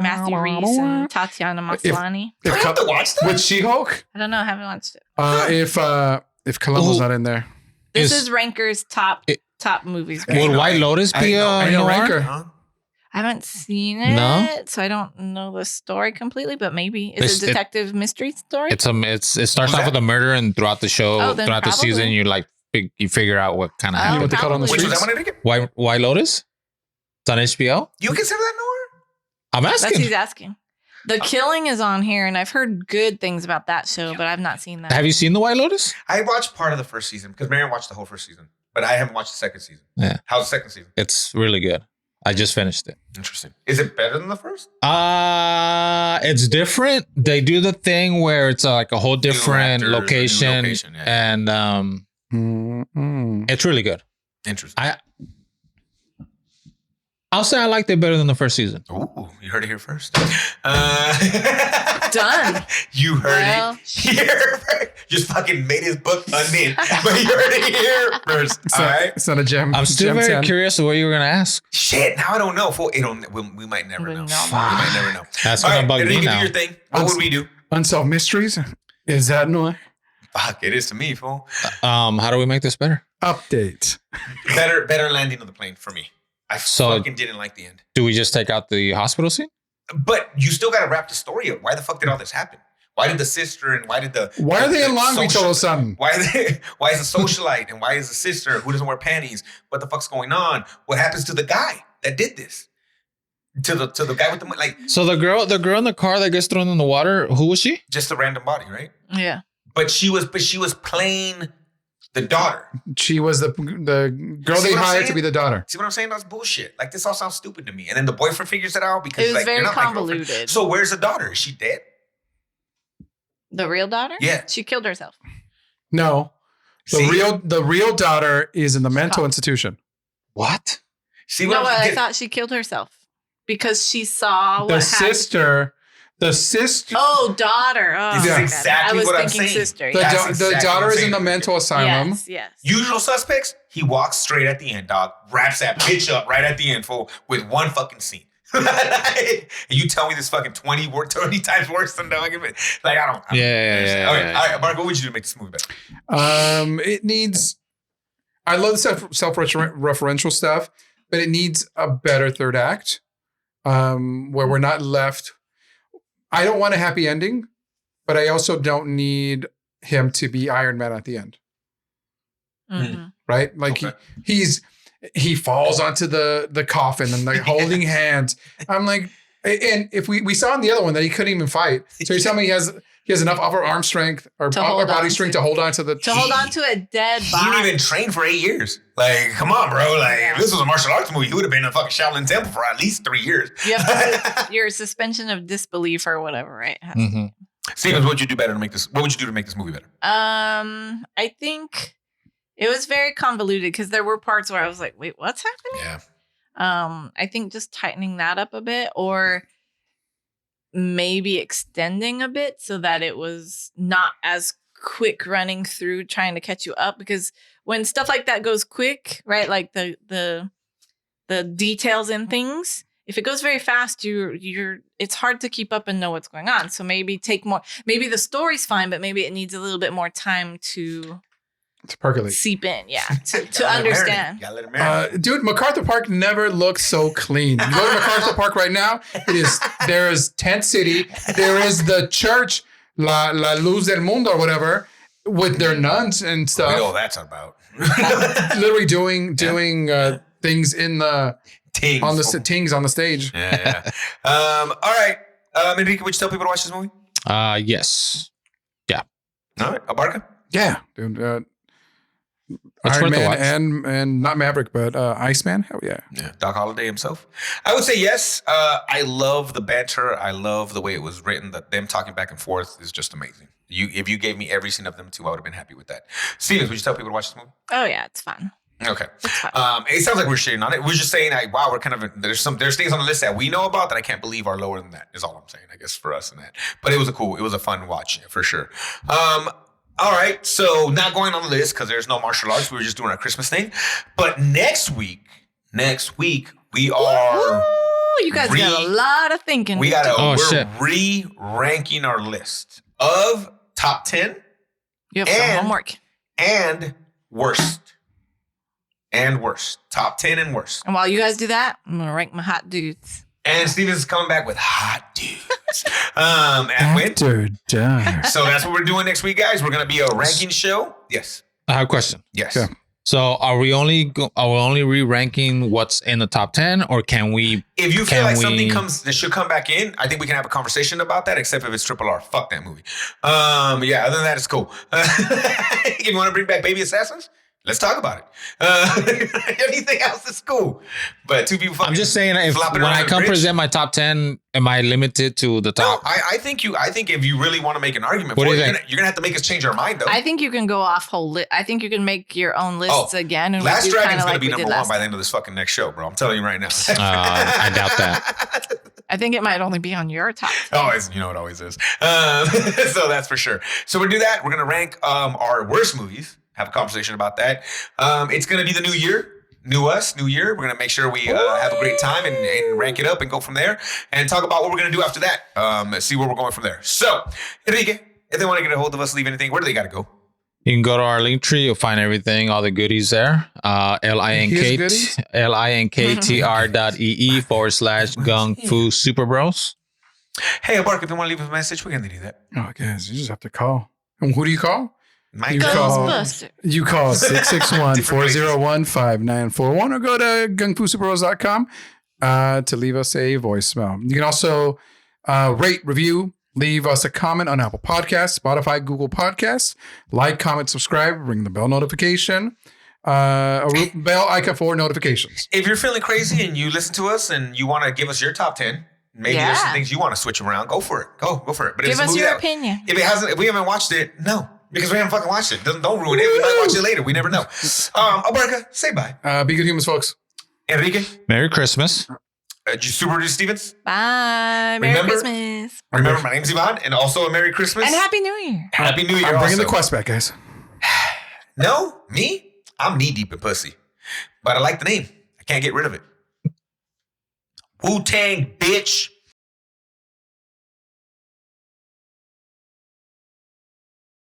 Matthew Reese and Tatiana Maslany. Do I have to watch that? With She-Hulk? I don't know. I haven't watched it. If Columbo's Ooh. not in there. This Is- is Ranker's top movies. Hey, Would no, White Lotus be I know noir? Ranker. Huh? I haven't seen it, No? so I don't know the story completely. But maybe This- it's a detective mystery story. It starts Was off that- with a murder and throughout the show, Oh, then throughout the probably. season, you figure out what kind of Oh, You know happened. what they call it on the probably. Which was streets? that one, Enrique? White Lotus? It's on HBO? You consider that noir? I'm That's asking. he's asking. The Killing is on here, and I've heard good things about that show, but I've not seen that. Have you seen The White Lotus? I watched part of the first season because Marion watched the whole first season, but I haven't watched the second season. Yeah. How's the second season? It's really good. I just finished it. Interesting. Is it better than the first? It's different. They do the thing where it's like a whole different actors, a new location, location, yeah. and Mm-mm. it's really good. Interesting. I'll say I liked it better than the first season. Ooh, you heard it here first. Done. You heard Well, it here first. Just fucking made his book unnamed, but you heard it here first. It's All not, right. it's not a gem. I'm still gem very 10. curious of what you were gonna ask. Shit. Now I don't know. Fool. We might never We know. know. We might never know. That's All gonna right, bug Enrique, me do now. your thing. What would we do? Unsolved Mysteries? Is that noir? Fuck, it is to me, fool. How do we make this better? Update. Better landing of the plane for me. I So- fucking didn't like the end. Do we just take out the hospital scene? But you still got to wrap the story up. Why the fuck did all this happen? Why did the sister and why did the Why are they in Long Beach all of a social- sudden? Why is a socialite and why is the sister who doesn't wear panties? What the fuck's going on? What happens to the guy that did this? To the guy with the like So the girl in the car that gets thrown in the water, who was she? just a random body, right? Yeah. But she was playing the daughter. She was the girl See they what I'm hired to saying? be the daughter. See what I'm saying? That's bullshit. Like this all sounds stupid to me. And then the boyfriend figures it out because It was like, very you're not my girlfriend. convoluted. So where's the daughter? Is she dead? The real daughter? Yeah. She killed herself. No. See? The real daughter is in the mental Stop. institution. What? See No, what I I'm thought she killed herself because she saw what The happened. sister. Oh, daughter. Oh, This is my bad. exactly I was what I'm thinking saying. sister. The, Yes. That's the exactly daughter what I'm is in the saying. mental asylum. Yes, yes. Usual suspects, he walks straight at the end, dog. Wraps that bitch up right at the end, fool, with one fucking scene. And you tell me this fucking 20 times worse than dog. Like, I don't. Yeah. All right, Mark, what would you do to make this movie better? It needs. I love the self-referential stuff, but it needs a better third act, where we're not left. I don't want a happy ending, but I also don't need him to be Iron Man at the end, Mhm. right? Like Okay. he falls onto the coffin and like holding hands. I'm like, and if we saw in the other one that he couldn't even fight, so you're telling me he has enough upper arm strength or To upper hold body on strength to- to hold on to the. To hold on to a dead He body. didn't even train for 8 years. Like, come on, bro. Like, if this was a martial arts movie, he would have been in a fucking Shaolin Temple for at least 3 years. You have to, your suspension of disbelief or whatever, right? Mm-hmm. Stevens, what would you do better to make this? What would you do to make this movie better? I think it was very convoluted because there were parts where I was like, wait, what's happening? Yeah. I think just tightening that up a bit or maybe extending a bit so that it was not as quick running through trying to catch you up, because when stuff like that goes quick, right? Like the details in things, if it goes very fast, it's hard to keep up and know what's going on. So maybe maybe the story's fine, but maybe it needs a little bit more time to percolate. seep in. Yeah. To Gotta let it understand. marinate. Gotta let it marinate. Dude, MacArthur Park never looked so clean. You go to MacArthur Park right now, there is Tent City, there is the church, La Luz del Mundo or whatever, with their nuns and We know stuff, what that's about. literally doing things in the Tings. on the tings on the stage. Yeah. All right. Enrique, would you tell people to watch this movie? Yes. All right. Abarca? Yeah, dude. It's Iron worth a Man watch. and not Maverick, but Iceman. Hell yeah. Yeah, Doc Holliday himself. I would say yes. I love the banter. I love the way it was written. Them talking back and forth is just amazing. If you gave me every scene of them two, I would have been happy with that. Stevens, would you tell people to watch this movie? Oh yeah, it's fun. Okay. It's fun. It sounds like we're shitting on it. We're just saying, like, wow, we're kind of there's things on the list that we know about that I can't believe are lower than that. Is all I'm saying, I guess, for us and that. But it was a fun watch for sure. All right, so not going on the list because there's no martial arts. We were just doing our Christmas thing. But next week we are. Woo! You guys got a lot of thinking. We're re-ranking our list of top 10. You have some homework. And worst. Top 10 and worst. And while you guys do that, I'm gonna rank my hot dudes. And Steven's coming back with hot dudes. After dark. So that's what we're doing next week, guys. We're gonna be a ranking show. Yes. I have a question. Yes. Okay. So are we only re-ranking what's in the top 10, or can we? If you feel like something that should come back in, I think we can have a conversation about that. Except if it's Triple R, fuck that movie. Yeah. Other than that, it's cool. You want to bring back Baby Assassins? Let's talk about it. Anything else is cool. But two people. I'm just saying, when I come present my top 10, am I limited to the top? No, I think if you really want to make an argument What for do it, you you're gonna have to make us change our mind, though. I think you can go off whole list. I think you can make your own lists again. And Last Dragon's gonna like be number one by the end of this fucking next show, bro. I'm telling you right now. I doubt that. I think it might only be on your top 10. Always, it always is. So that's for sure. So we'll do that. We're gonna rank our worst movies. Have a conversation about that. It's going to be the new year. New us, new year. We're going to make sure we have a great time and rank it up and go from there and talk about what we're going to do after that. See where we're going from there. So, Enrique, if they want to get a hold of us, leave anything, where do they got to go? You can go to our link tree. You'll find everything, all the goodies there. linktr.ee/Gung-Fu Super Bros. Hey, Bark, if you want to leave a message, we're going to do that. Oh, guys, you just have to call. And who do you call? Mike You call 661-401-5941 or go to gungfusuperbros.com to leave us a voicemail. You can also rate, review, leave us a comment on Apple Podcasts, Spotify, Google Podcasts. Like, comment, subscribe, ring the bell notification. A bell icon for notifications. If you're feeling crazy and you listen to us and you want to give us your top 10, maybe there's some things you want to switch around, go for it. Go for it. But give us your opinion. If we haven't watched it, no. Because we haven't fucking watched it. Don't ruin it. We might watch it later. We never know. Alberca, say bye. Be good humans, folks. Enrique. Merry Christmas. Super Stevens. Bye. Merry Christmas. Remember, my name's Ivan, and also a Merry Christmas. And Happy New Year. Happy New Year. I'm bringing the quest back, guys. No, me? I'm knee deep in pussy. But I like the name. I can't get rid of it. Wu-Tang, bitch.